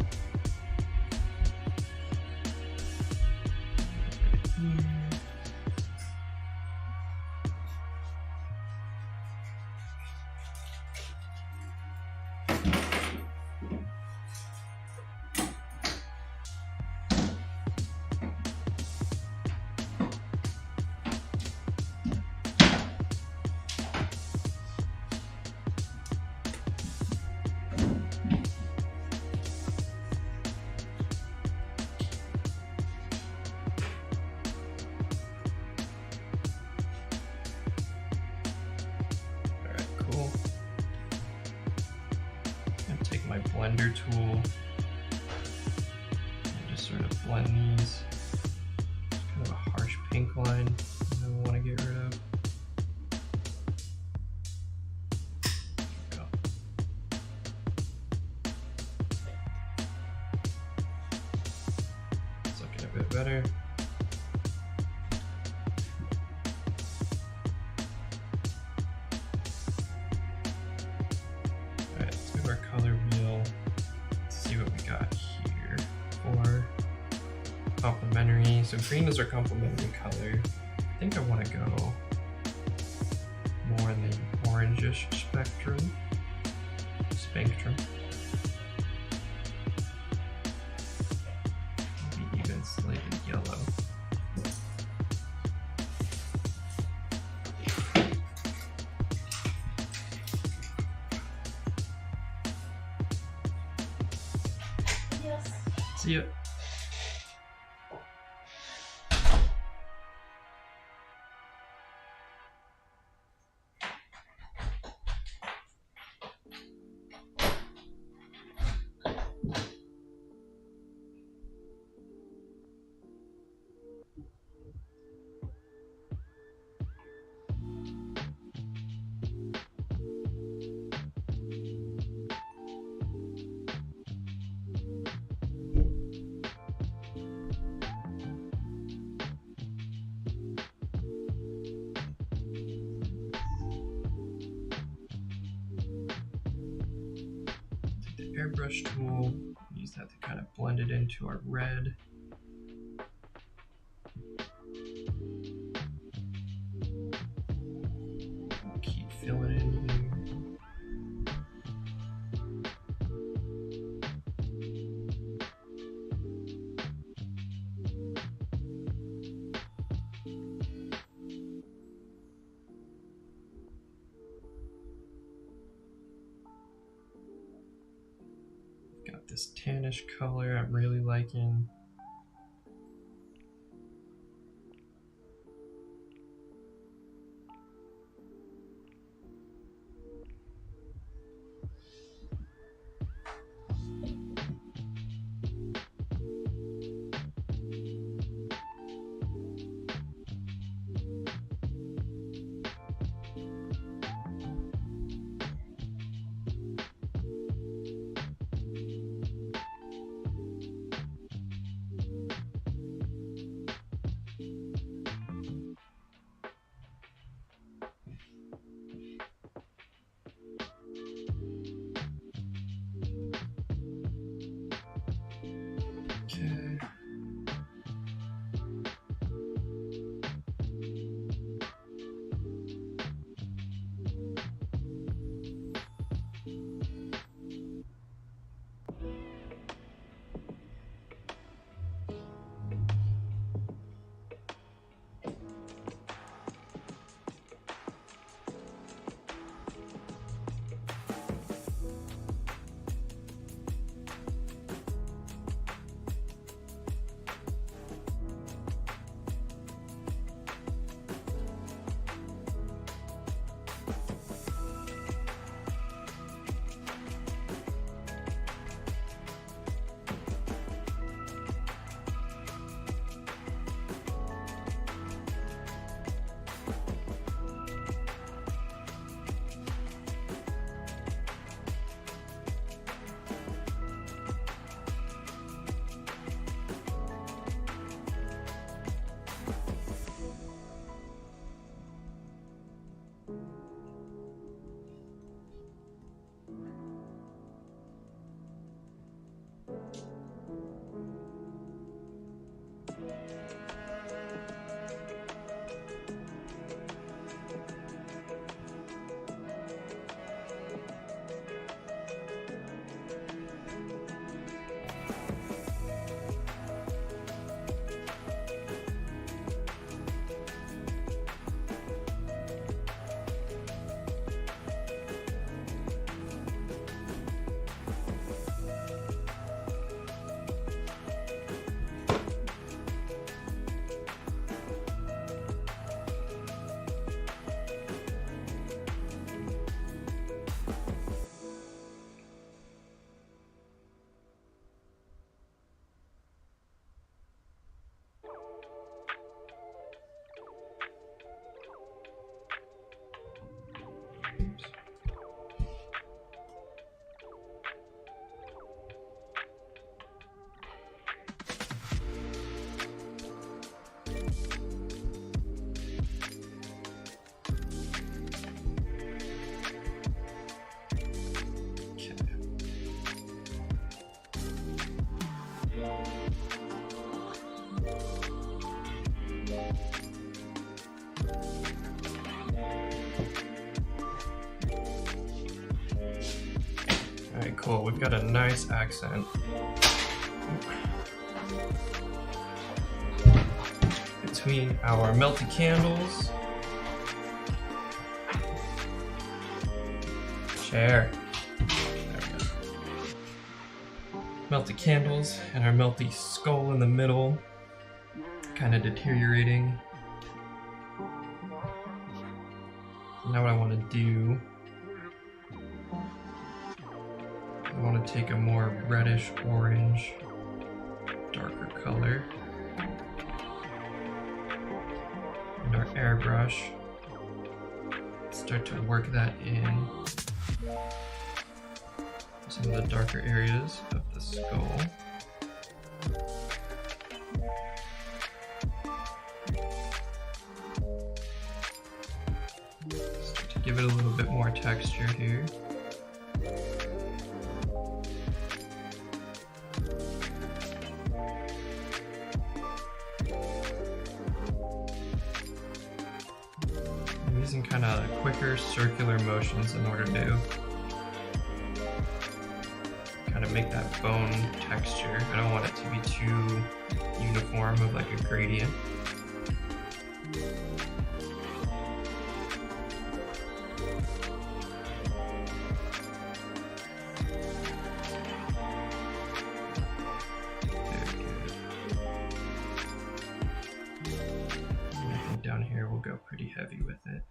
My blender tool and just sort of blend these. It's kind of a harsh pink line that I want to get rid of. There we go. It's looking a bit better. Complementary. So green is our complementary color. I think I want to go more in the orangish spectrum. Maybe even slightly yellow. Yes. See ya. airbrush tool, use that to kind of blend it into our red. Keep filling it in here. Got this tannish color I'm really liking. Okay. Alright, cool. We've got a nice accent between our melty candles. Share. There we go. Melty candles and our melty skull in the middle, kind of deteriorating. Now what I want to do, I want to take a more reddish orange, darker color, and our airbrush, start to work that in some of the darker areas of the skull. Start to give it a little bit more texture here. quicker circular motions in order to kind of make that bone texture. I don't want it to be too uniform of like a gradient. Down here we'll go pretty heavy with it.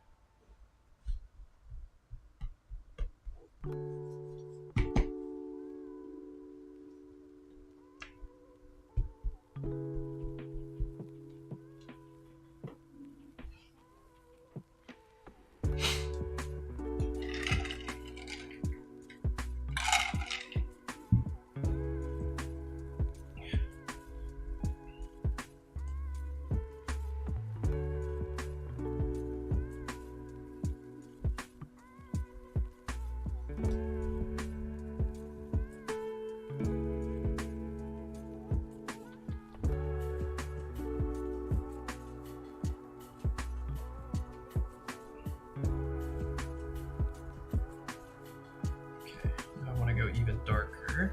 Go even darker.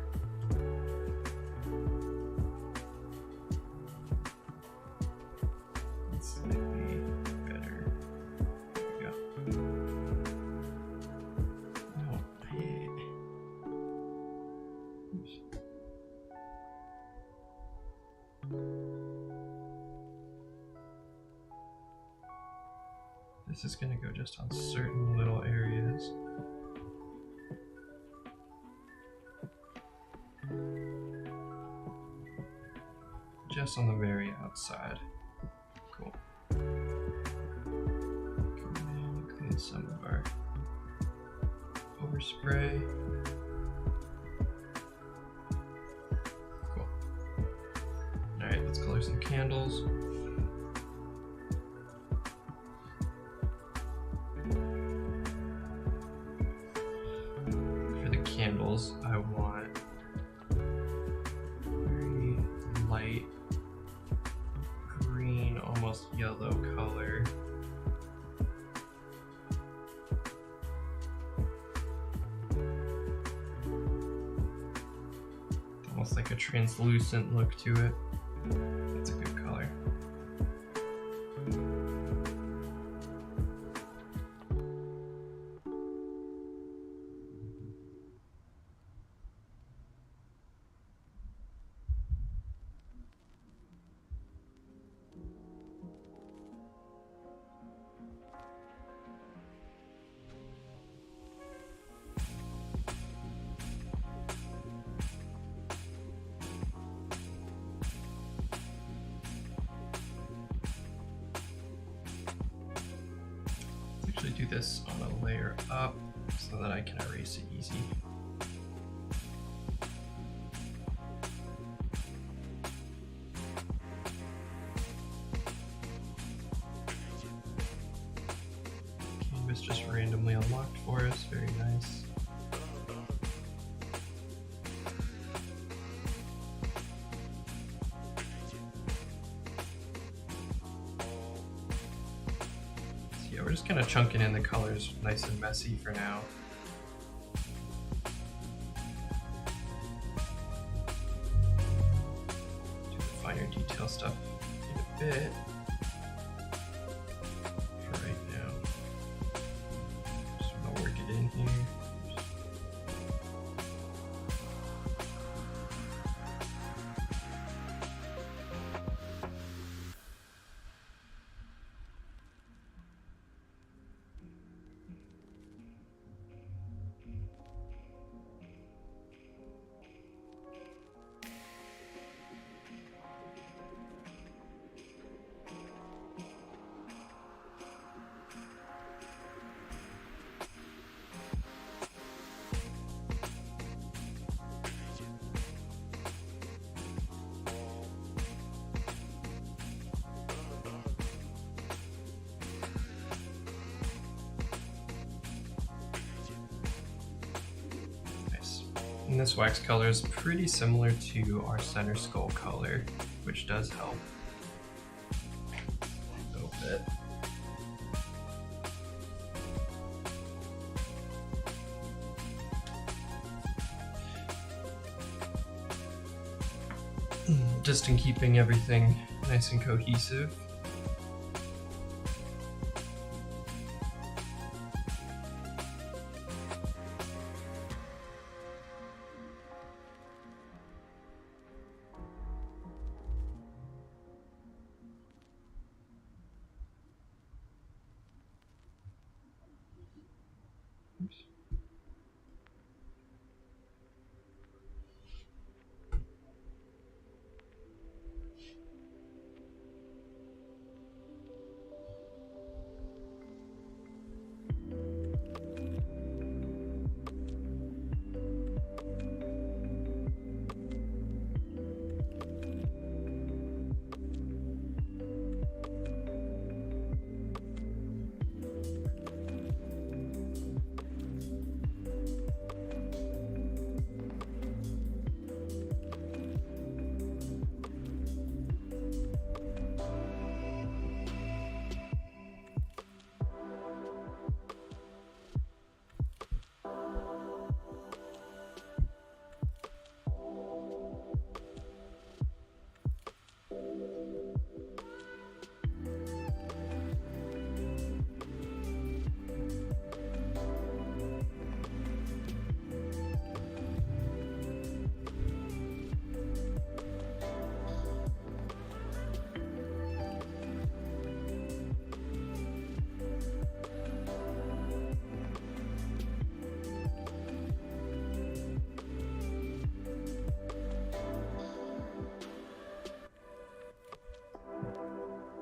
That's slightly better. There we go. Oh, oops. This is going to go just on certain little areas. Just on the very outside. Cool. Go in and clean some of our overspray. Cool. Alright, let's color some candles. For the candles, I want very light green, almost yellow color. Almost like a translucent look to it. That's a good color. Do this on a layer up so that I can erase it easy. Canvas just randomly unlocked for us, very nice. We're just kind of chunking in the colors nice and messy for now. Do the finer detail stuff in a bit. For right now, just want to work it in here. And this wax color is pretty similar to our center skull color, which does help a little bit. just in keeping everything nice and cohesive. Oops.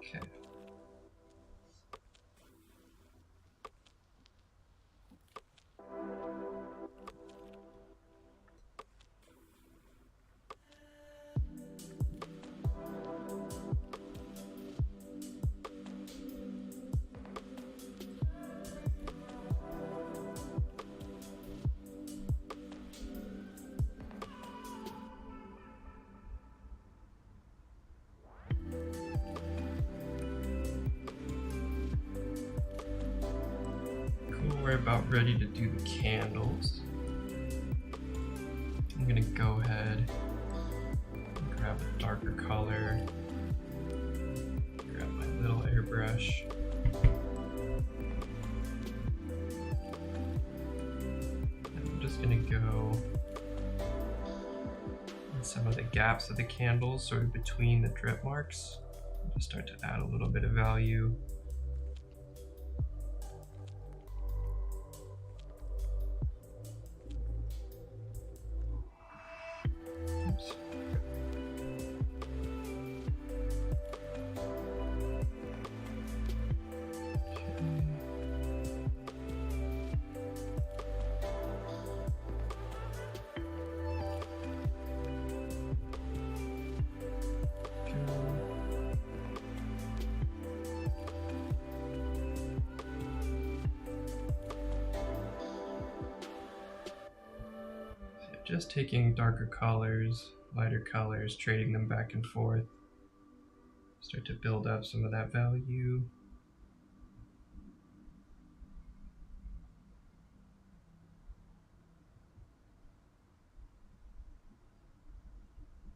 Okay. We're about ready to do the candles. I'm gonna go ahead and grab a darker color, grab my little airbrush, and I'm just gonna go in some of the gaps of the candles, sort of between the drip marks, and just start to add a little bit of value. Just taking darker colors, lighter colors, trading them back and forth. Start to build up some of that value.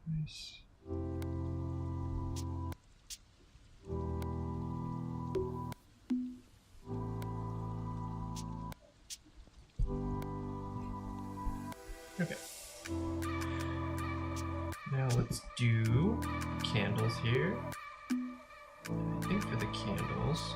Nice. Okay. Now let's do candles here. I think for the candles,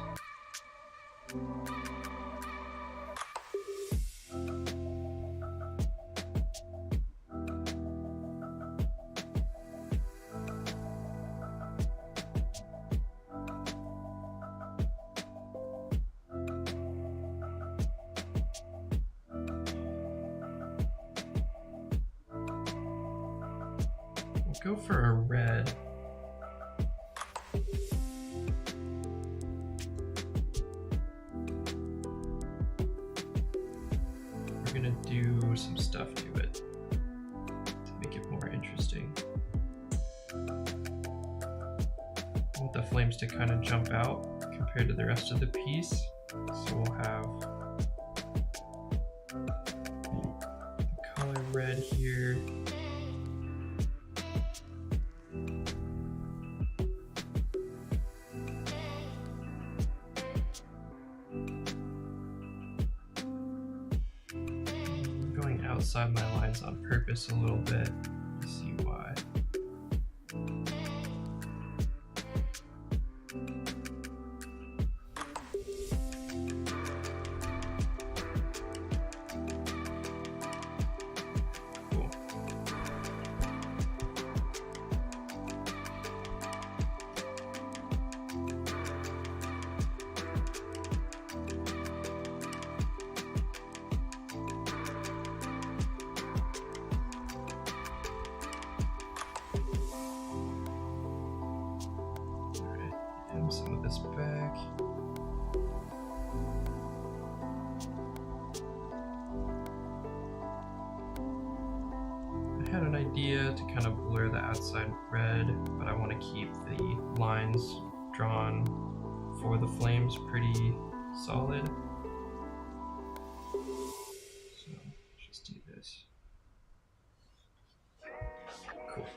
we'll go for a red. We're gonna do some stuff to it to make it more interesting. I want the flames to kind of jump out compared to the rest of the piece. So we'll have the color red here. outside my lines on purpose a little bit. Let's see why. Cool. Some of this back. I had an idea to kind of blur the outside red, but I want to keep the lines drawn for the flames pretty solid. So let's just do this. Cool.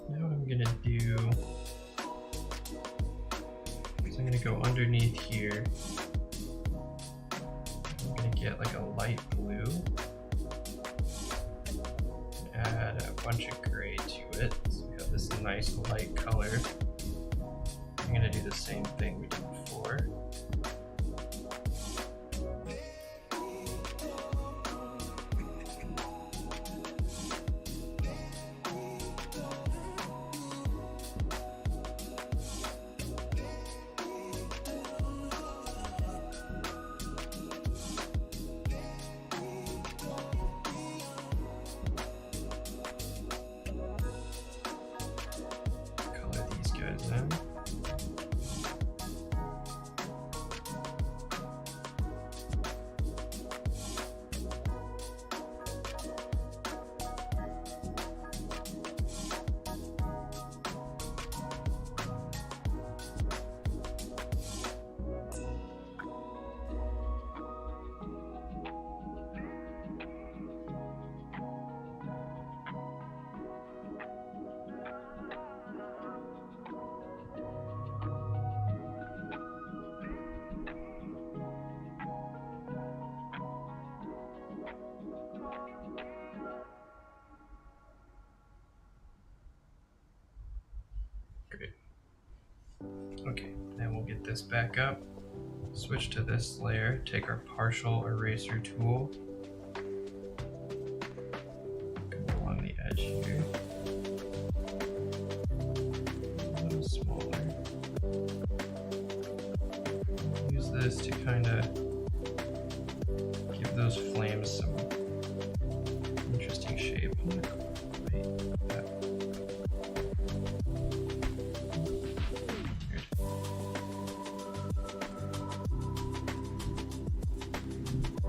Now what I'm gonna do is I'm gonna go underneath here. I'm gonna get like a light blue and add a bunch of gray to it. So we got this nice light color. I'm gonna do the same thing we did before. Then. Great. Okay, then we'll get this back up, switch to this layer, take our partial eraser tool, go along the edge here, a little smaller. Use this to kind of give those flames some interesting shape.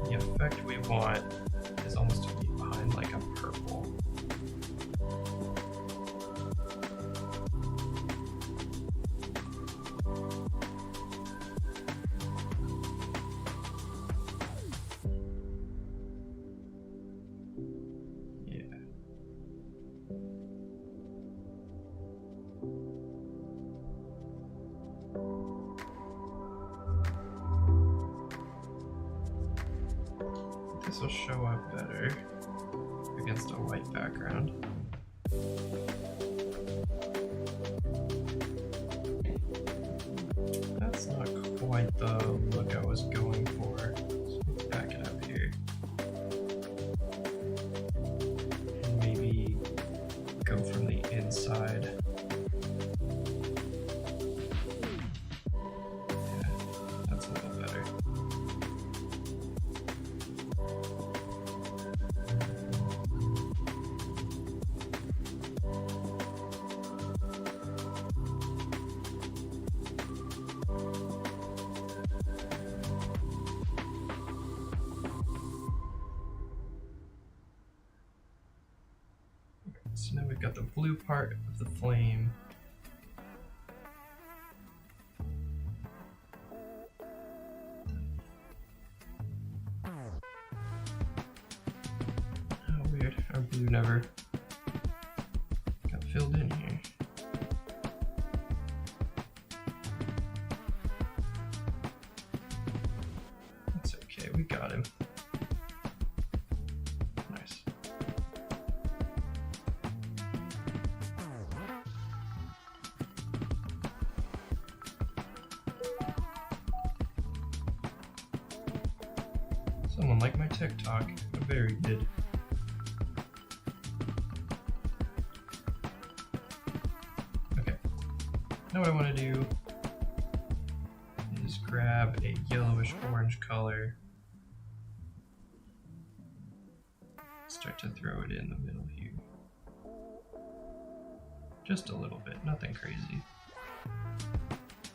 The effect we want is almost to be behind like a purple. Yeah. This will show up better against a white background. That's not quite the look I was going for. So let's back it up here. And maybe go from the inside. Yeah, that's a little better. So now we've got the blue part of the flame. Oh, weird. Our blue never got filled in here. got him. Nice. Someone liked my TikTok. Very good. Okay. Now what I want to do is grab a yellowish orange color. Start to throw it in the middle here. Just a little bit, nothing crazy.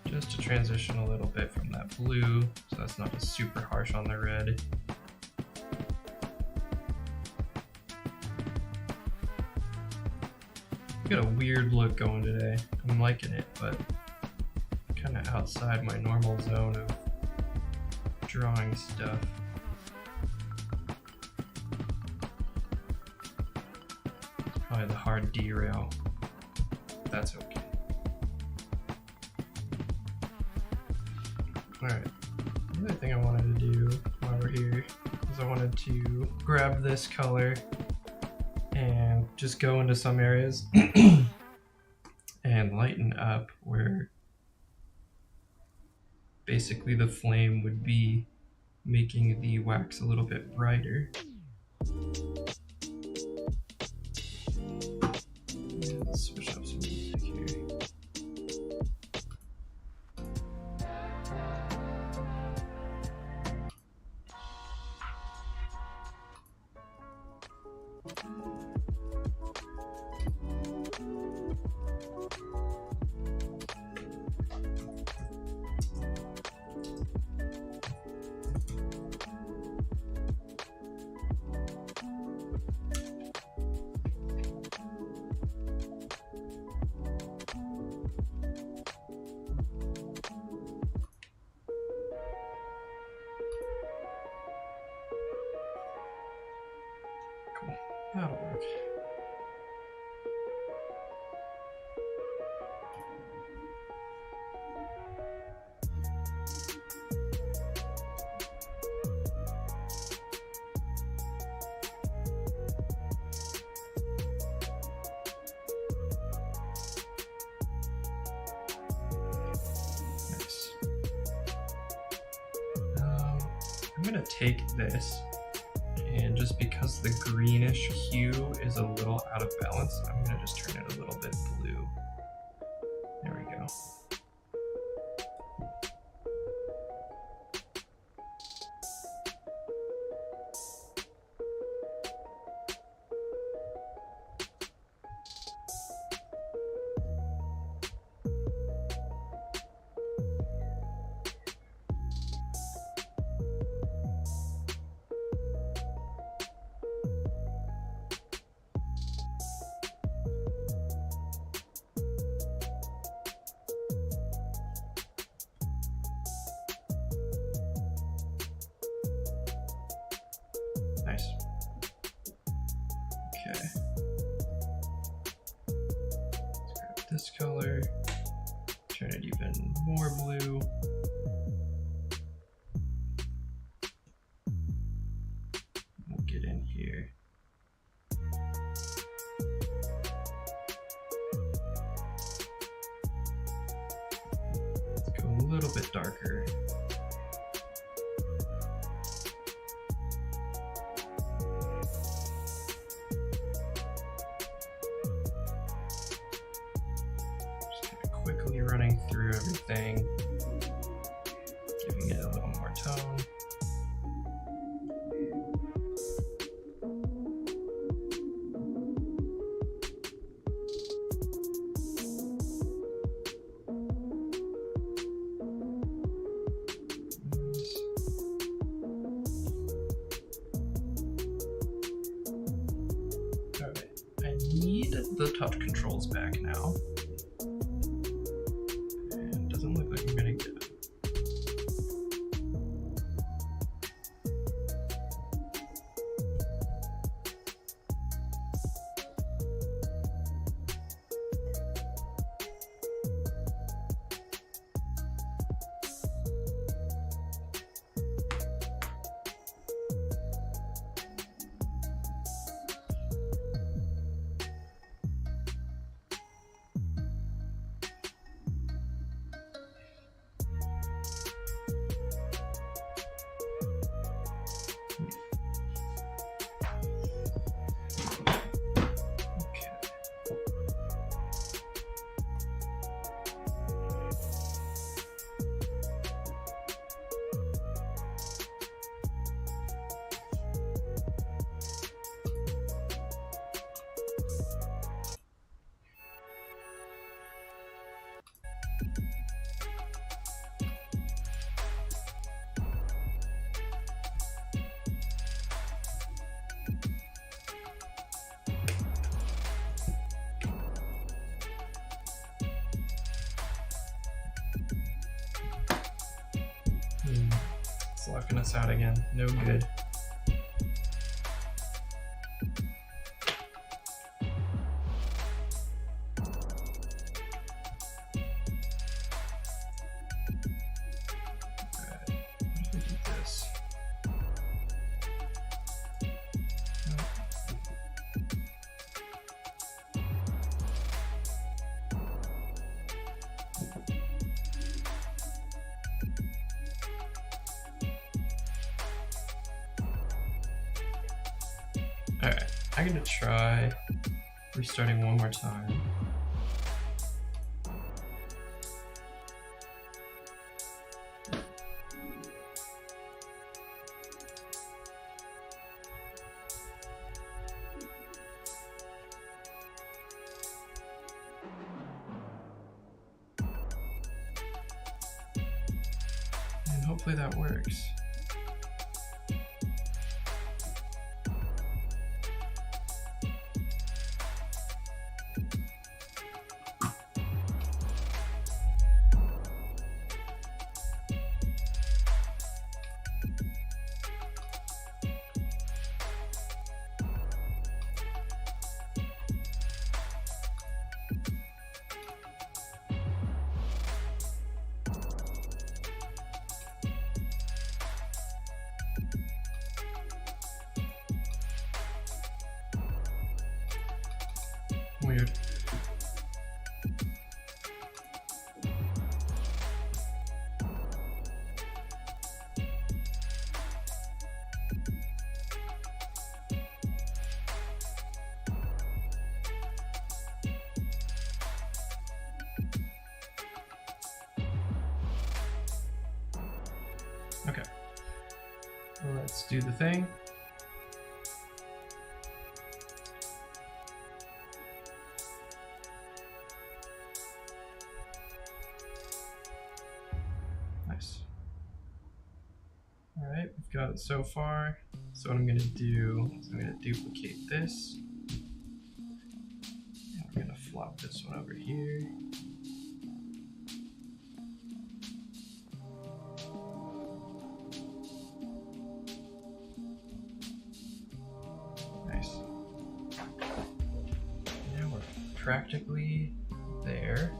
Just to transition a little bit from that blue, so that's not as super harsh on the red. Got a weird look going today. I'm liking it, but kind of outside my normal zone of drawing stuff. It's probably the hard derail. That's okay. Alright, the other thing I wanted to do while we're here is I wanted to grab this color and just go into some areas and lighten up where basically the flame would be making the wax a little bit brighter. Let's switch up some music here. Cool, that'll work. Nice. I'm gonna take this, and just because the greenish hue is a little out of balance, I'm gonna just turn it a little bit blue. There we go. Nice. Okay. Let's grab this color, turn it even more blue. We'll get in here. Let's go a little bit darker. Quickly running through everything, giving it a little more tone. Alright, I need the touch controls back now. Doesn't look like I'm gonna get it. It's locking us out again. No good. Alright, I'm gonna try restarting one more time. And hopefully that works. Weird. Okay. Let's do the thing. Nice. All right, we've got it so far. So what I'm gonna do is I'm gonna duplicate this. And we're gonna flop this one over here. Nice. Now we're practically there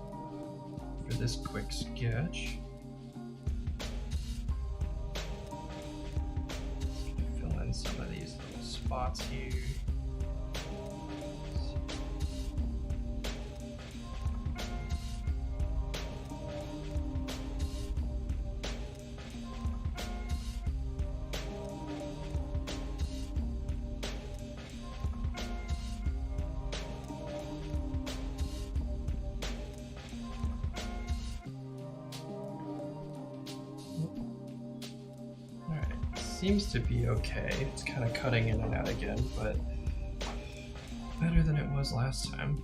for this quick sketch. Fill in some of these little spots here. Seems to be okay. It's kind of cutting in and out again, but better than it was last time.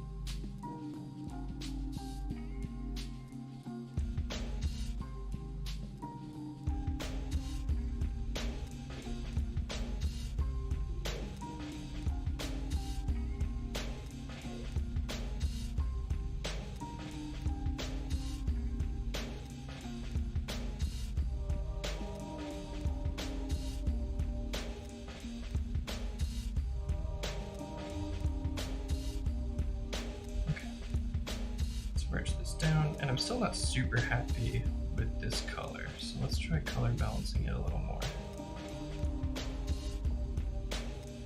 Merge this down, and I'm still not super happy with this color, so let's try color balancing it a little more.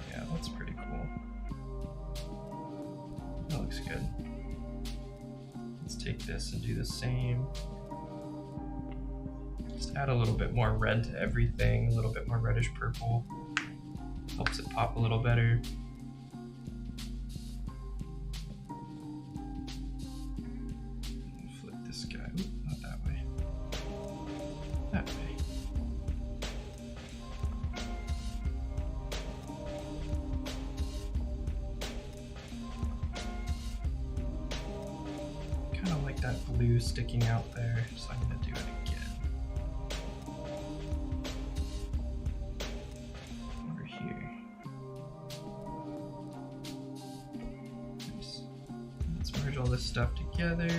Yeah, that's pretty cool. That looks good. Let's take this and do the same. Just add a little bit more red to everything, a little bit more reddish purple. Helps it pop a little better. That blue sticking out there, so I'm going to do it again. Over here. Nice. Let's merge all this stuff together.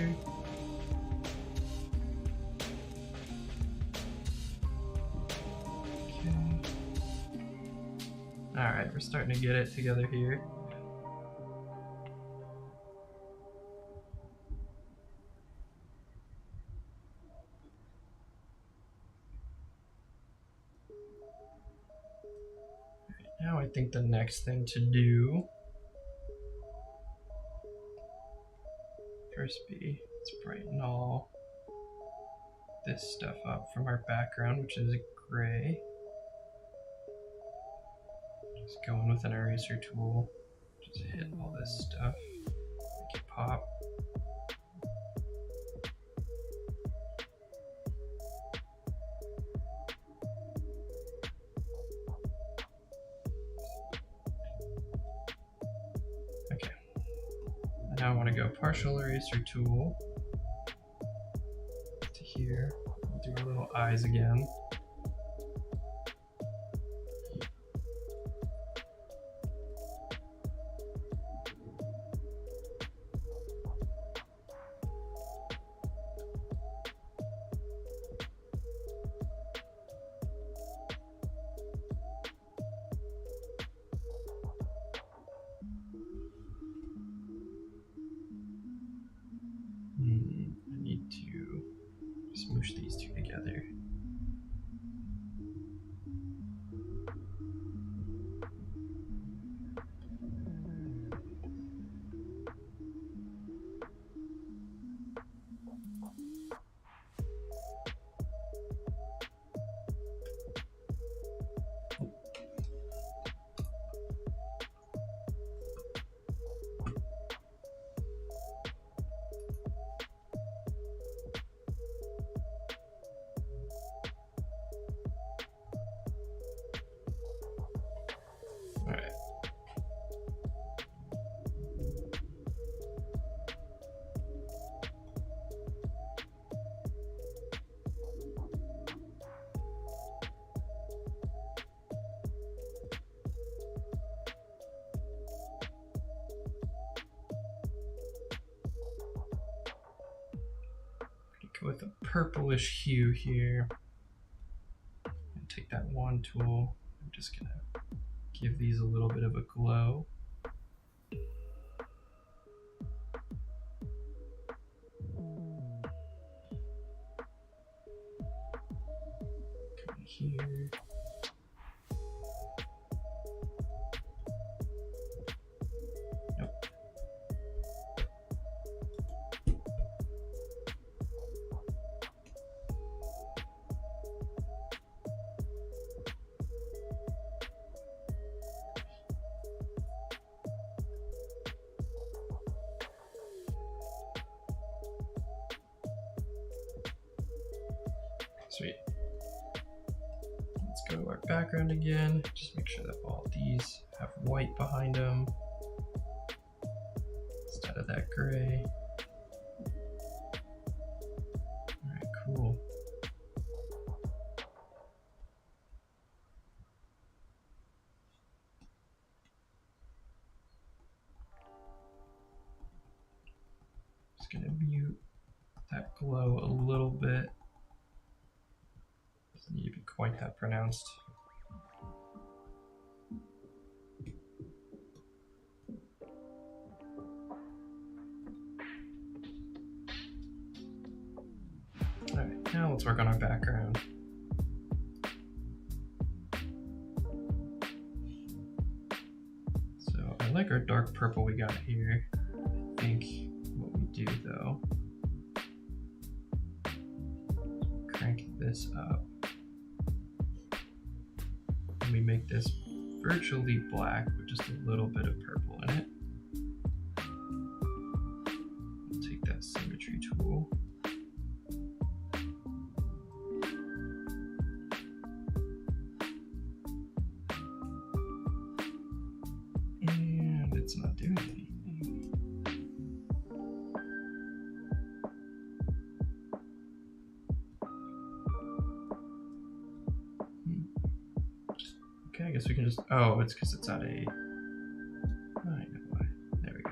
Alright, we're starting to get it together here. Now I think the next thing to do, first be, let's brighten all this stuff up from our background, which is gray. Just go in with an eraser tool, just hit all this stuff, make it pop. Okay, now I want to go partial eraser tool to here, we'll do our little eyes again. I need to smoosh these two together. Alright. Go with a purplish hue here. And take that wand tool. I'm just gonna give these a little bit of a glow. Come here. Nope. Sweet. Let's go to our background again. Just make sure that all these have white behind them instead of that gray. All right, cool. Just gonna mute that glow a little bit. Doesn't need to be quite that pronounced. Alright, now let's work on our background. So I like our dark purple we got here. I think what we do though, crank this up. And we make this virtually black with just a little bit of purple in it. We'll take that symmetry tool. And it's not doing anything. Okay, I guess we can just, oh, it's because it's at a, I know why. There we go.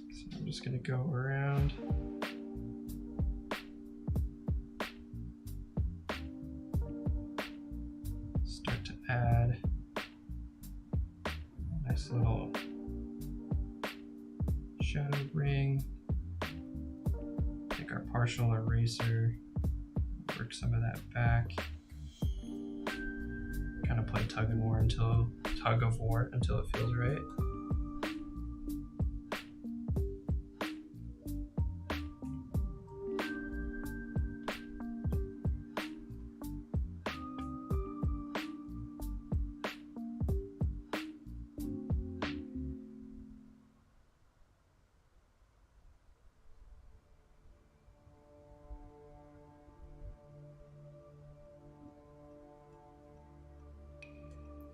So I'm just gonna go around. shadow ring. Take our partial eraser, work some of that back. Kind of play tug of war until it feels right.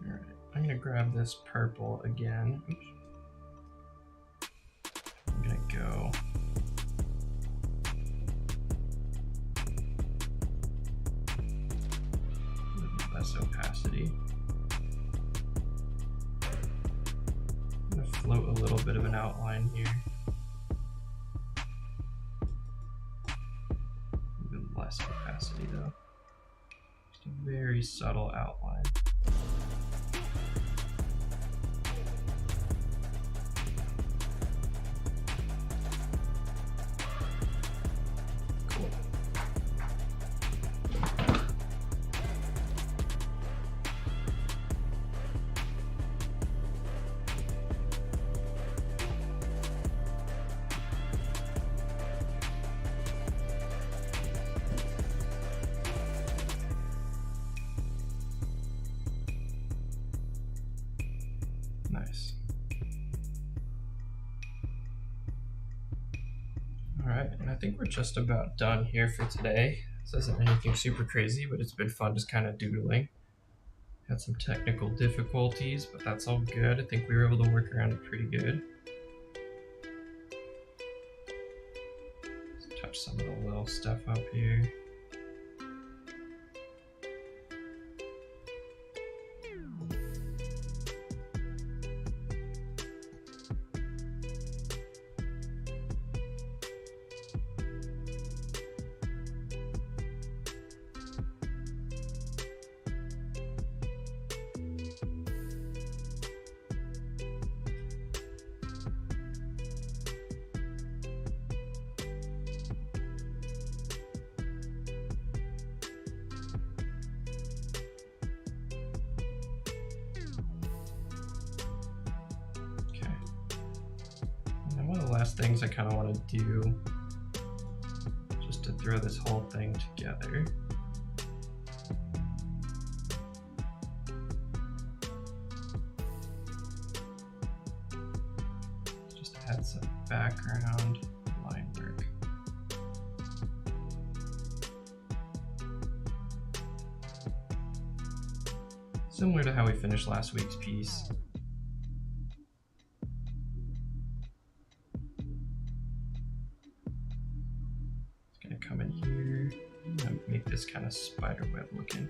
Alright, I'm gonna grab this purple again. Oops. I'm gonna go a little less opacity. I'm gonna float a little bit of an outline here. Even less opacity though. Just a very subtle outline. Nice. All right, and I think we're just about done here for today. This isn't anything super crazy, but it's been fun just kind of doodling. Had some technical difficulties, but that's all good. I think we were able to work around it pretty good. Let's touch some of the little stuff up here. One of the last things I kind of want to do, just to throw this whole thing together, just add some background line work. Similar to how we finished last week's piece. Come in here and make this kind of spider web looking.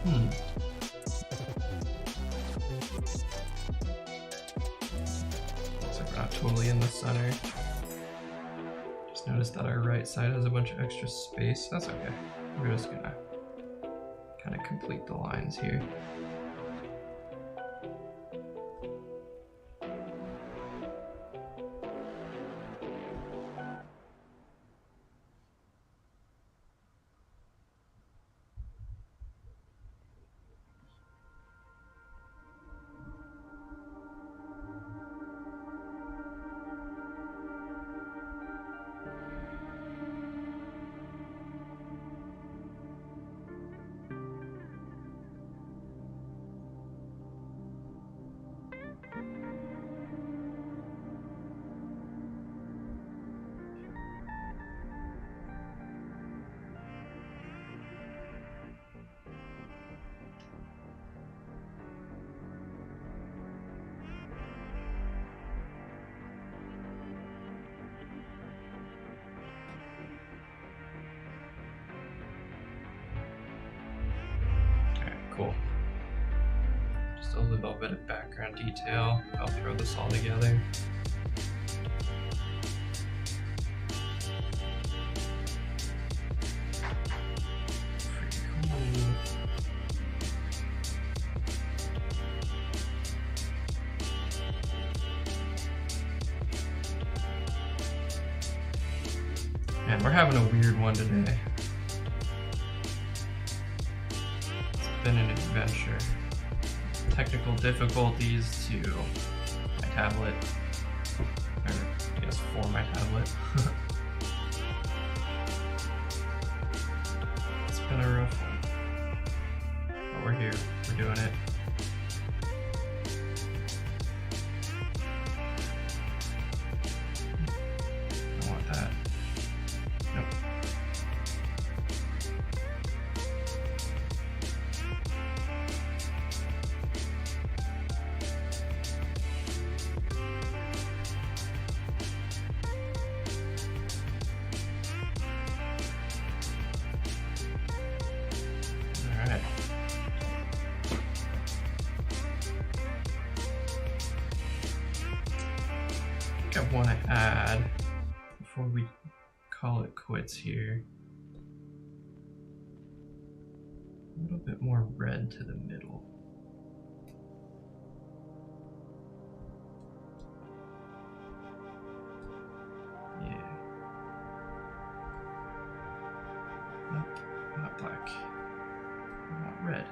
So we're not totally in the center. Just noticed that our right side has a bunch of extra space. That's okay. We're just gonna kind of complete the lines here. Cool. Just a little bit of background detail. I'll throw this all together. Pretty cool. Man, we're having a weird one today. Been an adventure. Technical difficulties to my tablet, or I guess for my tablet. It's been a rough one, but we're here, we're doing it. I want that. Nope. Alright. I think I want to add, before we call it quits here, a little bit more red to the middle. Yeah. Nope, not black. I want red.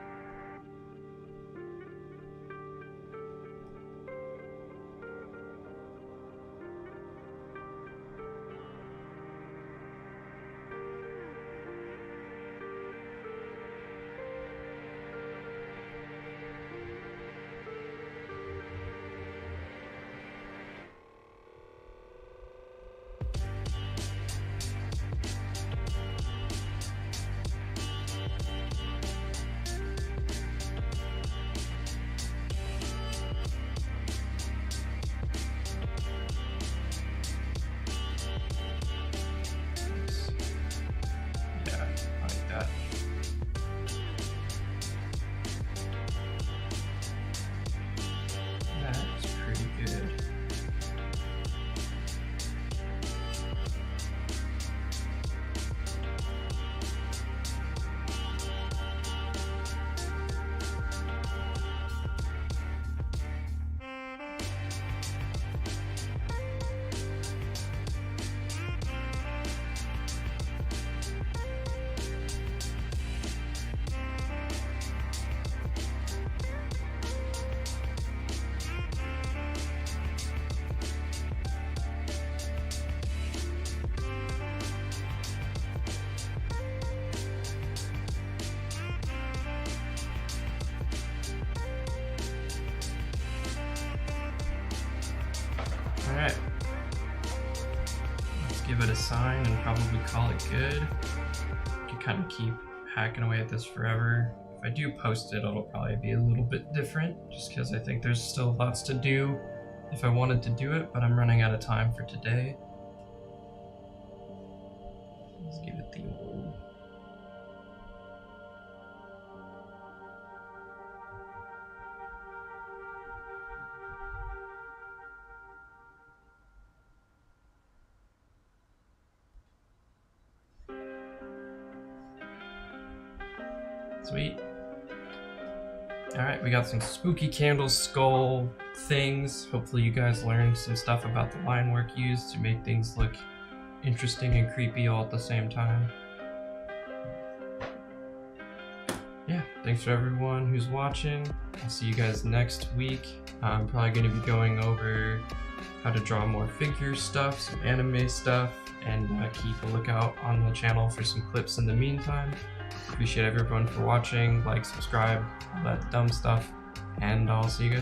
Alright. Let's give it a sign and probably call it good. You can kind of keep hacking away at this forever. If I do post it, it'll probably be a little bit different, just because I think there's still lots to do if I wanted to do it, but I'm running out of time for today. Let's give it the old Sweet. Alright, we got some spooky candle skull things. Hopefully you guys learned some stuff about the line work used to make things look interesting and creepy all at the same time. Yeah, thanks for everyone who's watching. I'll see you guys next week. I'm probably going to be going over how to draw more figure stuff, some anime stuff, and keep a lookout on the channel for some clips in the meantime. Appreciate everyone for watching, like, subscribe, all that dumb stuff, and I'll see you guys